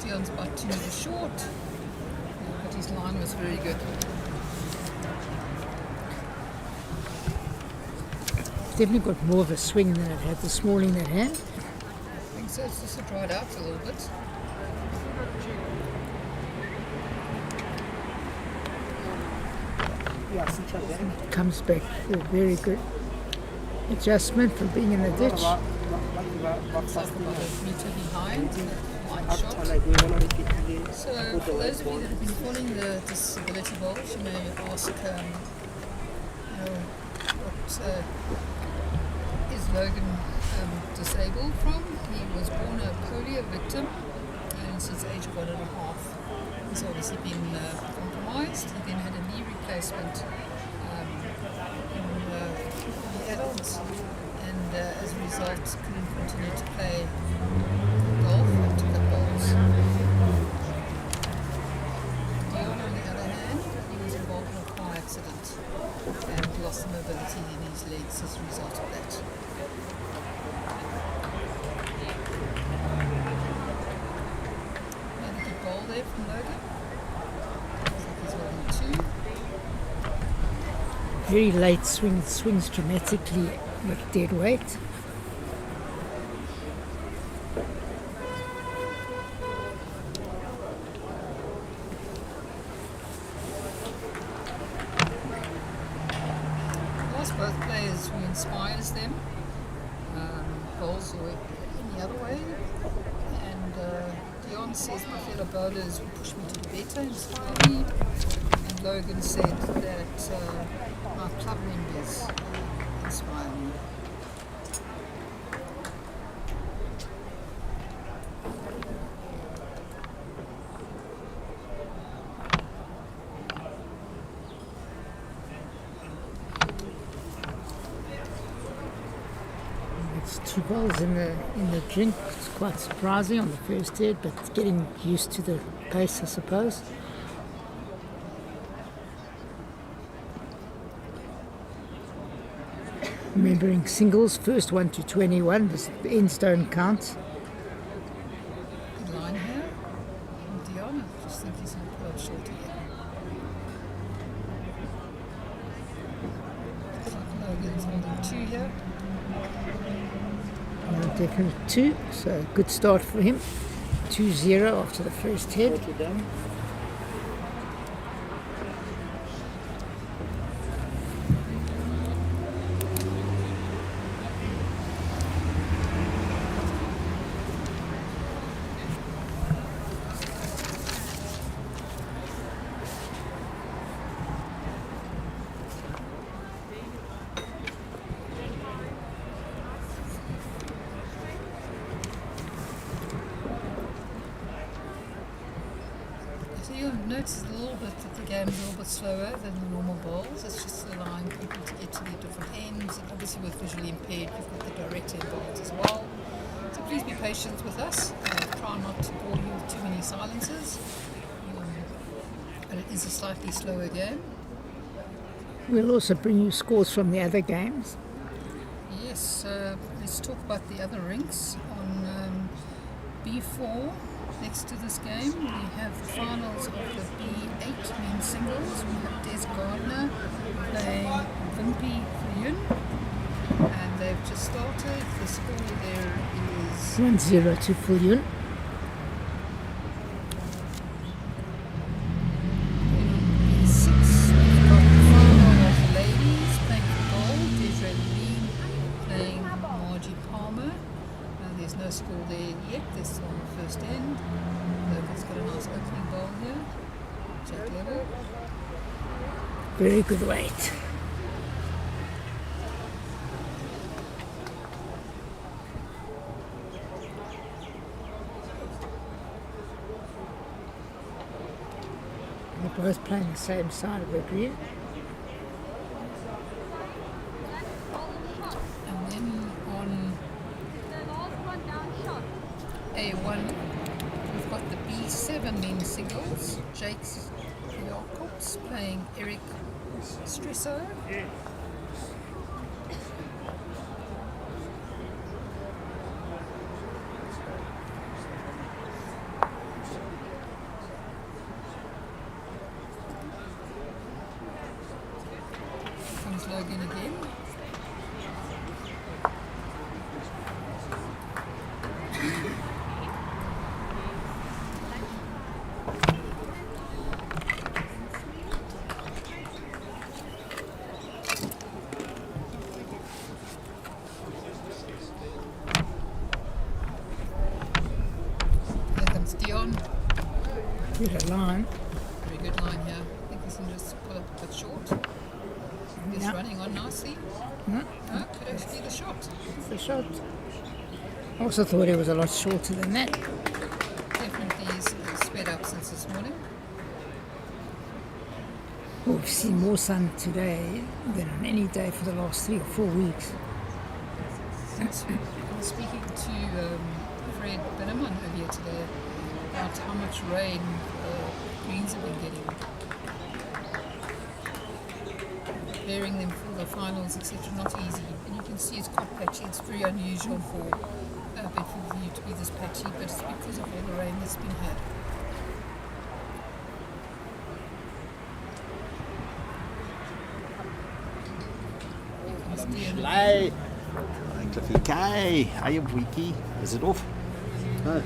Dion's about 2 meters short, but his line was very good. Definitely got more of a swing than it had this morning, that hand. I think so, it's just dried out a little bit. Comes back with a very good adjustment from being in the ditch. Looks like about a meter behind, line shot. So for those of you that have been following the disability bowls, you may ask, what is Logan disabled from? He was born a polio victim, and since the age of 1.5, he's obviously been compromised. He then had a knee replacement in the adults, and as a result couldn't continue to play golf and took up bowls. Dion, on the other hand, he was involved in a car accident and lost the mobility in his legs as a result of that. Another good bowl there from Logan. Looks like he's holding 2. Very late swing, swings dramatically with dead weight. Ask both players who inspires them, bowls or any other way. And Dion says my fellow bowlers will push me to be better, inspire me. And Logan said that my club members inspire me. It's 2 bowls in the drink. It's quite surprising on the first head, but getting used to the pace, I suppose. Remembering singles, first 1 to 21, the ends don't count. Good line here. And Dion, I just think he's in a 2 here. Definitely 2, so good start for him. 2-0 after the first hit. So you'll notice a little bit that the game's a little bit slower than the normal bowls. It's just allowing people to get to the different ends. And obviously with visually impaired, we've got the director involved as well. So please be patient with us. Try not to bore you with too many silences. But it is a slightly slower game. We'll also bring you scores from the other games. Yes, let's talk about the other rinks. On B4, next to this game, we have the finals of the B8 men's singles. We have Des Gardner playing Wimpy Yun, and they've just started. The score there is 1-0 to Fulyun. B6. We've got the final of the ladies playing for gold. Desiree Lee playing Margie Palmer. There's no score there yet. This on the first end. Logan's got a nice opening bowl here. Check level. Very good weight. They're both playing the same side of the green. And then on A1, we've got the B7 men's singles. Jake Jacobs playing Eric Stresso. Comes Logan again. Here comes Dion. Good line. Very good line here. I think this one just pull up a bit short. He's Yeah. running on nicely. Hmm? Could actually be the shot. It's the shot. I also thought it was a lot shorter than that. Definitely is sped up since this morning. We've seen more sun today than on any day for the last 3 or 4 weeks. Speaking to Fred Binneman earlier today about how much rain Greens have been getting. Preparing them for the finals, etc. Not easy. And you can see it's quite patchy. It's very unusual for Bedfordview to be this patchy, but it's because of all the rain that's been had. Here comes Dion. Hi, Cliffy K. Hiya, Wiki. Is it off? Here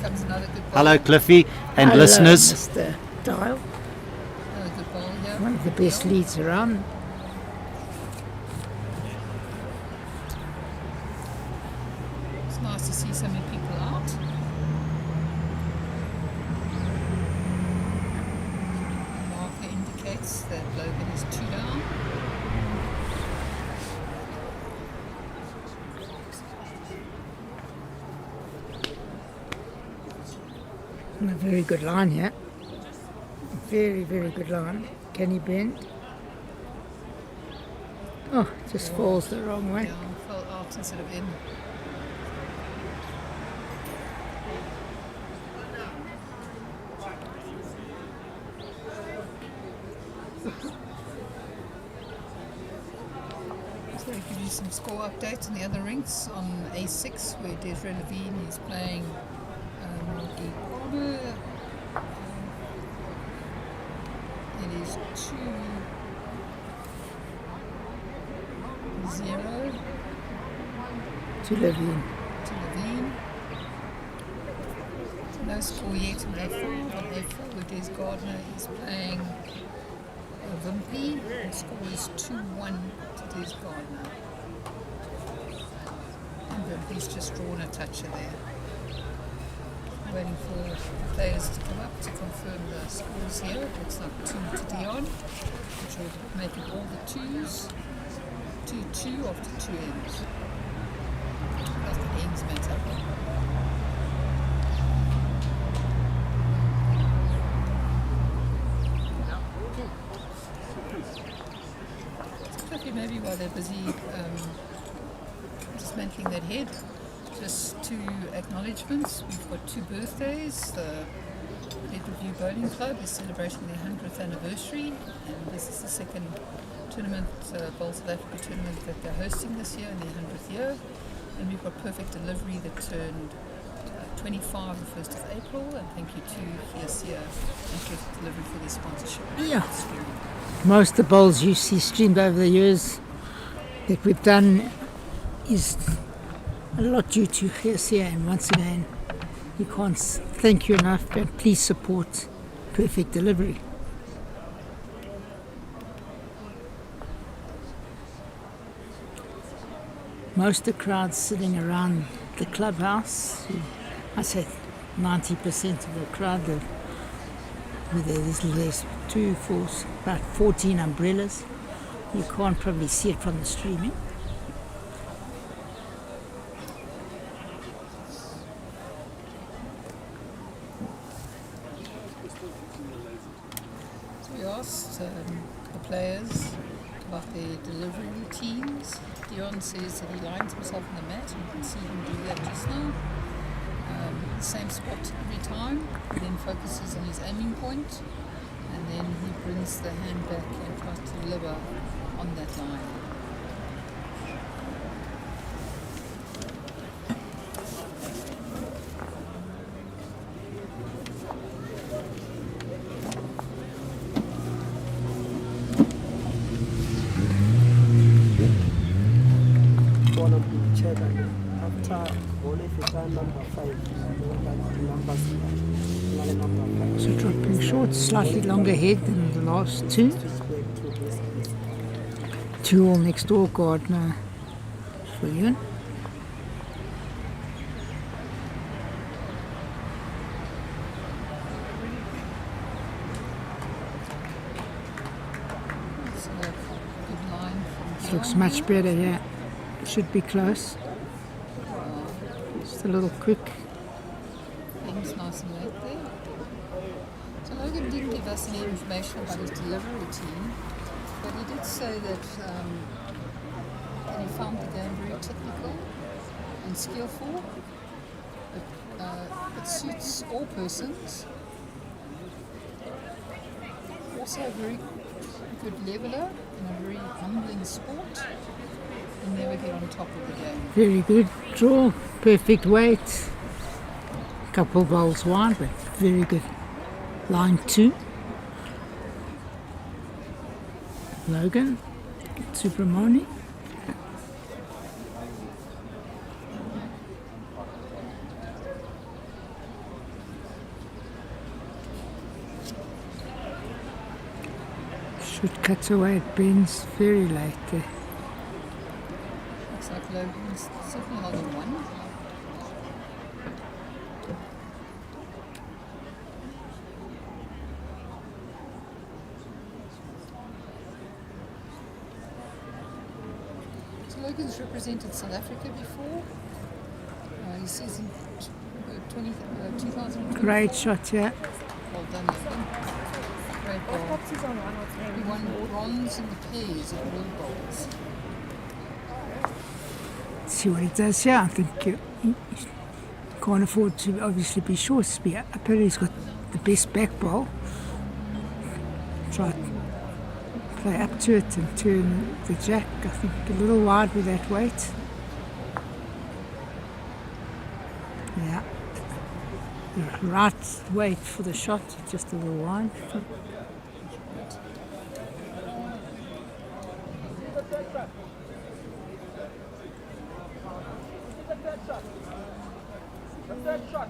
comes another good ball. Hello, Cliffy and Hello, listeners. Mr. Dial. Another good ball here. One of the best leads around. It's nice to see so many people out. The marker indicates that Logan is 2 down. And a very good line here. Very, very good line. Can he bend? Oh, just falls the wrong way. Down, fell out instead of in. So I give you some score updates on the other rinks. On A6, where Desiree Levine is playing Morgie Palmer. It is 0 to Levine. to Levine. No score yet in A5. On A4, where Des Gardner is playing Wimpy. The score is 2-1 to Des Gardner. And Wimpy's just drawn a toucher there. Waiting for players to come up to confirm the scores here. It looks like 2 to Dion, which will make it all the 2s. 2-2 after 2 ends. Does the ends matter? So quickly, maybe while they're busy dismantling that head, just 2 acknowledgements. We've got 2 birthdays. The Bedfordview Bowling Club is celebrating their 100th anniversary, and this is the second tournament, Bowl South Africa tournament that they're hosting this year in their 100th year. And we've got Perfect Delivery that turned 25 the 1st of April, and thank you to Heresia and Perfect Delivery for their sponsorship. Yeah. It's very good. Most of the bowls you see streamed over the years that we've done is a lot due to Heresia, and once again, you can't thank you enough, but please support Perfect Delivery. Most of the crowd sitting around the clubhouse, I say 90% of the crowd, there's 2, 4, about 14 umbrellas. You can't probably see it from the streaming. So we asked the players about their delivery routines. Dion says that he lines himself on the mat, and you can see him do that just now. The same spot every time. He then focuses on his aiming point, and then he brings the hand back and tries to deliver on that line. So dropping short, slightly longer head than the last 2. 2 all next door, Gardner for you. So a good line from This looks Dion much here. better here. Should be close. Just a little quick. Things nice and late there. So Logan didn't give us any information about his delivery routine, but he did say that he found the game very technical and skillful. It suits all persons. Also a very good leveler in a very humbling sport. And never get on top of the game. Very good draw, perfect weight. Couple bowls wide, but very good. Line 2. Logan, Subramani. Should cut away at bends very late there. Looks like Logan's certainly not on one. So Logan's represented South Africa before. He says in 2020. Great shot, yeah. Well done, Logan. Great ball. He won bronze in the pairs at World Bowls. See what he does here. I think he can't afford to obviously be short. To be up here. He's got the best back ball. Try to play up to it and turn the jack. I think a little wide with that weight. Yeah. The right weight for the shot, just a little wide. shot. That's that shot.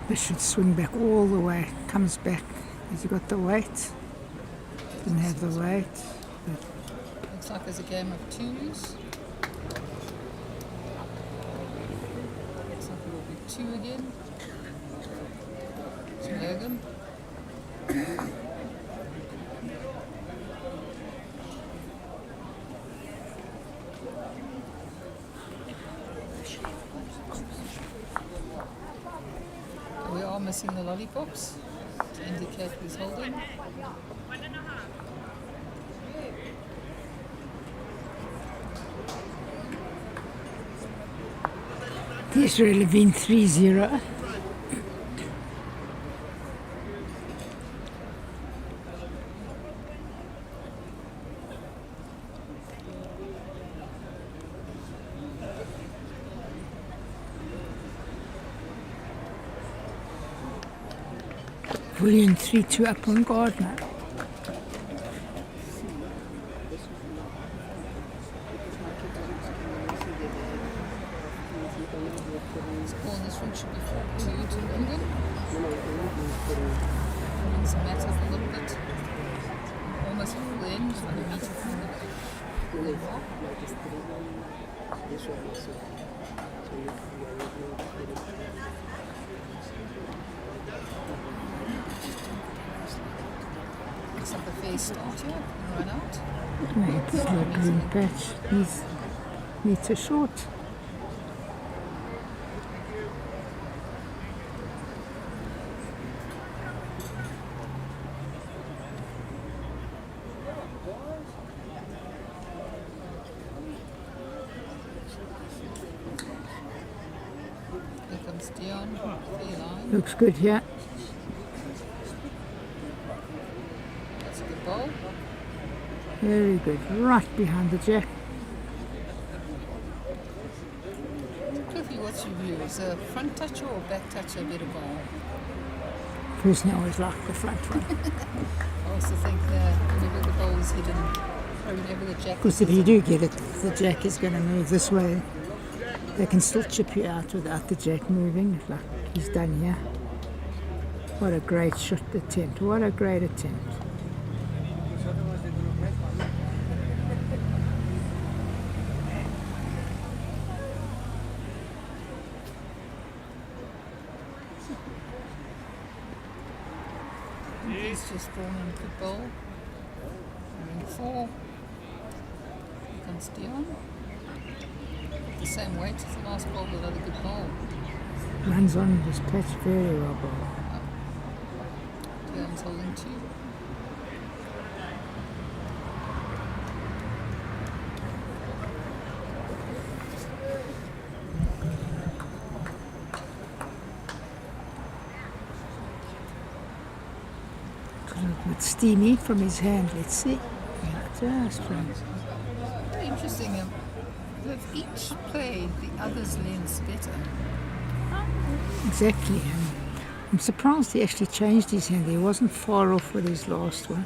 This should swing back all the way. Comes back. Has he got the weight? Didn't have the weight. Looks like there's a game of twos. Looks like it will be two again. To Logan. We are missing the lollipops to indicate who's holding. There's really been 3-0. William 3-2 up on Gardner. Score on this one should be 4-2 to London. Brings the mat up a little bit. Almost full end, on a metre from the full end mark. Looks like a fair start here. Run out. It's the green patch. He's metre short. Here comes Dion. Fair line. Looks good here. That's a good ball. Very good. Right behind the jack. Cliffy, what's your view? Is a front toucher or back toucher a better ball? Personally, I always like the front one. I also think that whenever the ball is hidden, or whenever the jack Because if you do get it, the jack is going to move this way. They can still chip you out without the jack moving, like he's done here. What a great shot attempt. What a great attempt. he's just drawn in a good ball. Ring 4. Here comes Dion. The same weight as the last ball, but another good ball. Runs on this patch very well ball. Dion's holding 2. A little bit steamy from his hand, let's see. Yeah, just right. Very interesting. They've each played the other's lengths better. Exactly. I'm surprised he actually changed his hand. He wasn't far off with his last one.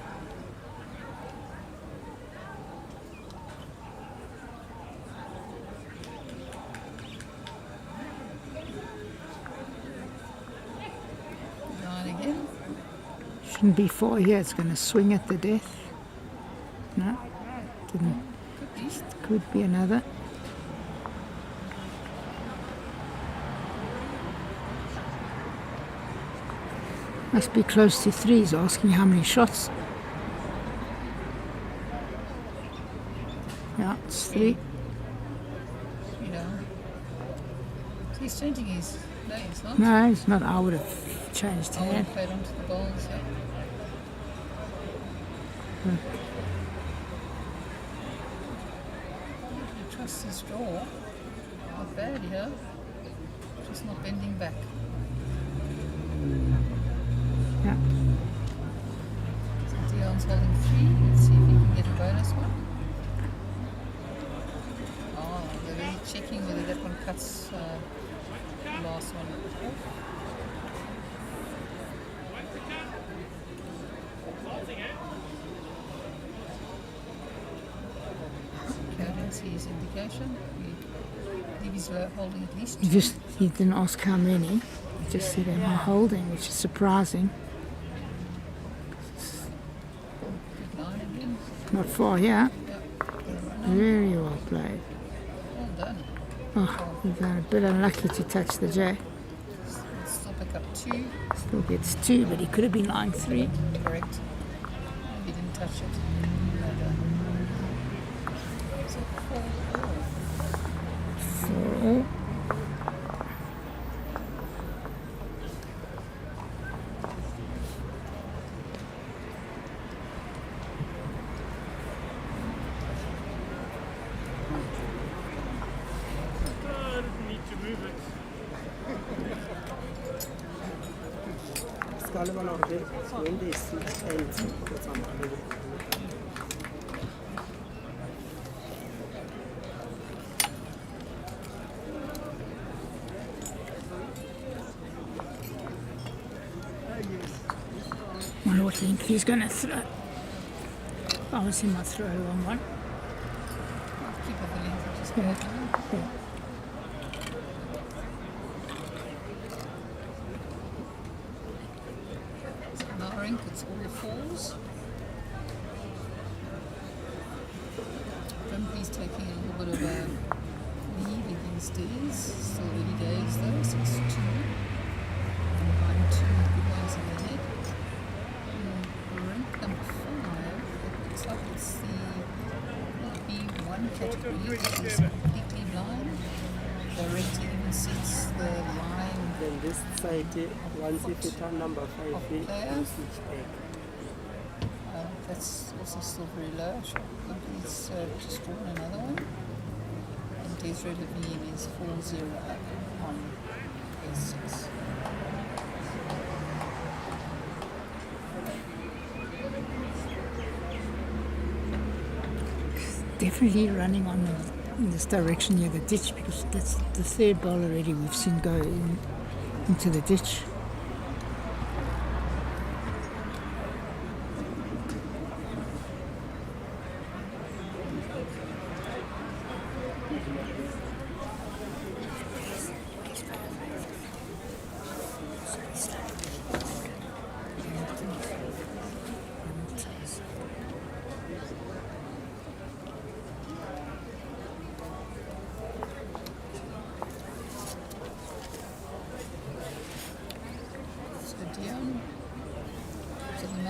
Nine again. Shouldn't be far here. It's going to swing at the death. No, didn't. Could be. Could be another. Must be close to 3. He's asking how many shots. Yeah, it's 3. You know. So he's changing his names, not? No, it's not. I would have changed I would hand. have played onto the balls, yeah. He trusts his draw. Not bad here. Just not bending back. Yeah. So Dion's holding 3. Let's see if he can get a bonus one. Oh, checking whether that one cuts the last one off. Okay, I don't see his indication. I believe he's holding at least two. He didn't ask how many. He just said am I holding, which is surprising. Good line again. Not far, yeah. Yeah. Very well played. Well done. Oh, he's a bit unlucky to touch the J. Still pick up 2. Still gets 2, but he could have been lying 3. Correct. He didn't touch it. Well done. So 4. 4. When they see ends, it's unbelievable. I wonder what length he's going to throw. Obviously, might throw a long one. keep up the length, which is good. Yeah. Narink, it's all 4s. Brimpy's taking a little bit of a lead against his. Still early days though, 6-2. Behind 2 good ones in the head. Rank number 5, it looks like it's the B1 category, that is completely blind. Directly even sets the line. Then this side, once if you turn number 5, you switch back. That's also still very low. I think he's just drawn another one. And his rate of VM is 4-0 up on A6. Definitely running on in this direction near the ditch, because that's the third ball already we've seen go into the ditch.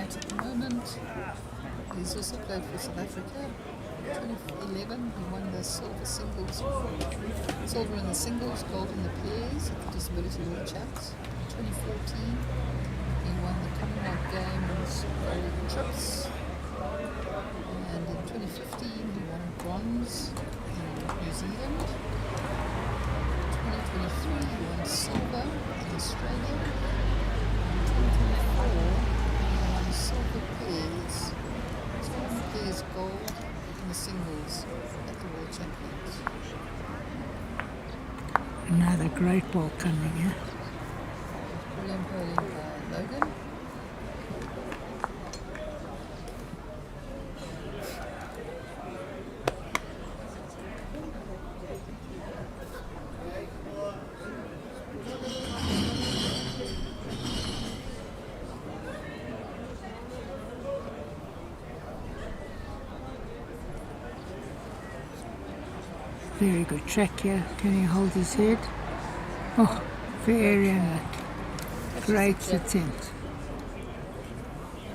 At the moment. He's also played for South Africa. 2011, he won the silver in the singles, gold in the pairs at the Disability World Champs. 2014, he won the Commonwealth Games gold trips. And in 2015, he won bronze in New Zealand. 2023, he won silver in Australia. And 2024, silver pairs, gold in the singles at the World Champions. Another great ball coming, yeah? Brilliant bowling by Logan. Very good track here. Can he hold his head? Oh, very unlucky. Great attempt.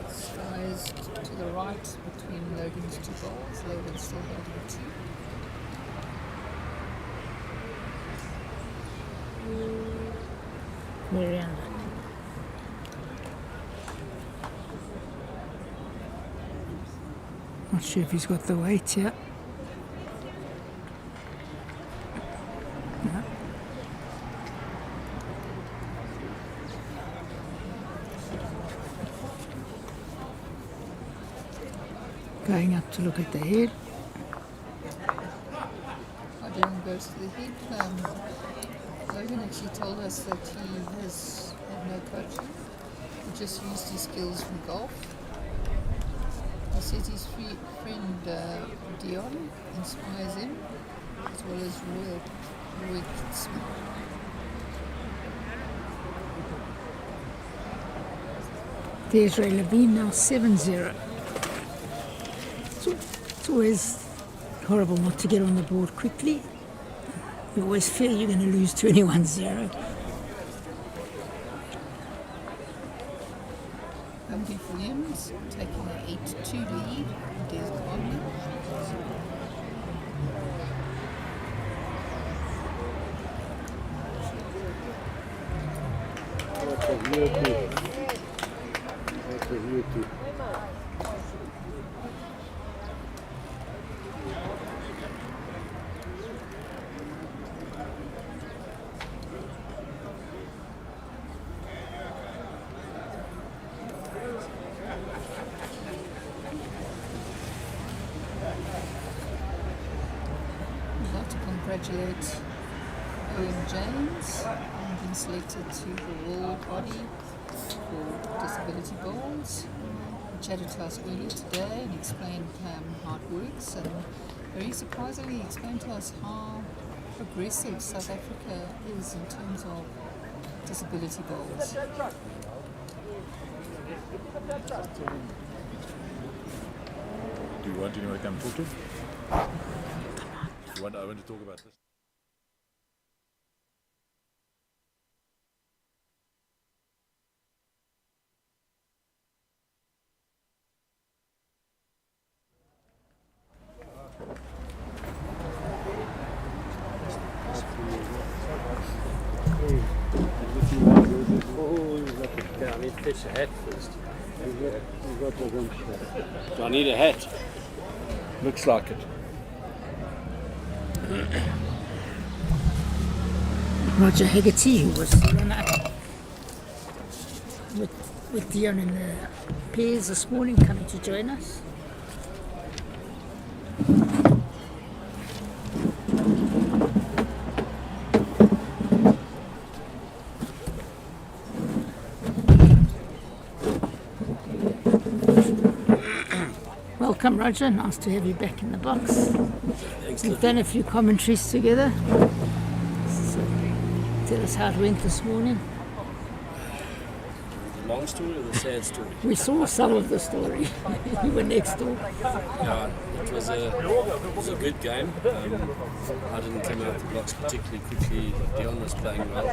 Skies to the right between Logan's 2 balls. Logan's still holding 2. Very unlucky. Not sure if he's got the weight yet. No. Going up to look at the head. I don't Dylan goes to the head. Logan actually told us that he has had no coaching. He just used his skills from golf. He says his friend Dion inspires him, as well as Roy Smith. There's Ray Levine now 7-0. It's always horrible not to get on the board quickly. You always feel you're going to lose 21-0. Andy Williams taking an 8-2 lead. Des Conley. I'd like to congratulate Owen James on being selected to the World Body for Disability Bowls. He chatted to us earlier today and explained how it works, and very surprisingly explained to us how progressive South Africa is in terms of disability bowls. Do you want anyone to come talk to him? I want to talk about this. I need to fetch a hat first. Do I need a hat? Looks like it. Roger Hegarty, who was run up with Dion in the pairs this morning, coming to join us. Welcome, Roger. Nice to have you back in the box. We've done a few commentaries together. So, tell us how it went this morning. The long story or the sad story? We saw some of the story. You were next door. Yeah, it was a good game. I didn't come out the blocks particularly quickly. Dion was playing well.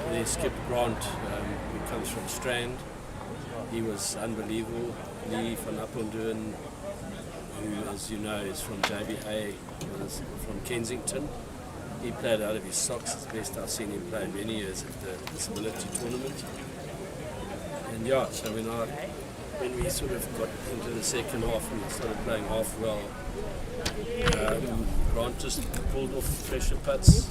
And their skip Grant, who comes from Strand, he was unbelievable. Lee van Apeldoorn, who, as you know, is from JBA, was from Kensington. He played out of his socks. It's the best I've seen him play in many years at the disability tournament. And yeah, so when we sort of got into the second half and started playing half well, Grant just pulled off pressure putts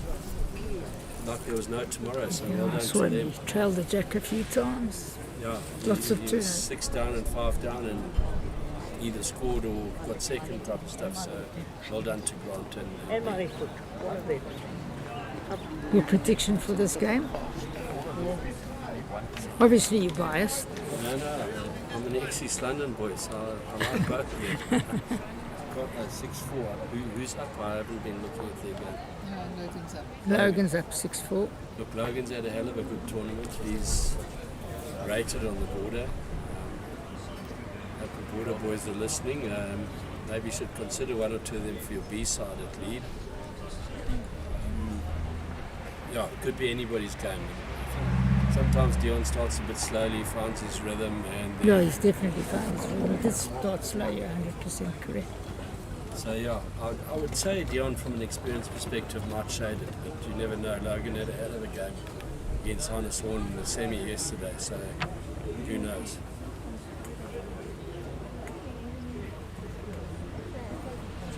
like there was no tomorrow. So well I done saw to him them. trail the jack a few times. Yeah, Lots of he two. was 6 down and 5 down and either scored or got second type of stuff. So well done to Grant. And Your prediction for this game? Obviously you're biased. no, I'm an ex-East London boy, so I like both of them. Got a 6-4. Who's up? I haven't been looking at their game. No, Logan's up. Logan's up 6-4. Look, Logan's had a hell of a good tournament. He's rated on the border. Hope the border boys are listening. Maybe you should consider one or two of them for your B-side at lead. Yeah, it could be anybody's game. Sometimes Dion starts a bit slowly, finds his rhythm, and No, he's definitely fine. He did start slow, you're 100% correct. so yeah, I would say Dion from an experience perspective might shade it, but you never know. Logan had a hell of a game against Hannes Horn in the semi yesterday, so who knows.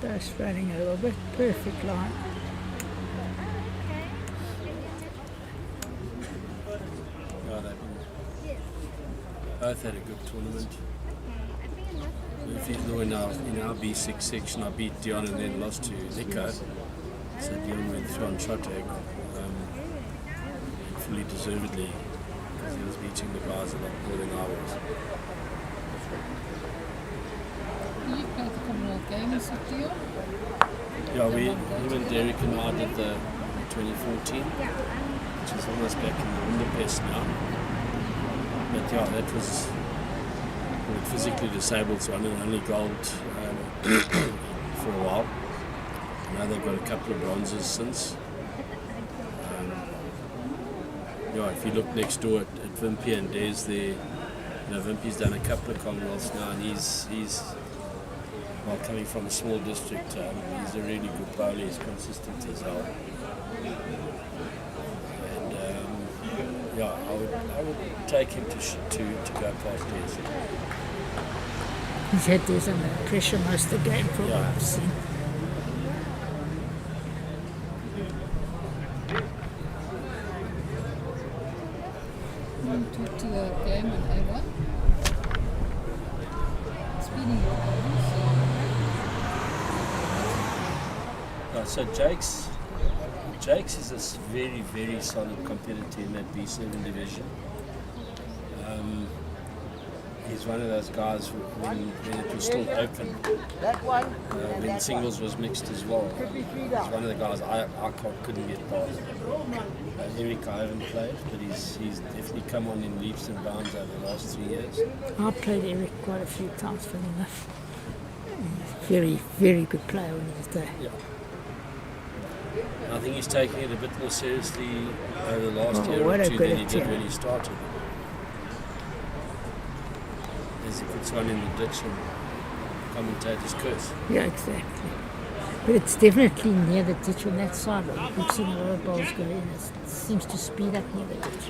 Just running a little bit, perfect line. Yeah, they've both had a good tournament. in our B6 section, I beat Dion and then lost to Nico. So Dion went through on shot egg, fully deservedly, because he was beating the guys a lot more than I was. You played the Commonwealth Games with Dion? Yeah, him and Derek and I did the 2014, which is almost back in the Budapest now. But yeah, that was physically disabled, so I didn't only gold for a while. Now they've got a couple of bronzes since. If you look next door at Wimpy and Des there, Wimpy's done a couple of Commonwealths now, and he's well, coming from a small district, he's a really good bowler, he's consistent as well. And I would take him to go past Des. He's had this under pressure most of the game from what I've seen. Talk to the game in A1. Speeding So Jakes is a very, very solid competitor in that B7 division. He's one of those guys when it was still open, when singles was mixed as well. He's one of the guys I couldn't get past. Eric I haven't played, but he's definitely come on in leaps and bounds over the last 3 years. I played Eric quite a few times, funny enough. Very, very good player on his day. Yeah. I think he's taking it a bit more seriously over the last year or two than he did when he started. As he puts one in the ditch and commentators curse. Yeah, exactly. But it's definitely near the ditch on that side. We've seen a lot of balls go in. It seems to speed up near the ditch.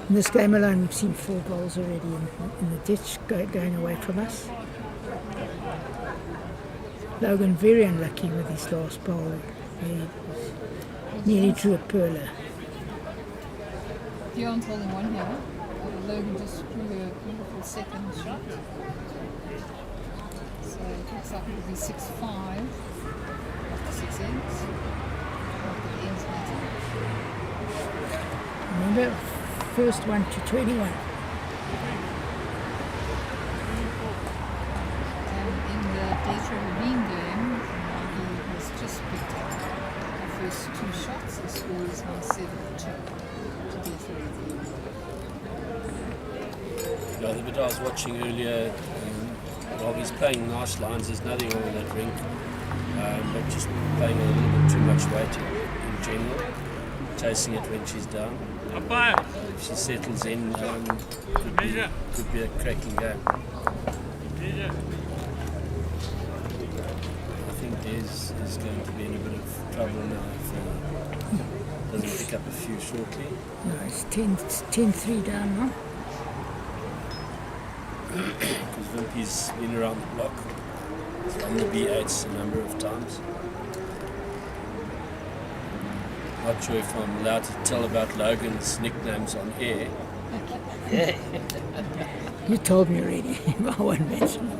In this game alone, we've seen 4 balls already in the ditch going away from us. Logan very unlucky with his last bowl. He nearly drew a perler. Dion's holding one here. Logan just drew a beautiful second shot. So it looks like it will be 6-5 after 6 ends. After the ends matter. Remember, first one to 21. And in the Data Ravine game, he has just picked up the first 2 shots. The score is now 7-2 to Data Ravine. Yeah, the bit I was watching earlier, while he's playing nice lines, there's nothing wrong with that rink, but just playing a little bit too much weight in general, chasing it when she's down. If she settles in, could be a cracking game. I think Des is going to be in a bit of trouble now if he doesn't pick up a few shortly. No, it's 10-3 down now. Because Wimpy's been around the block. He's won the B8s a number of times. Not sure if I'm allowed to tell about Logan's nicknames on air. You told me already. I won't mention it.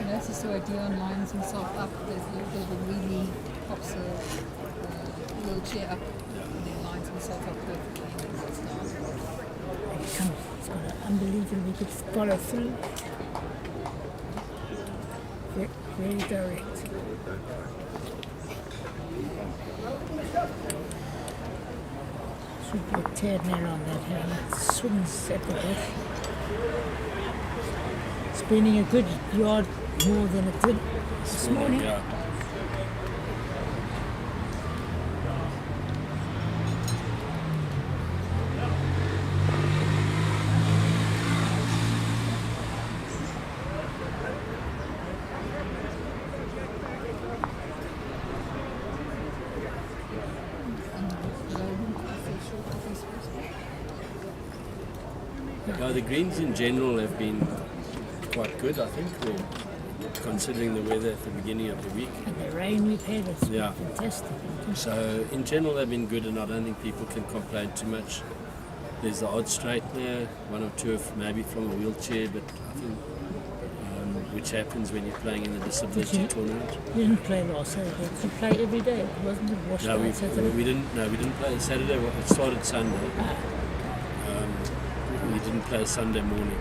This is the way Dion lines himself up. There's a little bit of a wheelie, pops a wheelchair up, and then lines himself up perfectly. He's got an unbelievably good follow through. Very direct. Should be a tad narrow on that hand. It swings at the back. Spending a good yard more than it did this morning. Yeah. The greens in general have been quite good, I think. considering the weather at the beginning of the week. And the rain we've had, it's Yeah. been fantastic. So in general they've been good, and I don't think people can complain too much. There's the odd straightener, one or two maybe from a wheelchair, but I think which happens when you're playing in the disability tournament. You didn't play last Saturday. Did you play every day? Wasn't it washed No, out we Saturday? didn't. No, we didn't play Saturday. Well, it started Sunday. We didn't play Sunday morning.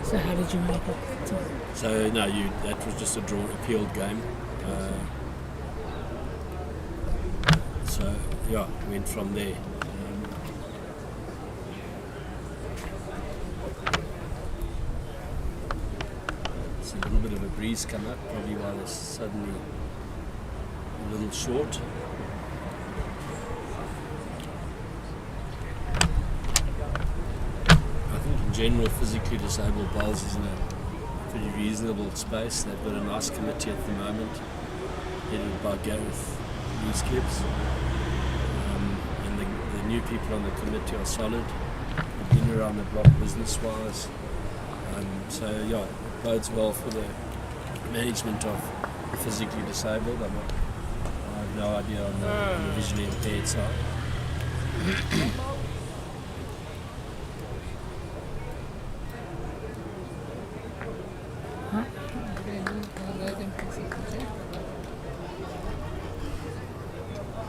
So how did you make it? So no, that was just a drawn appealed game. So yeah, went from there. A little bit of a breeze come up, probably while it's suddenly a little short. I think in general physically disabled bowls is in a pretty reasonable space. They've got a nice committee at the moment, headed by Gareth Gibbs. And the new people on the committee are solid. They've been around the block business-wise. So yeah, it bodes well for the management of the physically disabled. I have no idea on the visually impaired side.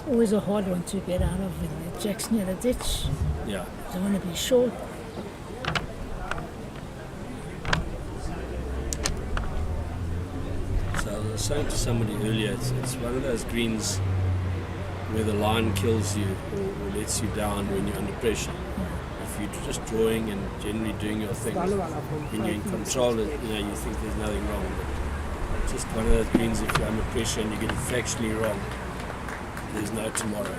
Always a hard one to get out of when the jack's near the ditch. Yeah. Don't want to be short. So I was saying to somebody earlier, it's one of those greens where the line kills you or lets you down when you're under pressure. If you're just drawing and generally doing your thing, when you're in control, you think there's nothing wrong. But it's just one of those greens, if you're under pressure and you get it factually wrong, there's no tomorrow.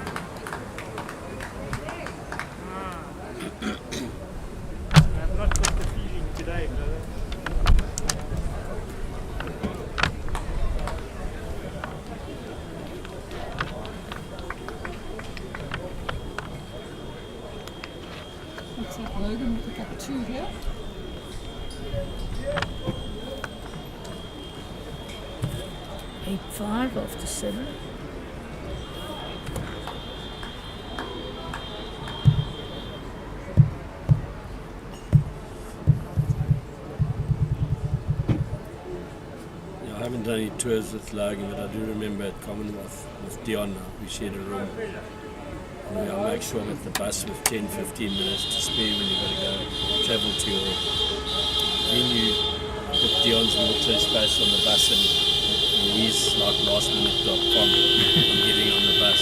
I've not got the feeling today, brother. Looks like Logan will pick up 2 here. Eight 5 after 7. I haven't done any tours with Logan, but I do remember at Commonwealth with Dion, we shared a room. And I'll make sure I'm at the bus with 10-15 minutes to spare when you've got to go travel to your venue. Put Dion's wheelchair space on the bus, and he's like lastminute.com on getting on the bus.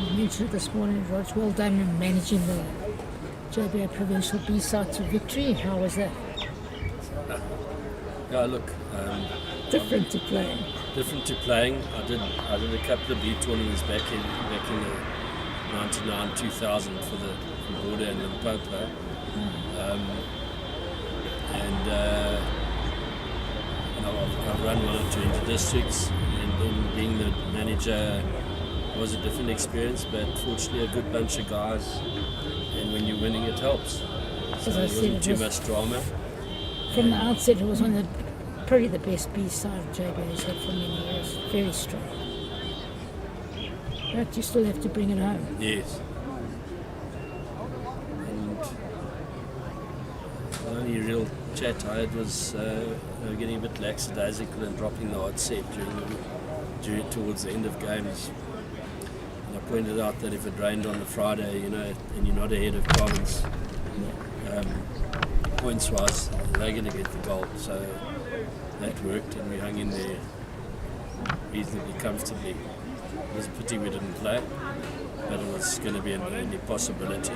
You mentioned this morning, Rog, well done in managing the JBA Provincial B-side to victory. How was that? Yeah, look. Different to playing. Different to playing. I did a couple of B tournaments back in the 99-2000 for the Border and Limpopo. I've run 1 or 2 inter-districts, and then being the manager was a different experience, but fortunately a good bunch of guys, and when you're winning it helps. So there wasn't too much drama. From the outset, it was probably the best B-side JBA has had for many years. Very strong. But you still have to bring it home. Yes. And the only real chat I had was getting a bit lackadaisical and dropping the odd set towards the end of games. And I pointed out that if it rained on the Friday, and you're not ahead of Commons, points-wise, they're going to get the goal. So that worked, and we hung in there reasonably comfortably. It was a pity we didn't play, but it was going to be an only possibility.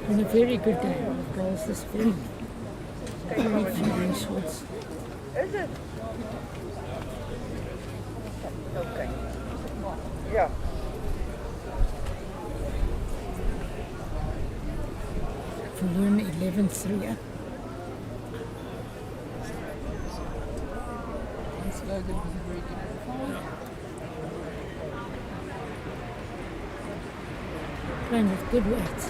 And a very good game of goals this very few shots. Is it? Okay. Yeah. For Loon 11-3. Logan was a very good performer. Playing with good weights.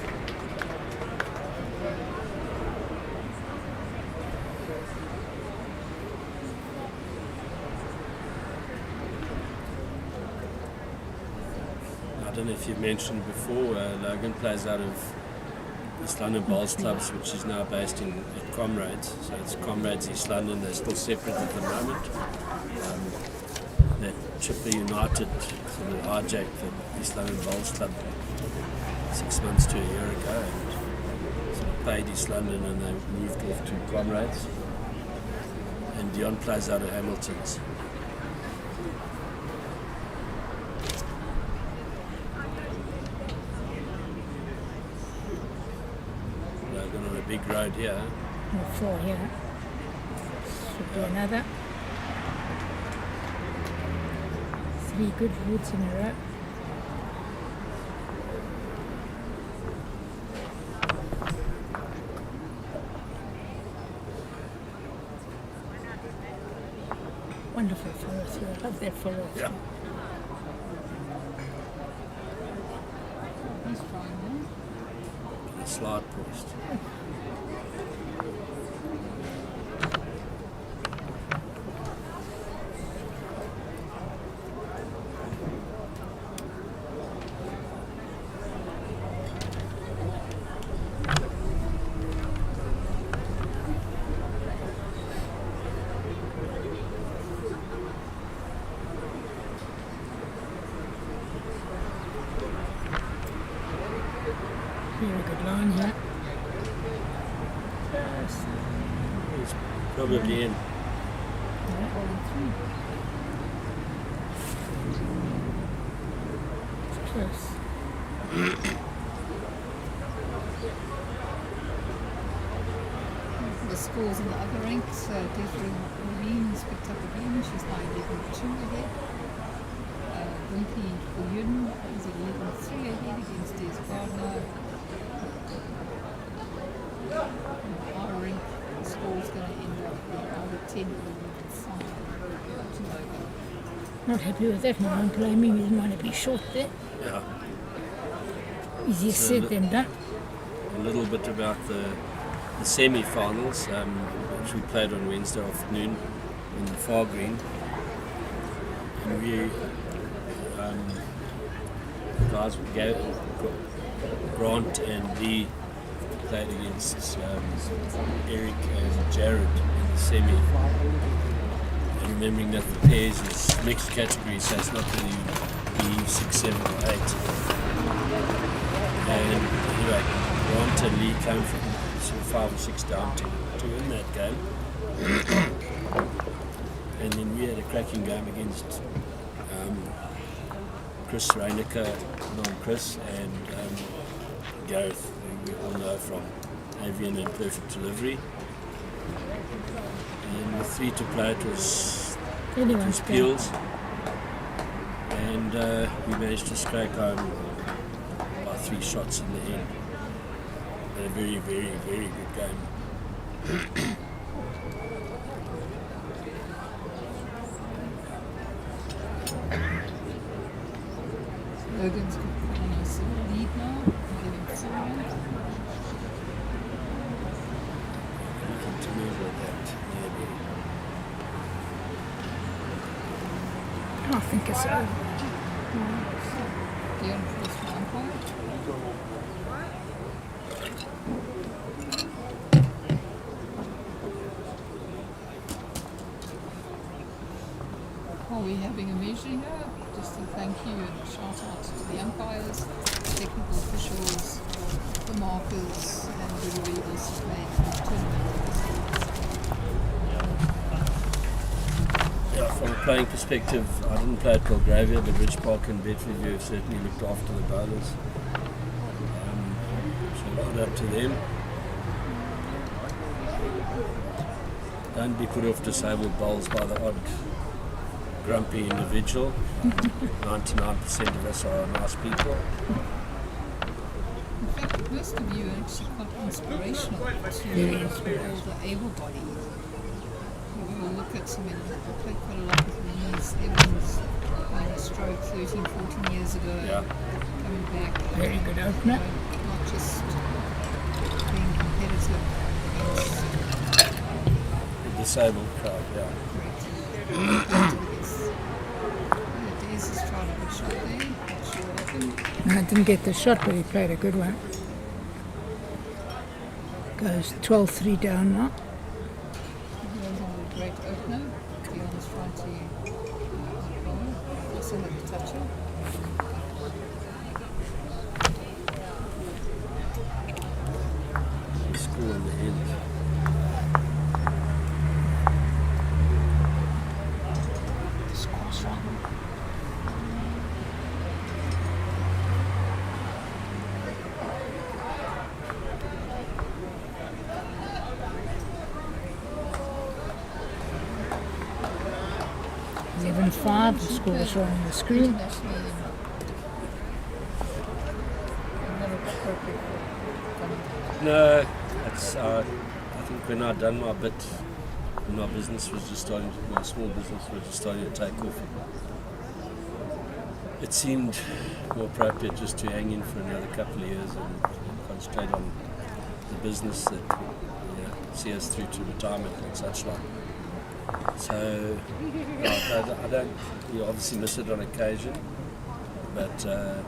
I don't know if you've mentioned before, Logan plays out of East London Bowls Clubs, which is now based at Comrades. So it's Comrades East London, they're still separate at the moment. That Chipper United sort of hijacked the East London Bowls Club 6 months to a year ago and sort of paid East London and they moved off to Comrades. And Dion plays out of Hamilton's. Logan on a big road here. Or 4 here. Should be another. 3 good woods in a row. Wonderful follow through. I love that follow through. Yeah. He's trying there. A slide post. Very good line here. He's probably in. It's close. The scores in the other ranks, Desiree Levine's picked up again, she's now 11-2 ahead. Wimpy Yun is 11-3 ahead against Des Gardner. Our rank score is going to end up being either 10 or 11-5 to Logan. Not happy with that. I'm blaming him. He might be short there. Yeah. Easier said than done. A little bit about the semi-finals, which we played on Wednesday afternoon in the Far Green. And we, the guys with Grant and Lee played against Eric and Jared in the semi. And remembering that the pairs is mixed category, so it's not really B, 6, 7 or 8. And anyway, Grant and Lee came from sort of 5 or 6 down to win that game. And then we had a cracking game against Chris Reinecker, non-Chris, and Gareth, who we all know from Avian and Perfect Delivery. And with 3 to play, it was Peels. And we managed to strike home by 3 shots in the end. And a very, very, very good game. Logan's got a nice lead now, 11-4. Looking to move with that, maybe. I think it's over. Dion first for umpire. Are we having a measuring here? Just a thank you and shout out to the umpires, technical officials, the markers, and the readers who made the tournament. Yeah, from a playing perspective, I didn't play at Belgravia, but Ridge Park and Bedfordview have certainly looked after the bowlers. So well up to them. Don't be put off disabled bowls by the odd grumpy individual. 99% of us are nice people. In fact, most of you are actually quite inspirational to all the able-bodied. We will look at him, and I played quite a lot with him. Everyone's had a stroke 13, 14 years ago. Yeah. Coming back. Very good opener. Not just being competitive against The disabled crowd, yeah. Des has tried a good shot there. Not sure what happened. No, didn't get the shot, but he played a good one. Goes 12-3 down now. Dion's on a great opener. Dion's trying to listen at the toucher. Score in the end. Score's wrong. .5, the score is wrong on the screen. Internationally, not appropriate for coming. No, it's, I think when I'd done my bit, when my business was just starting to, my small business was just starting to take off, it seemed more appropriate just to hang in for another couple of years and concentrate on the business that see us through to retirement and such like. So, I don't, you obviously miss it on occasion, but the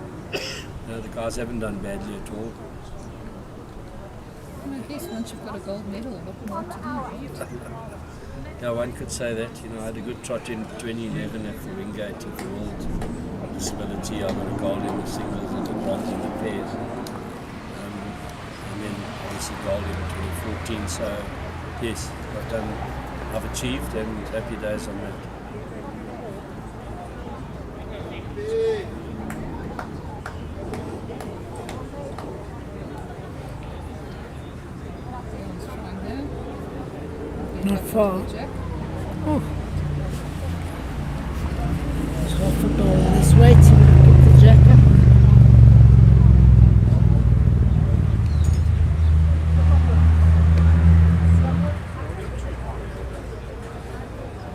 guys haven't done badly at all. And I guess once you've got a gold medal, what more to do? Yeah, one could say that. I had a good trot in 2011 at the Wingate of the World Disability. I got a gold in the singles and a bronze in the pairs. And then obviously gold in 2014. So, yes, I've achieved and happy days on that. Dion's trying there. Not far. Jack. Oh. It's half a ball this way to get the jack up.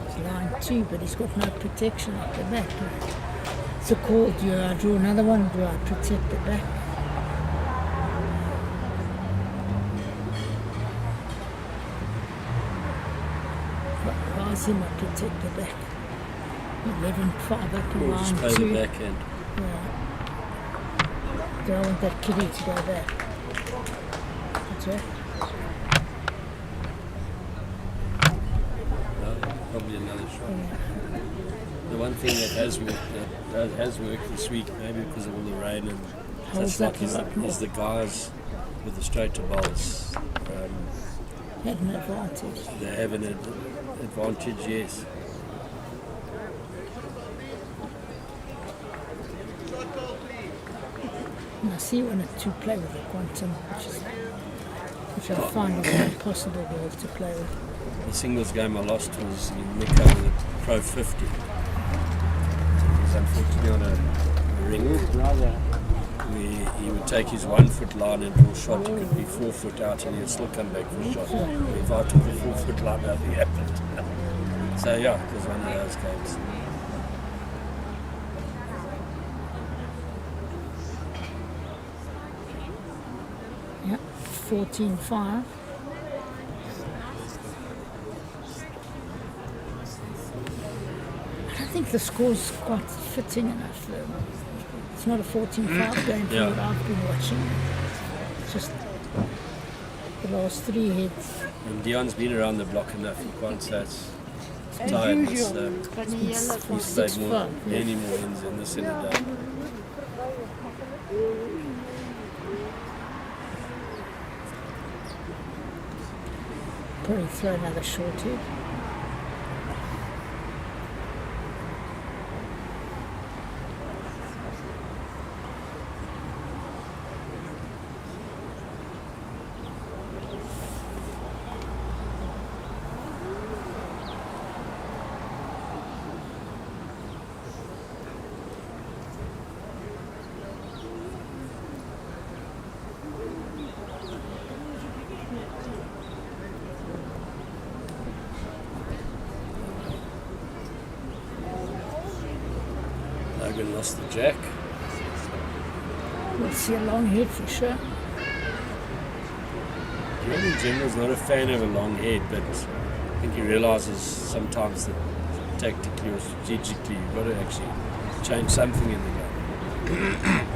It's line 2, but he's got no protection at the back. It's a call. Do I draw another one? Do I protect the back? Him I protect the back. 11-5 up in Just line play 2. the backhand. Yeah. Do I want that kiddie to go back? Okay. No, probably another shot. The one thing that has worked this week, maybe because of all the rain and Holds such up like, a lot more. is the guys with the straighter bowls. Had an advantage. They have an advantage, yes. And I see when a 2 play with the quantum, which I find is an impossible ball to play with. The singles game I lost was in Mecca with a Pro 50. It was unfortunately on a ring where he would take his 1 foot line and draw shot. It could be 4 foot out and he'd still come back for a shot. If I took the 4 foot line, nothing happened. So yeah, it was one of those games. Yeah, 14-5. I don't think the score's quite fitting enough. It's not a 14-5 game from what I've been watching. It's just the last 3 hits. And Dion's been around the block enough, you can't say it's tired. He's played many more ends in this in a day. Probably throw another short hit. Logan lost the jack. We'll see a long head for sure. John in general is not a fan of a long head, but I think he realizes sometimes that tactically or strategically you've got to actually change something in the game.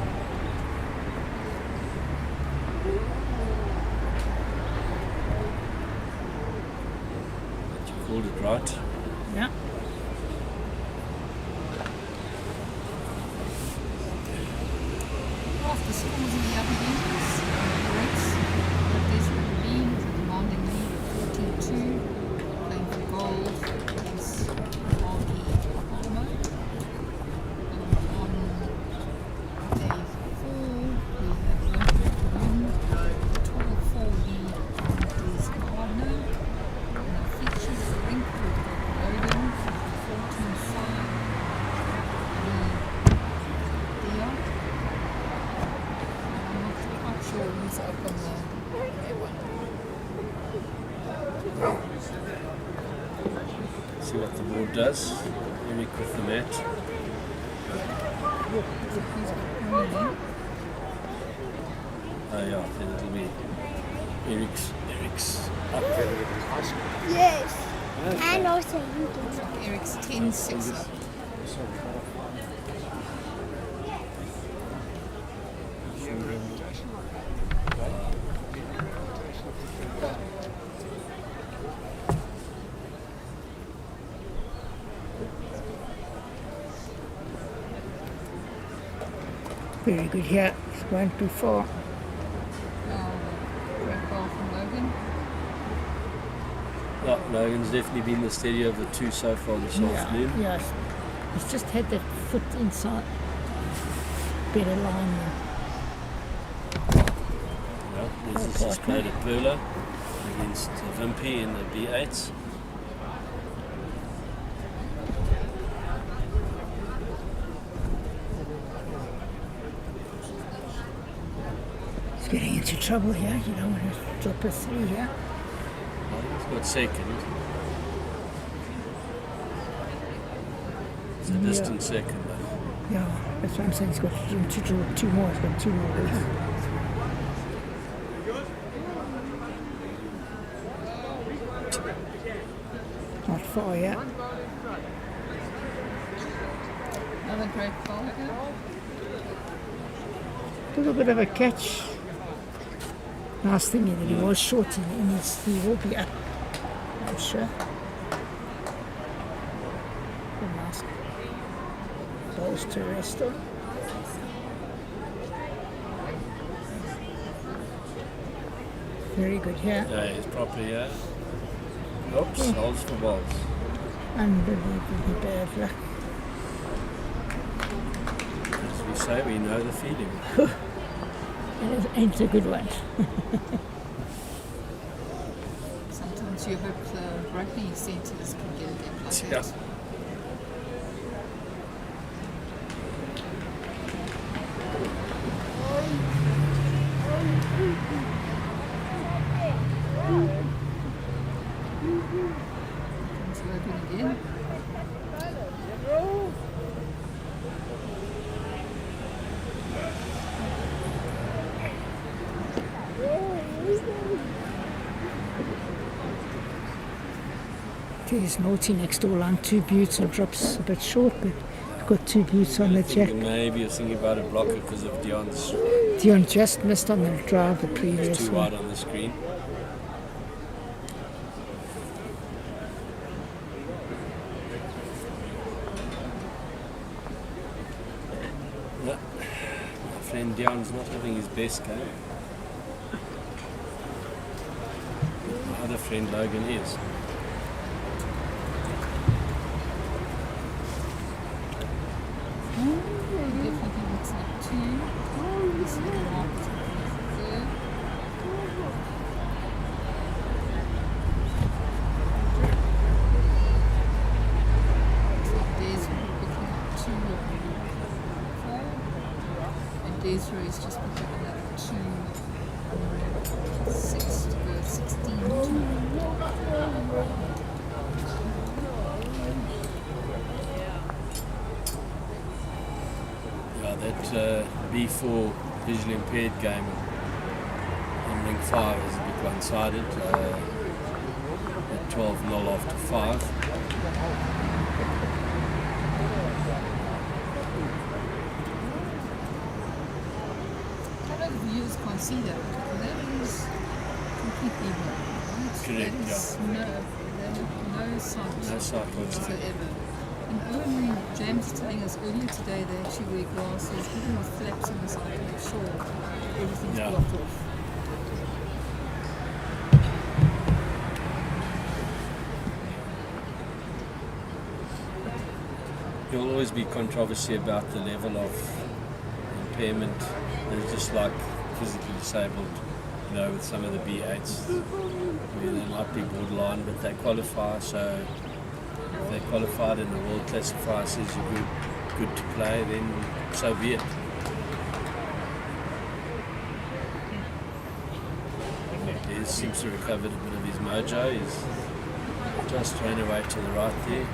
But you called it right. Yeah. After scores in the other games, Rex, Desmond Bean with a commanding lead of 14-2, playing for gold against Marky Palmer. On day 4, we have Bedfordview, 12-4 lead on Des Gardner. And our features the rink, we've got Logan, 14-5, Dion. I'm not quite sure who's up on the red one. See what the board does. Eric with the mat. Who's got Rooney? Oh yeah, then it'll be Eric's up. Yes. And also you can. Eric's 10-6 up. Very good here. It won't be far. Great ball from Logan. Yeah, Logan's definitely been the steady of the two so far this afternoon. Yes. He's just had that foot inside. Better line there. Yeah, this is played at Perla against Vimpy in the B8s. He's getting into trouble here. You don't want to drop a 3 here. I think he's got second. It's a distant second though. Yeah, that's what I'm saying. He's got to draw 2 more. He's got 2 more balls. Not far yet. Another great ball here. A little bit of a catch. Nice thing that he was short in his, he will be up, I'm sure. Very nice balls to rest on. Very good here. Yeah, he's properly here. Oops, holds for balls. Unbelievably bad luck. As we say, we know the feeling. And it ain't a good one. Sometimes you hope the rugby centres can get a game like Yeah. that. Comes Logan again. There's naughty next door line, 2 buttes and drops a bit short, but got 2 buttes on the jack. Maybe you're thinking about a blocker because of Dion's Dion just missed on the drive the previous too one. wide on the screen. No, my friend Dion's not having his best game. My other friend Logan is. Definitely looks like 2. This little mark is third. Looks like Des picking up 2 of 4. And Desiree is just picking up another 2 on 6 to go 16-2. that B4 visually impaired game in Ring 5 is a bit one-sided. At 12-0 after 5. Viewers can't see that. That is completely wrong. Right? Correct, That is no sight. No sight whatsoever. whatsoever. And Owen James is telling us earlier today they actually wear glasses, even with flaps on the side to make sure everything's blocked off. There will always be controversy about the level of impairment. They're just like physically disabled, you know, with some of the B8s. I mean, they might be borderline, but they qualify, so if they qualified and the world classifier says you're good to play, then so be it. He seems to have recovered a bit of his mojo. He's just thrown away to the right there.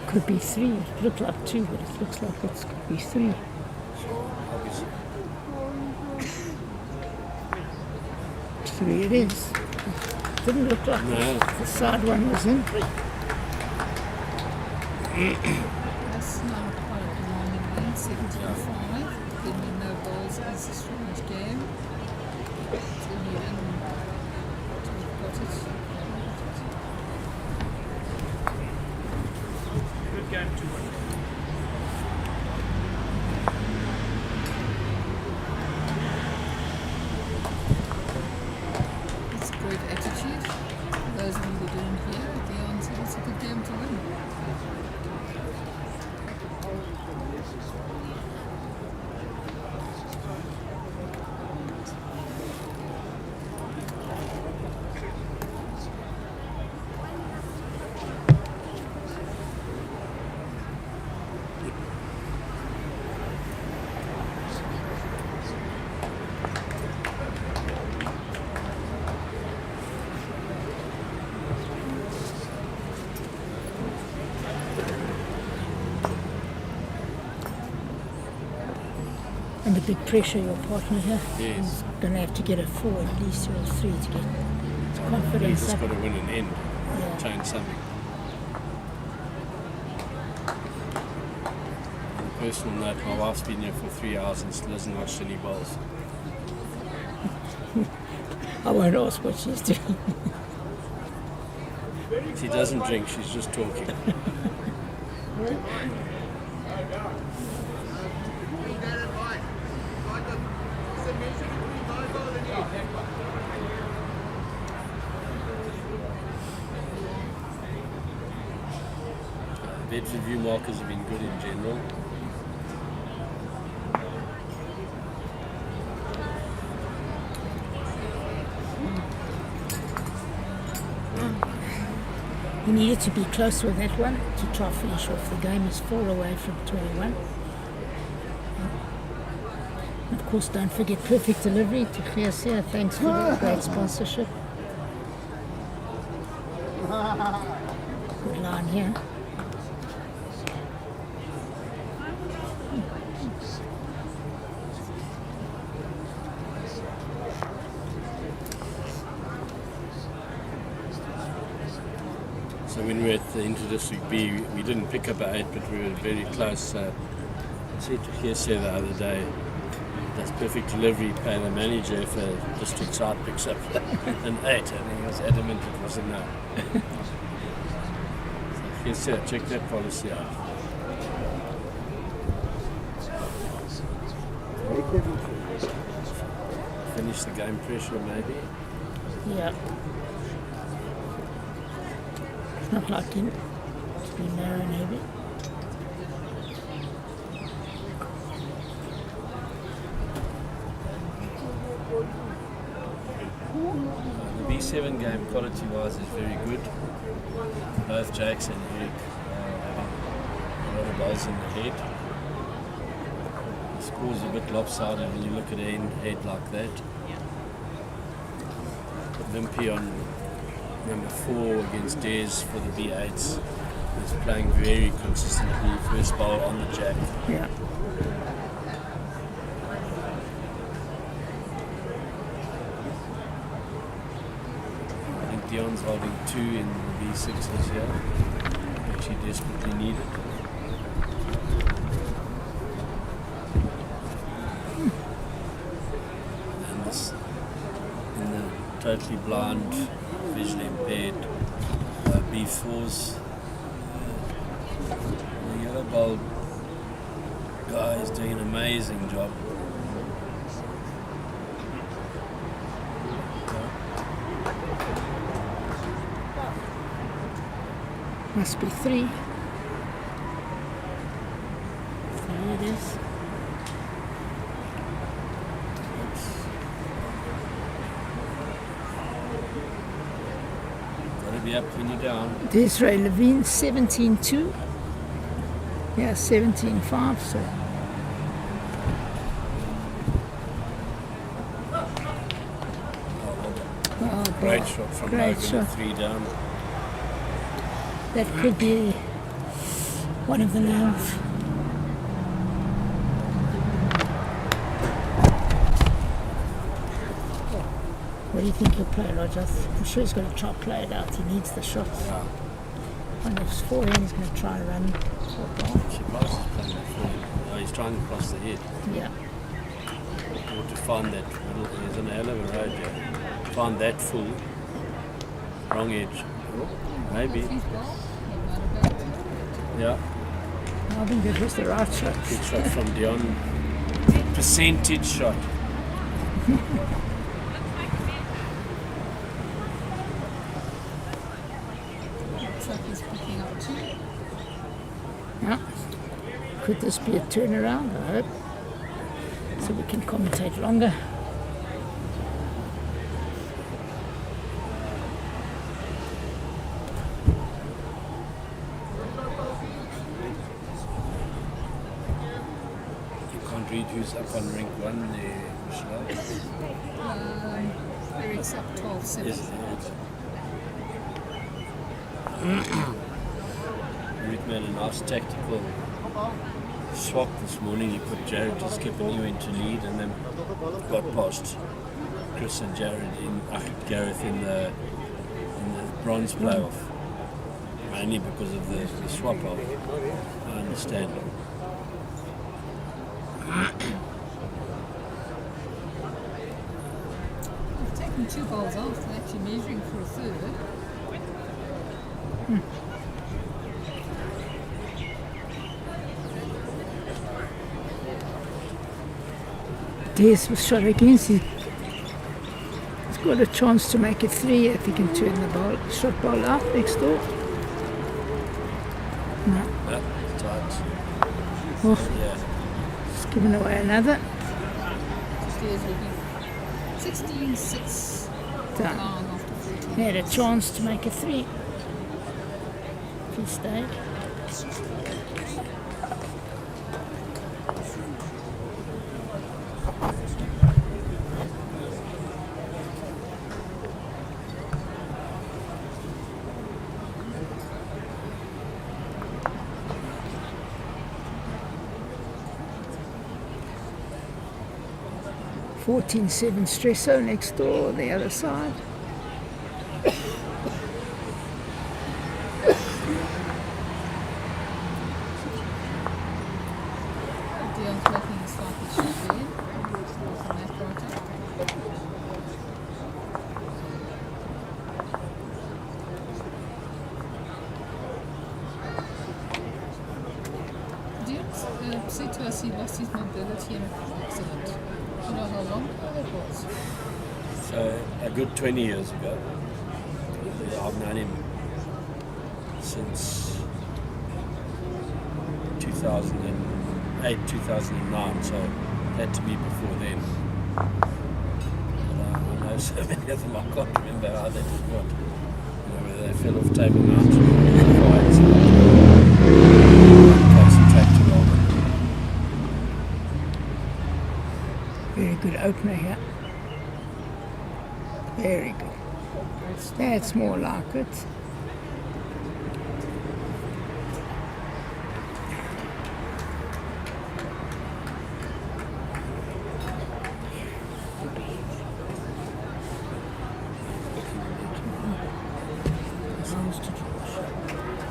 Could be 3. It looked like 2, but it looks like it could be 3. Obviously. 3 it is. Didn't look like the side one was in. That's not quite a long event, 17-5. Then we know balls is a strange game. So you got it. Good game, 2-1. It's a great attitude. Those of you who didn't hear, the answer is a good game to win. And the big pressure your partner here. Yes. He's going to have to get a 4 at least, or a 3 to get confidence He's just up. got to win an end, Yeah. change something. On a personal note, my wife's been here for 3 hours and still hasn't watched any balls. I won't ask what she's doing. She doesn't drink, she's just talking. Bedfordview markers have been good in general. He needed to be close with that one to try to finish off the game. He's 4 away from 21. Of course, don't forget Perfect Delivery to Clearseer. Thanks for the great sponsorship. Good line here. So when we were at the Inter-District B, we didn't pick up an 8, but we were very close. I said to Clearseer the other day, does Perfect Delivery pay the manager if a district side picks up an 8? And he was adamant it was a no. So Clearseer, check that policy out. Finish the game pressure maybe. Yeah. It's not like him to be narrow and heavy. 7 game quality-wise is very good. Both Jakes and Eric having a lot of balls in the head. The score's a bit lopsided when you look at a head like that. Wimpy on number 4 against Des for the B8s is playing very consistently. First ball on the jack. Yeah. I think Dion's holding 2 in the B6s here, which he desperately needed. And this, in the totally blind, visually impaired B4s, the yellow ball guy is doing an amazing job. Must be 3. 3 it is. Gotta be up when you're down. Desiree Levine, 17-2. Yeah, 17-5, so. Oh, Great boy. shot from Great Logan, shot. 3 down. That could be one of the lanes. What do you think he'll play, Roger? I'm sure he's going to try to play it out. He needs the shots. Yeah. On his forehand, he's going to try and run. Surprised he's playing that forehand. Oh, he's trying to cross the head. Yeah. Or to find that middle. He's on a hell of a road there. Find that full. Wrong edge. Maybe. Yeah. I think that was the right shot. Good shot from Dion. Percentage shot. Truck is picking up 2. Yeah. Could this be a turnaround? I hope. So we can commentate longer. Read who's up on rank 1 there, Michelle. Eric's up 12-7. Yes, Rick made a nice tactical swap this morning. He put Jared to skip and he went to lead, and then got past Chris and Jared in Gareth in the bronze playoff. Mainly because of the swap off. I understand. I've taken 2 balls off and actually measuring for a third. Des was shot against. He's got a chance to make it 3 if he can turn the shot ball out next door. No. Tight. Oh, Yeah. he's given away another. Stairs will be 16-6 Done. down after 14. He had a chance to make it 3. If he stayed. $14-7 Stresso next door on the other side. Dion's making a slightly short bend. On that project. Dion said to us he lost his mobility in an accident. Do you know how long ago that was? So a good 20 years ago. I've known him since 2008, 2009, so had to be before then. But I know know so many of them, I can't remember how they did what. You know, whether they fell off Table Mountain or concentrate to roll them. Very good opener here. Very good. That's more like it.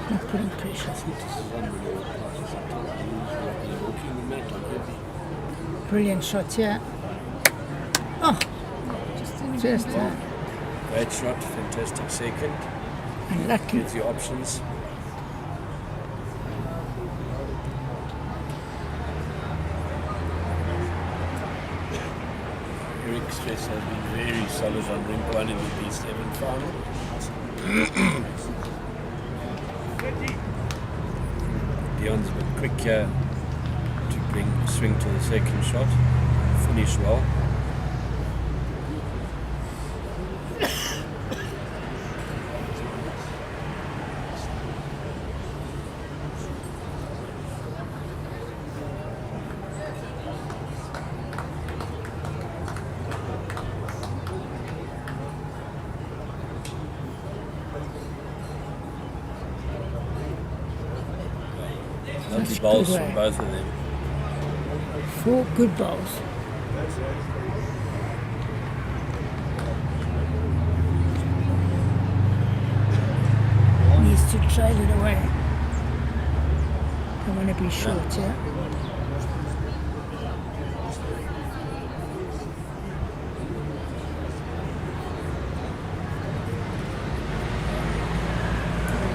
Not putting pressure. Brilliant shot here. Oh, just Great shot, fantastic second. unlucky. Gives you options. Eric Stress has been very solid on ring 1 in the B7 final. Dion's been quick here to bring swing to the second shot. Finish well. Lovely bowls good from way. both of them. 4 good bowls. Needs to trail it away. I want to be short, yeah.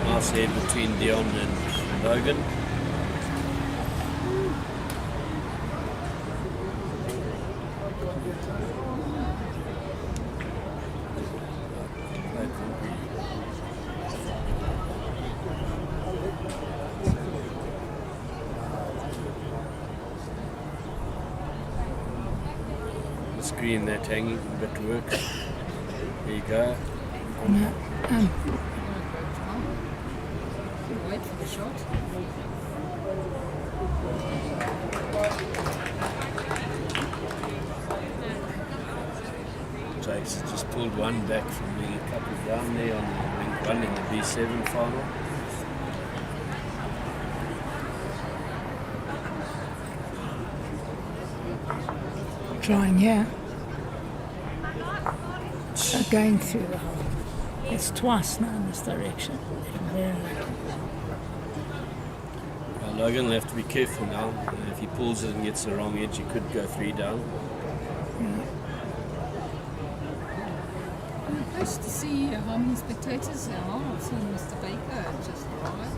Nice head between Dion and Logan. The screen that hanging, but works. There you go. No, Wait for the shot. Jake's just pulled one back from being a couple down there on the ring 1 in the B7 final. trying here. Going through the hole. It's twice now in this direction. Very lucky. Logan will have to be careful now. If he pulls it and gets the wrong edge, he could go 3 down. Nice to see how many spectators there are. I've seen Mr. Baker just arrived.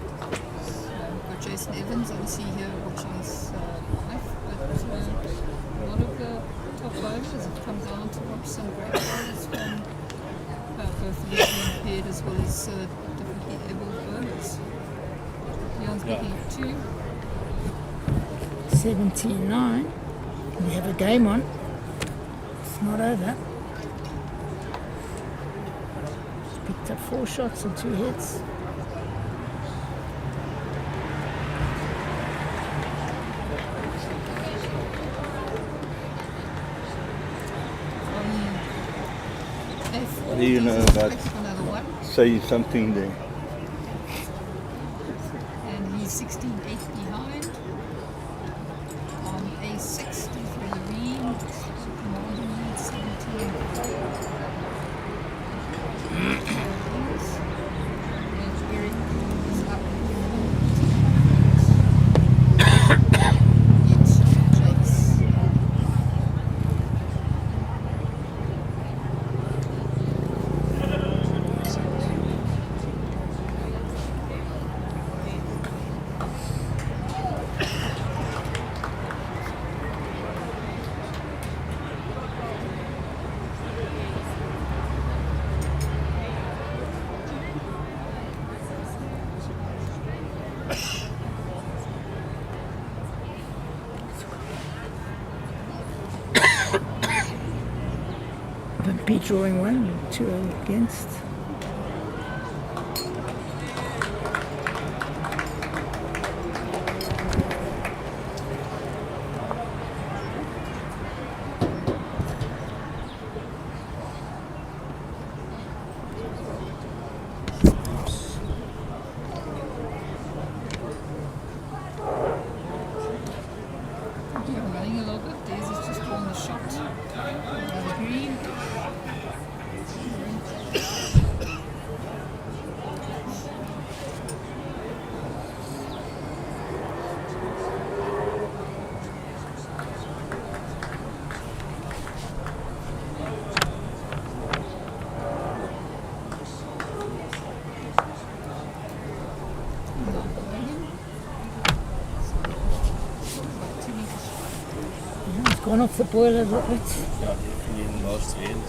We've got Jason Evans obviously here watching his live, but a lot of the top bowlers have come down to watch some great bowlers from both visually impaired as well as differently able bowlers. Leon's making it 2. 17-9. We have a game on. It's not over. Picked up 4 shots and 2 hits. What do you know about saying something there? And he's 16-8 behind. On A6 through the lead. Commanding lead 17. Happy drawing 1, 2 against. Running a little bit. Daisy's just drawn the shot. The green. It's gone off the boil a little bit. Yeah, in last end.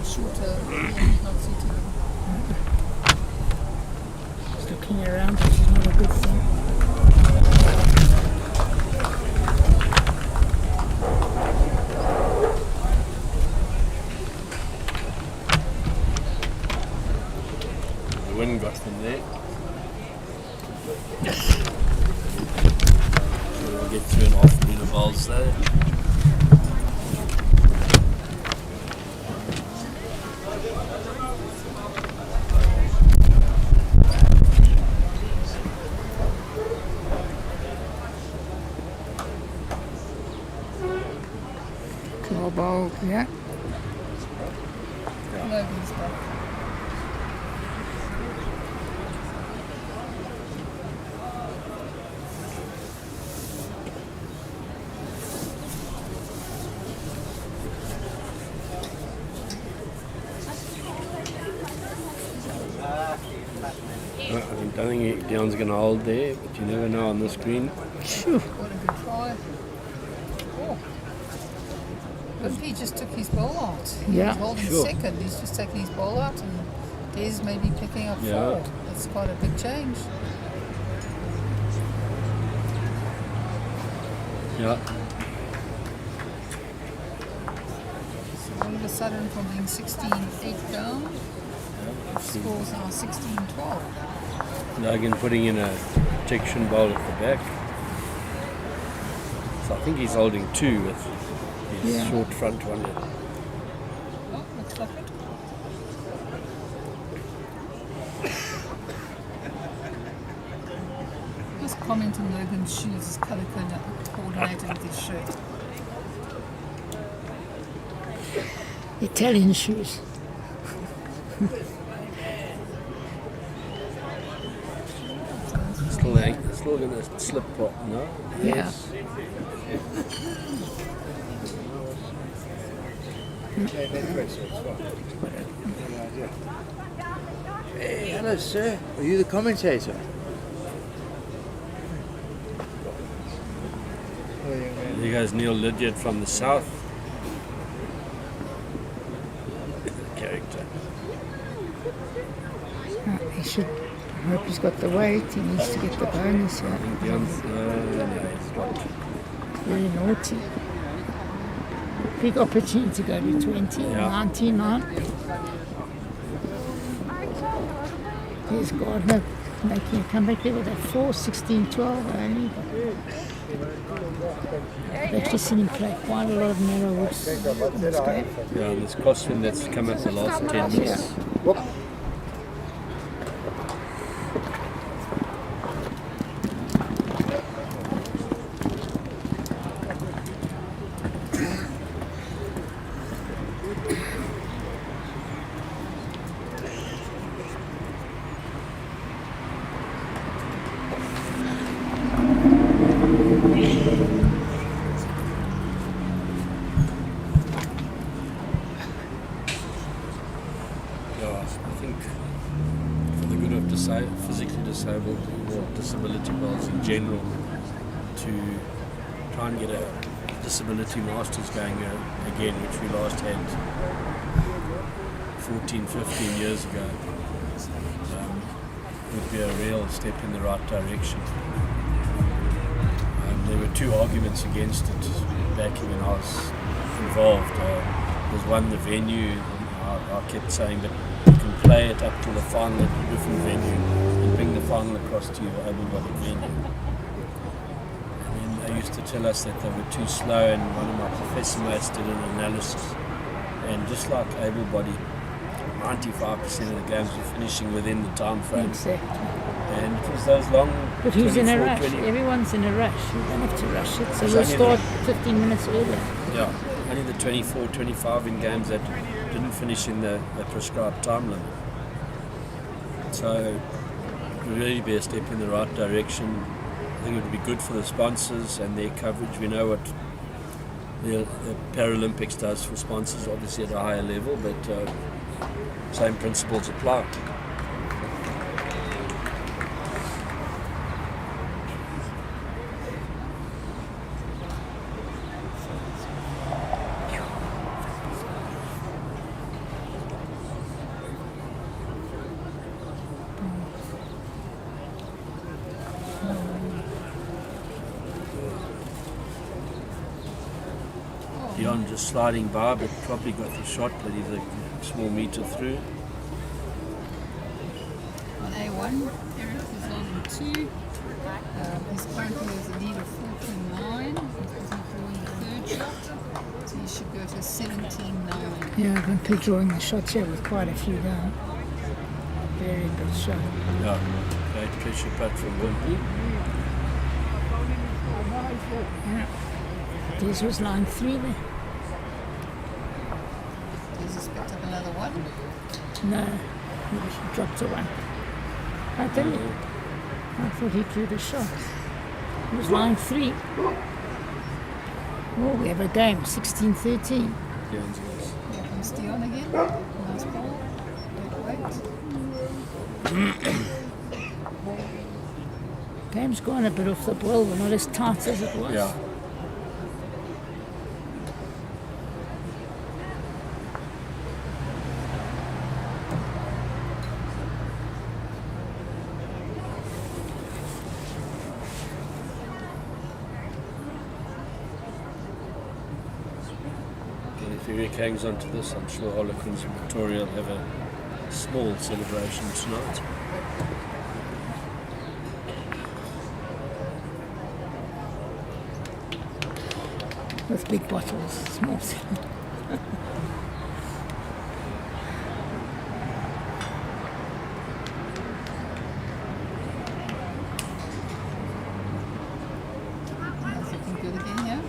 Shorter. Not suitable. Just looking around, which is not a good thing. The wind got from there. So we'll get through an afternoon of bowls there. Claw bowl, yeah. Logan's back. I don't think Dion's going to hold there, but you never know on this green. Phew. What a good try. Oh. But he just took his ball out. He Yeah, was holding sure. second. He's just taken his ball out and Des maybe picking up Yeah. 4. That's quite a big change. Yeah. So all of a sudden from being 16-8 down, scores now 16-12. Logan putting in a protection bowl at the back. So I think he's holding 2 with his Yeah. short front one. Oh, looks like it. Just comment on Logan's shoes, his colour coordinated with his shirt. Italian shoes. Still going to slip pop, no? Yeah. Hey, hello, sir. Are you the commentator? There goes Neil Lydiard from the south. Character. He should. I hope he's got the weight. He needs to get the bonus here. Dion's, no, he's got. Very naughty. Big opportunity to go to 20, Yeah. 19 now. Here's Gardner making a comeback there with a 4, 16, 12 only. I've actually seen him play quite a lot of narrow woods in this game. Yeah, this costume that's come up the last 10 years. Physically disabled or disability bowls in general to try and get a disability masters going again, which we last had 14, 15 years ago, would be a real step in the right direction. There were 2 arguments against it back when I was involved. There's one, the venue I kept saying, but you can play it up to the final at a different venue and bring the final across to your able-bodied venue. And then they used to tell us that they were too slow, and one of my professor mates did an analysis. And just like able-bodied, 95% of the games were finishing within the time frame. Exactly. And it was those long. But who's in a 24, rush? 20 Everyone's in a rush. You don't have to rush it. So It's we'll only start the- 15 minutes earlier. Yeah, only the 24, 25 in games that didn't finish in the prescribed time limit. So it would really be a step in the right direction. I think it would be good for the sponsors and their coverage. We know what the Paralympics does for sponsors, obviously at a higher level, but same principles apply. Dion just sliding by, but probably got the shot, but he's a small metre through. On A1, Eric is on 2. He's currently has a lead of 4.9 because he's drawing the third shot. So he should go to 17.9. Yeah, I'm going to drawing the shots here with quite a few down. Very good shot. Yeah, great pressure putt from Wimpy. Yeah. This was line 3 there. Does he picked up another one? No, he dropped a 1. I tell you, I thought he drew the shot. It was line 3. Oh, we have a game, 16-13. Here comes Dion again. Nice ball. Good weight. Game's gone a bit off the boil, but not as tight as it was. Yeah. And if Eric hangs on to this, I'm sure Hollequins and Victoria will have a small celebration tonight. With big bottles, small. Is looking good again here.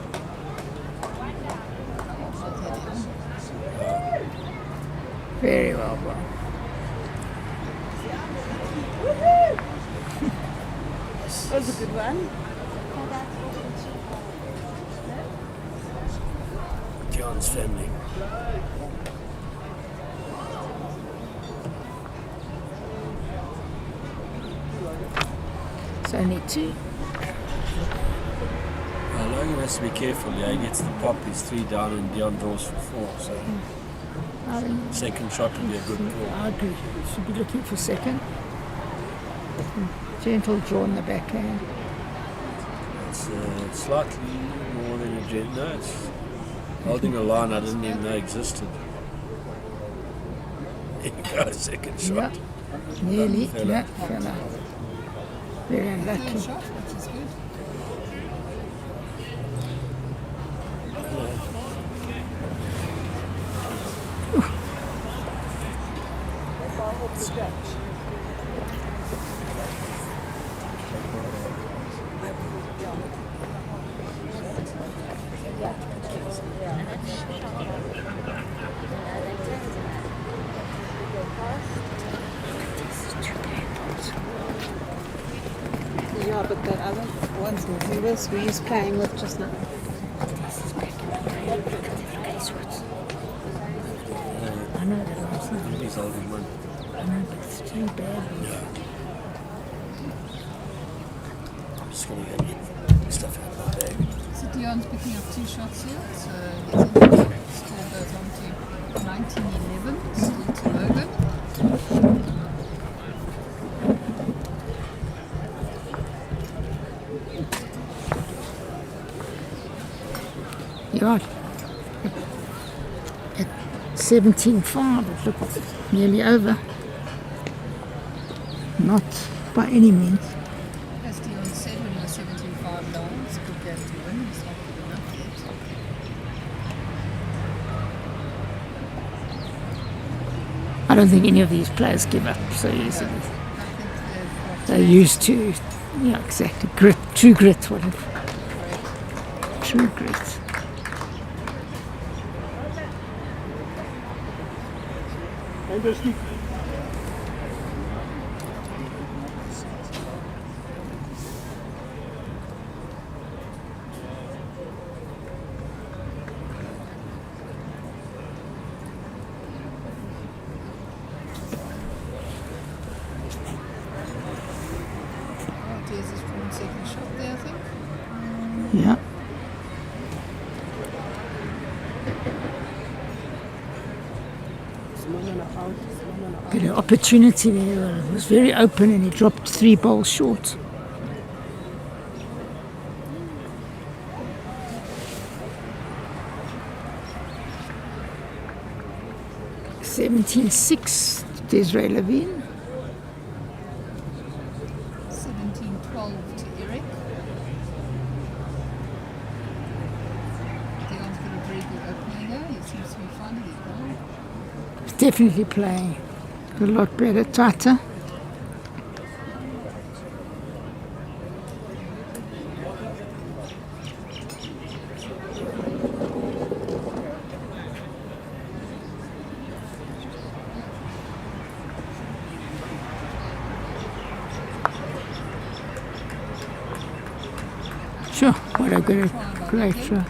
Very well done. That was a good one. Dion's family. It's only 2. Logan has to be careful. Yeah, he gets the pop. He's 3 down, and Dion draws for 4. So I think second shot would be a good call. I agree. Should be looking for second. Gentle draw in the backhand. It's slightly more than a jet. No, it's holding a line I didn't even know existed. There you go, second shot. Yeah. Nearly. Fella. Yeah, fella. Very unlucky. Third shot, which is good. Yeah, but the other ones, who was we was playing with just now? I know that last night. He's holding one. I know, but it's too bad. Yeah. I'm just going to get stuff out of my bag. So Dion's picking up 2 shots here. So his score goes on to 19-11, still to Logan. You're right. 17.5. It looked nearly over. Not by any means. As Dion said, when you're 17.5 down, it's a good game to win. It's not good enough yet. I don't think any of these players give up so easily. They're used to, yeah, exactly, grit, true grit, whatever. True grit. There's his second shot there, I think. Yeah. Got an opportunity there. It was very open and he dropped 3 balls short. $17.6 to Desiree Levine. 17-12 to Eric. Dion's got a very good opening there. He seems to be finding it well. He's definitely playing a lot better, tighter. Sure, what a great try.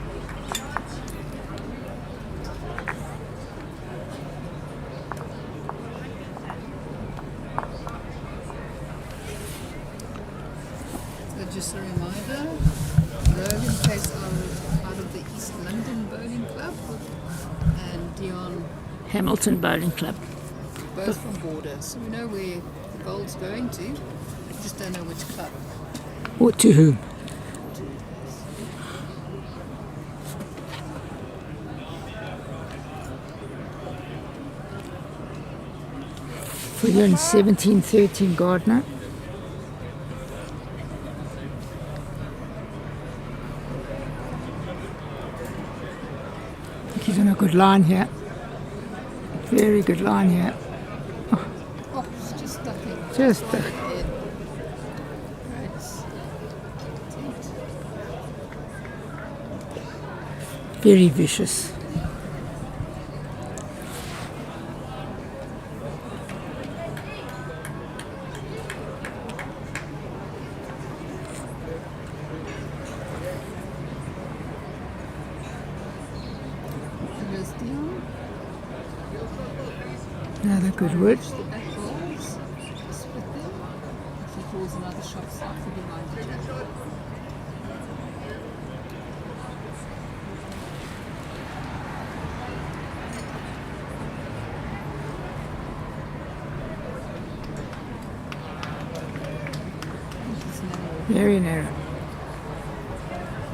So just a reminder, Logan plays out of the East London Bowling Club and Dion Hamilton Bowling Club. both from Borders. So we know where the bowl's going to, we just don't know which club. Or to whom? For you in 17-13 Gardner. I think he's on a good line here. Very good line here. Oh, it's just stuck in. Just stuck. Very vicious. Here's Dion. Another good word. The back balls. Just with them. If he draws another shot, it's like to be minded. Very narrow.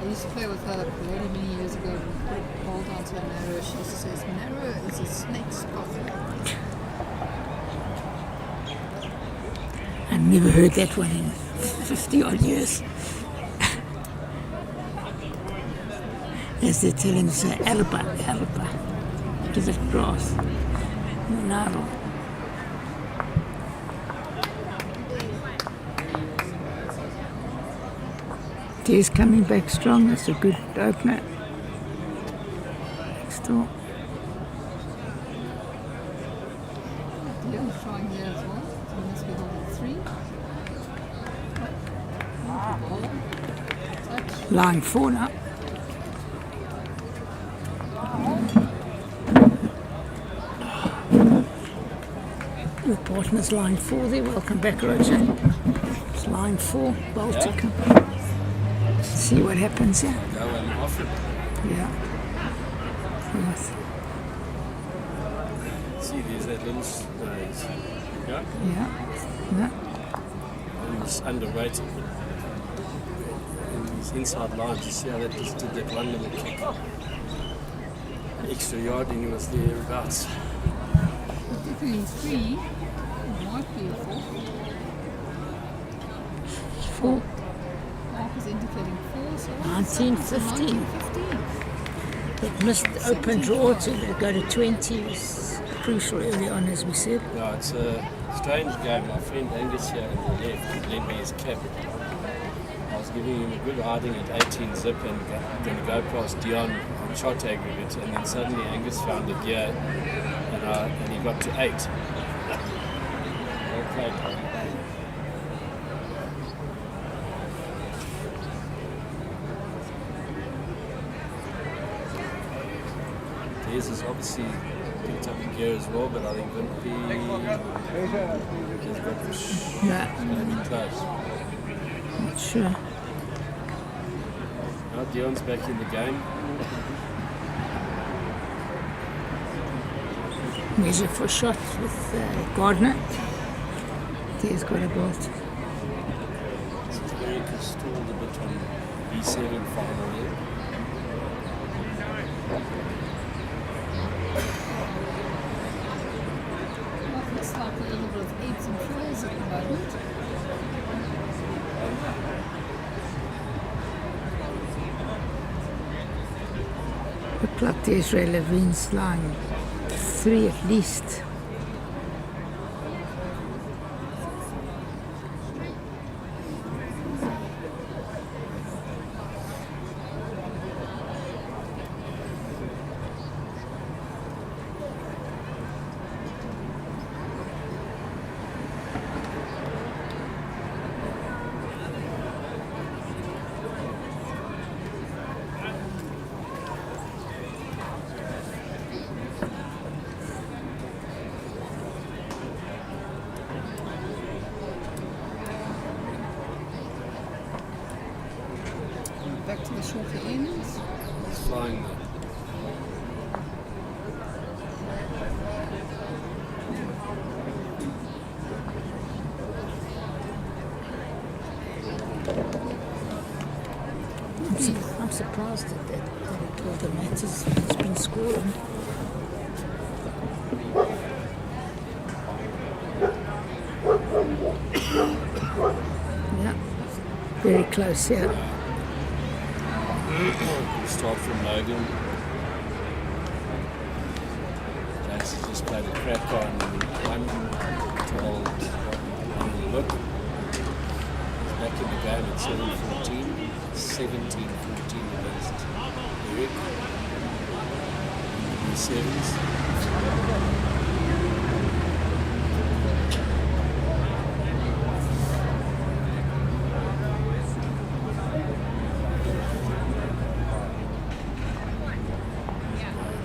I used to play with her very many years ago. We put a ball down to a narrow. She used to say, as narrow as a snake's path. I never heard that one in 50 odd years. As they tell him to say, Alba, to the grass. Narrow. He's coming back strong. That's a good opener. Next door. Dion's trying there as well. So he must be holding 3. Touch. Line 4 now. Your partner's line 4 there. Welcome back, Roger. It's line 4, Baltic. See what happens here. Yeah. Yes. See, there's that little nose. Yeah? Yeah. Yeah. And it's underrated. In these inside lines, you see how that just did that one little kick. extra yard and he was thereabouts. Particularly 3, might be a 4. 4. Mark is indicating 4, so 1915. 1915. But missed open draw to go to 20 was crucial early on, as we said. Yeah, it's a strange game. My friend Angus here on the left lent me his cap. I was giving him a good hiding at 18 zip and going to go past Dion on shot aggregate, and then suddenly Angus found it here and he got to 8. Well played, buddy. Des is obviously picked up a gear as well, but I think Wimpy has got Yeah. it's going to be close. Not sure. Now Dion's back in the game. Measure for shot with Gardner. There's got a bolt. Eric has stalled a bit on B7 final there. Well, looks like a little bit of ebbs and flows at the moment. Looked like the Israel Levine's line 3 at least. Back to the shorter ends. It's flying though. I'm surprised that it all the matches has been scoring. Yeah, very close here. We'll start from Logan. Jax has just played a crap on 1 to hold on the look. He's back in the game at 7-14. 17-14 against Eric. B7s.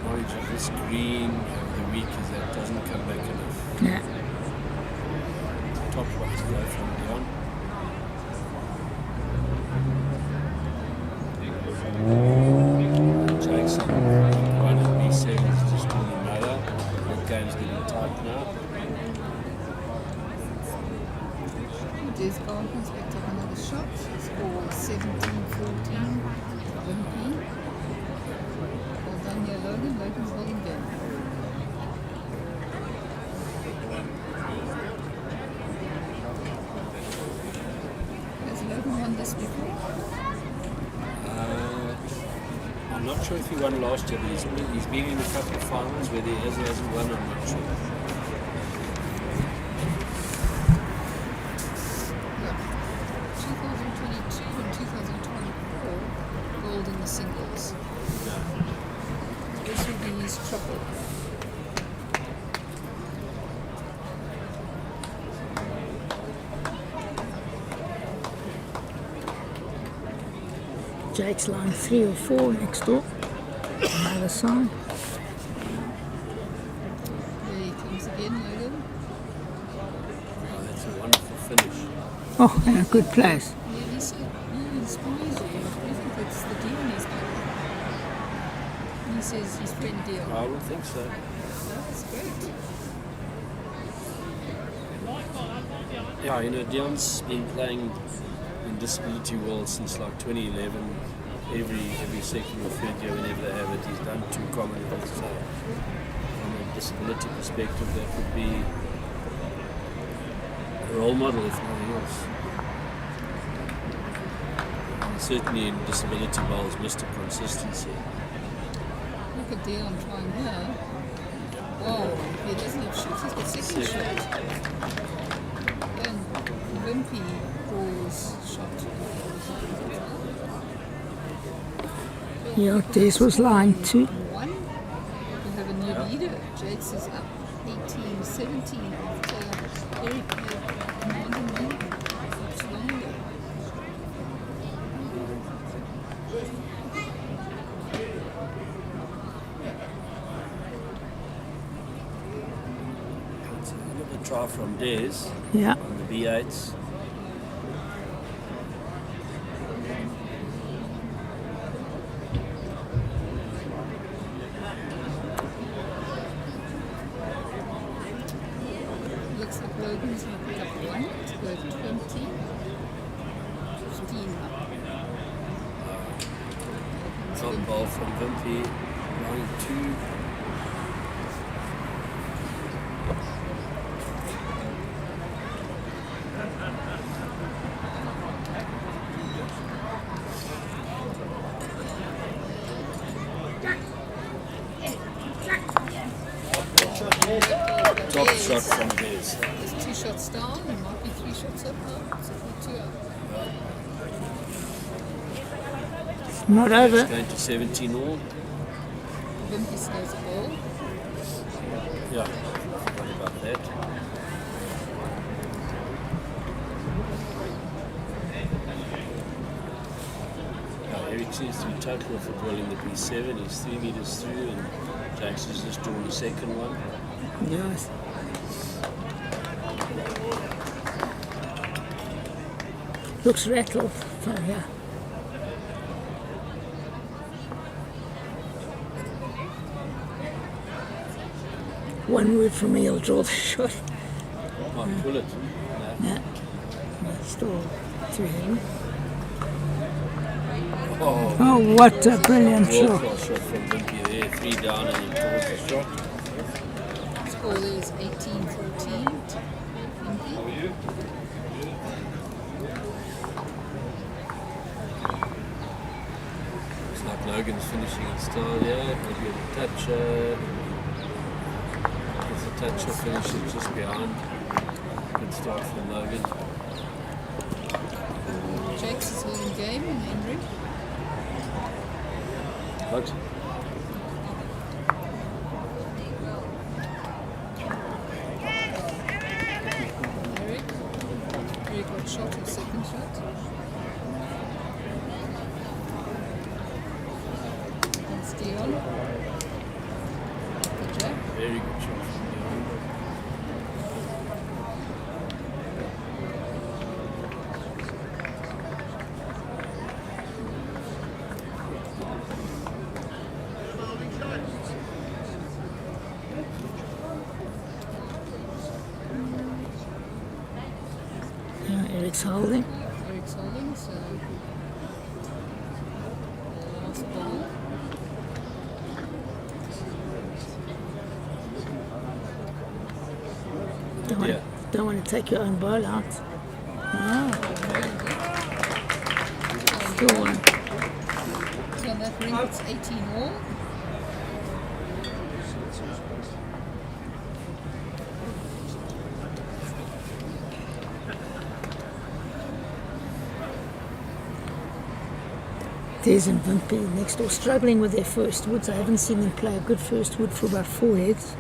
Knowledge of this green over the week is that it doesn't come back enough. Yeah. Top right to go from Dion. Jackson, 1 and B7 is just on another. That game's getting tight now. Des Gardner's picked up another shot. Score 17-14. Wimpy. Well done here, Logan. Logan's holding game. Has Logan won this before? I'm not sure if he won last year, but he's been in a couple of finals where he hasn't won, I'm not sure. Yeah. 2022 and 2024, gold in the singles. This will be his triple. Jake's line 3 or 4 next door. Another side. There he comes again, Logan. Oh, that's a wonderful finish. Oh, and a good place. Yeah, he said, he inspires you. You think it's the Dion he's playing. And he says he's friend Dion. I would think so. That's great. Yeah, Dion's been playing in Disability World since like 2011. every second or third year, whenever they have it, he's done 2 Commonwealths. So from a disability perspective, that would be a role model, if nothing else. And certainly in disability bowls, Mr. Consistency. Look at Dion trying here. Whoa, he doesn't have shots, he's got second shot. Then Wimpy draws shot. Yeah, this was line 2. One. We have a new leader. Jakes is up 18-17 after Eric had commanded me not too long ago. It's another try from Des Yeah. on the B8s. Looks like Logan's going to pick up one to go 20. 15 up. Top ball from Wimpy, line 2. Top shot from Des. There's 2 shots down, there might be 3 shots up now. So 2 up. Not over. It's going to 17 all. Wimpy slows the ball. Yeah, forgot about that. Eric seems to be total of football in the B7. He's 3 meters through, and Jackson's just drawn the second one. Yes. Looks rattled from here. One word from me, he'll draw the shot. Might pull it. No. No, still too heavy. Oh, Oh, what a brilliant shot. world-class shot from Wimpy there. 3 down and he draws the shot. Score is 18-14 to Wimpy. Looks like Logan's finishing in style here. Maybe a toucher. It's a toucher finishing just behind. Good start from Logan. Jakes is holding game in Henry. What? Eric got shot or second shot. That's Dion. Good job. Very good shot from Dion. Yeah, Eric's holding. Eric's holding, so the last ball. Don't want to take your own ball out. No. Still one. So on that ring it's 18 all. Des and Wimpy next door struggling with their first woods. I haven't seen them play a good first wood for about 4 heads.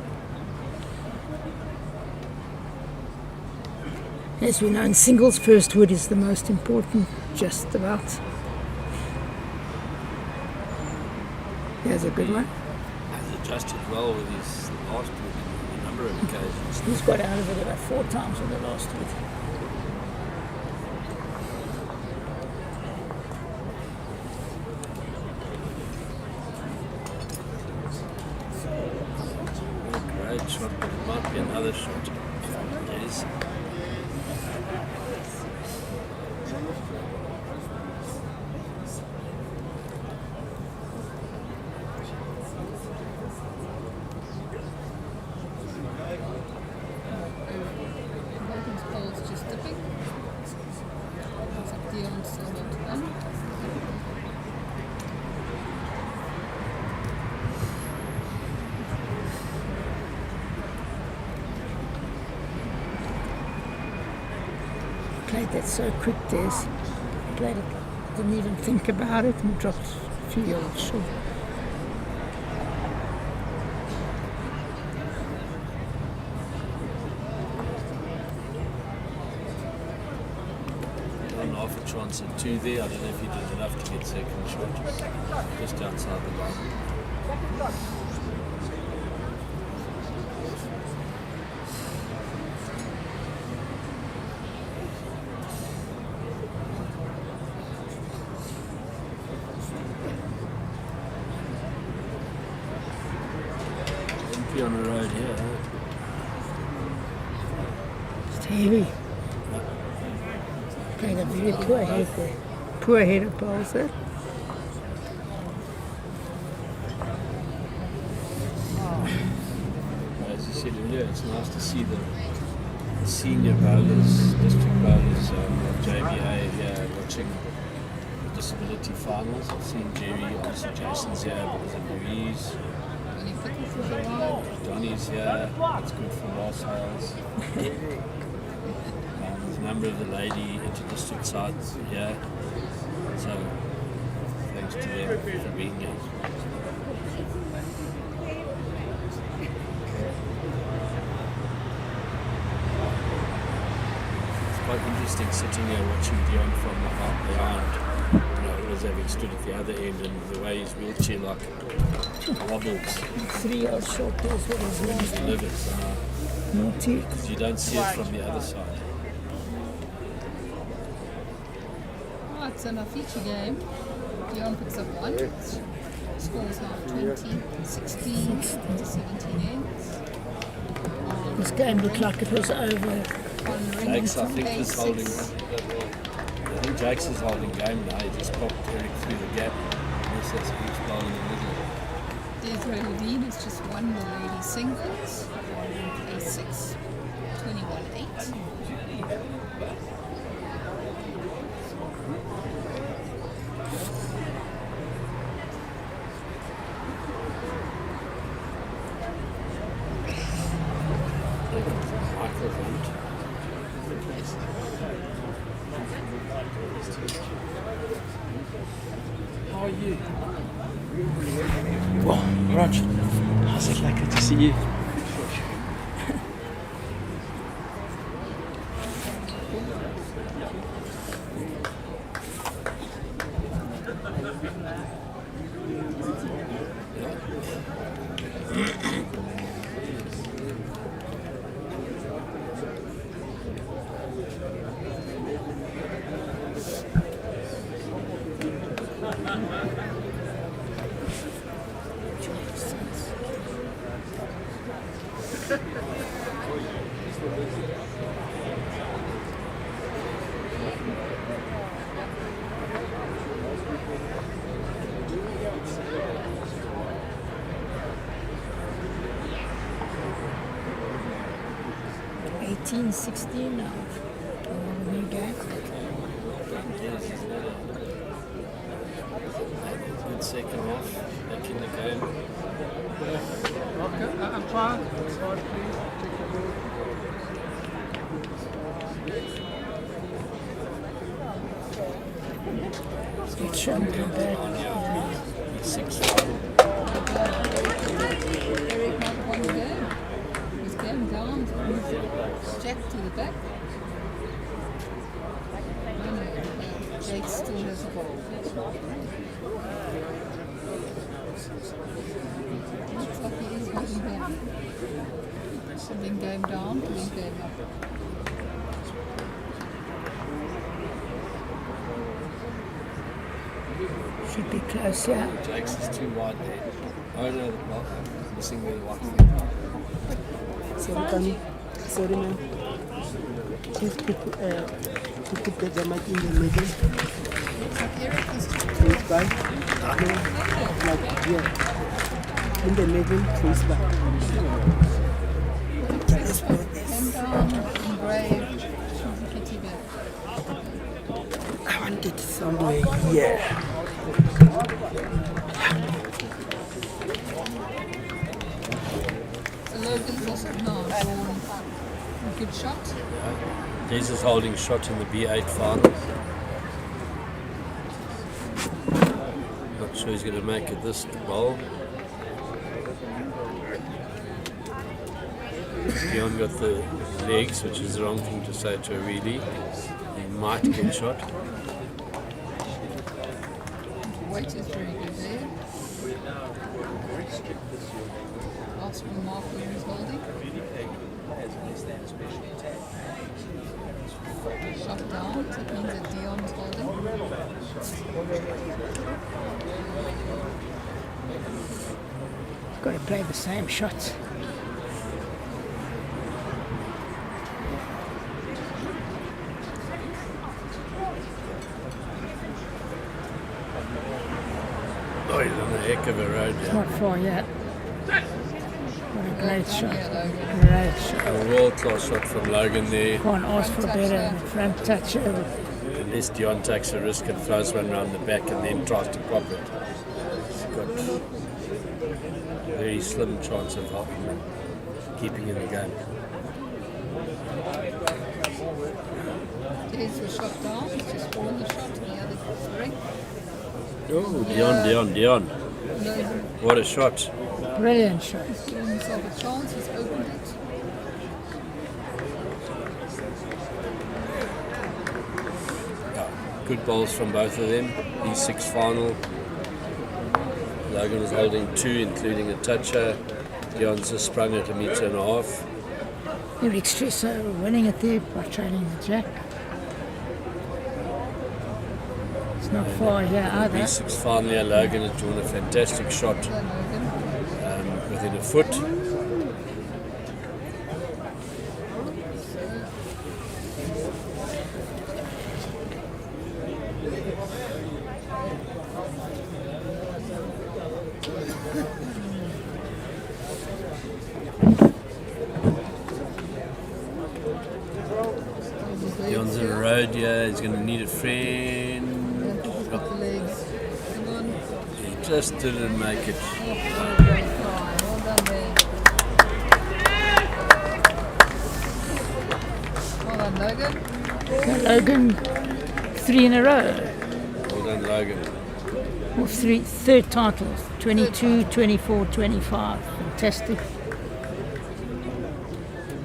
As we know, in singles, first wood is the most important, just about. There's a good one. Has adjusted well with his last wood on a number of occasions. He's got out of it about 4 times with the last wood. Great shot, but it might be another shot from Des. played that so quick, Des. Played it, didn't even think about it and dropped a few yards short. Half a chance at 2 there. I don't know if he did enough to get second shot. Just outside the line. Be on the road here. It's heavy. Played a very poor head there. Poor head of balls there. As you said earlier, it's nice to see the senior bowlers, district bowlers of JBA here watching the disability finals. I've seen Jerry, also Jason's here because of Louise. Donnie's here, that's good for Ross Hales. There's a number of the lady inter-district sides here, so thanks to them for being here. It's quite interesting sitting here watching Dion from behind. Always having stood at the other end and the way his wheelchair like wobbles. 3 yards short is what he's last. Delivers, Naughty. because you don't see it from the other side. Right, so in our feature game, Dion picks up 1. Scores now 20, 16 to 17 ends. This game looked like it was over. Jakes, I think, is holding. I think Jakes is holding game now. He just popped Eric through the gap. Unless that's each ball in the middle. Desiree Levine has just won the ladies singles on A6, 21-8. Michael Hunt. How are you? Well, Rog, how's it like? Good to see you. Eighteen, 16 now. New game. Good second half, back in the game. Okay, I'm fine. Sorry, please. Check your board. It shouldn't be bad. 6-5. Eric might won the game. He's game down, Jack to the back. No, Jake still has the ball. Looks like he is holding game. Something game down, putting game up. Should be close, yeah. Jakes is too wide there. Oh no, well, missing the white thing. Sorry, ma'am. Please put the mic in the middle. Eric is Close by. No, like here. In the middle, close by. Game down, engraved, kitty back. I want it somewhere here. So Logan's also drawn. Good shot. Des is holding shot in the B8 final. Not sure he's going to make it this bowl. Dion got the legs, which is the wrong thing to say to a wheelie. He might get shot. Weight is very good there. Last one, Mark is holding. Shot down, so it means that Dion's holding. Got to play the same shots. Oh, he's on a heck of a road. It's Yeah. not far yet. What a great shot. Great shot. A world-class shot from Logan there. Can't ask for better. Front touch over. Unless Dion takes a risk and throws one around the back and then tries to pop it. He's got a very slim chance of keeping in the game. There's the shot down, he's just fallen the shot in the other ring. Oh, Dion. What a shot. Brilliant shot. He's given himself a chance, he's opened it. Good bowls from both of them. B6 final. Logan is holding 2, including a toucher. Dion's just sprung at 1.5 meters. Eric Stresser winning it there by trailing the jack. It's not far here either. B6 final here. Logan has drawn a fantastic shot within a foot. Dion's in a road here, he's going to need a friend. He just didn't make it. Well done, Logan. Logan, 3 in a row. Well done, Logan. Or third title, 22, 24, 25. Fantastic.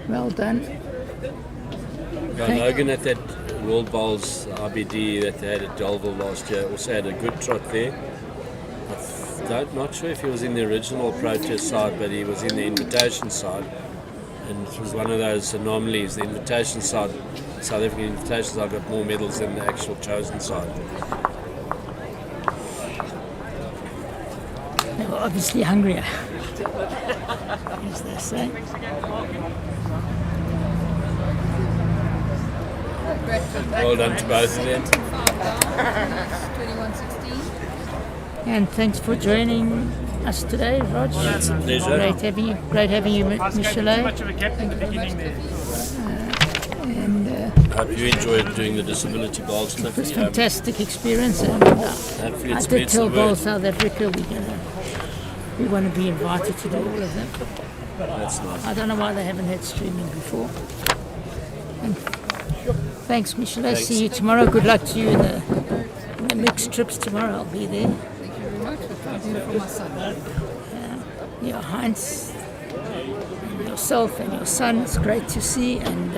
Well done. Yeah, Logan at that World Bowls RBD that they had at Delville last year also had a good trot there. I'm not sure if he was in the original protest side, but he was in the invitation side. And it was one of those anomalies. The invitation side, South African invitation side, got more medals than the actual chosen side. They were obviously hungrier, as they say. Well done to both of them. 21-16. And thanks for joining us today, Rog. It's a pleasure. Great having you, Michelet. Much of a gap in the beginning there. I hope you enjoyed doing the disability bowls, It was Cliffy. a fantastic experience, and Hopefully I it's did spreads tell the Bowl word. South Africa we want to be invited to do all of them. That's nice. I don't know why they haven't had streaming before. And thanks, Michelet. Thanks. See you tomorrow. Good luck to you in the mixed trips tomorrow. I'll be there. Thank you very much for coming from my son. Your Heinz, and yourself and your son, it's great to see, and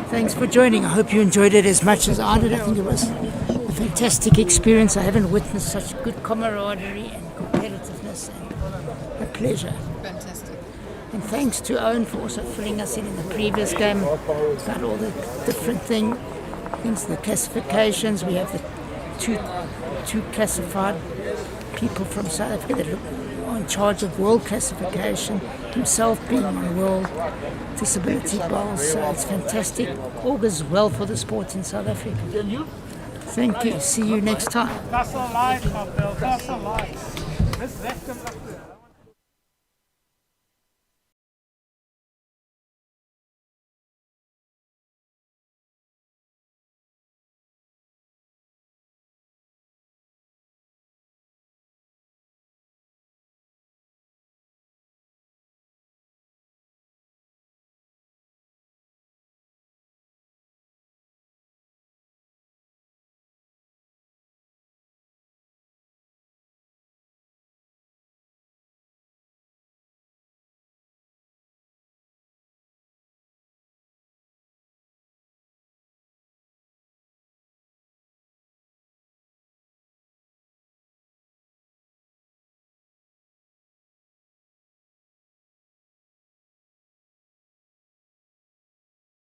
thanks for joining. I hope you enjoyed it as much as I did. I think it was a fantastic experience. I haven't witnessed such good camaraderie and competitiveness, and a pleasure. Fantastic. And thanks to Owen for also filling us in the previous game about all the different things, the classifications. We have the two classified people from South Africa that are in charge of world classification, himself being on World Disability Bowls. So it's fantastic. Augurs well for the sport in South Africa. Thank you. See you next time. That's a life, Abel. That's a life. Let's let them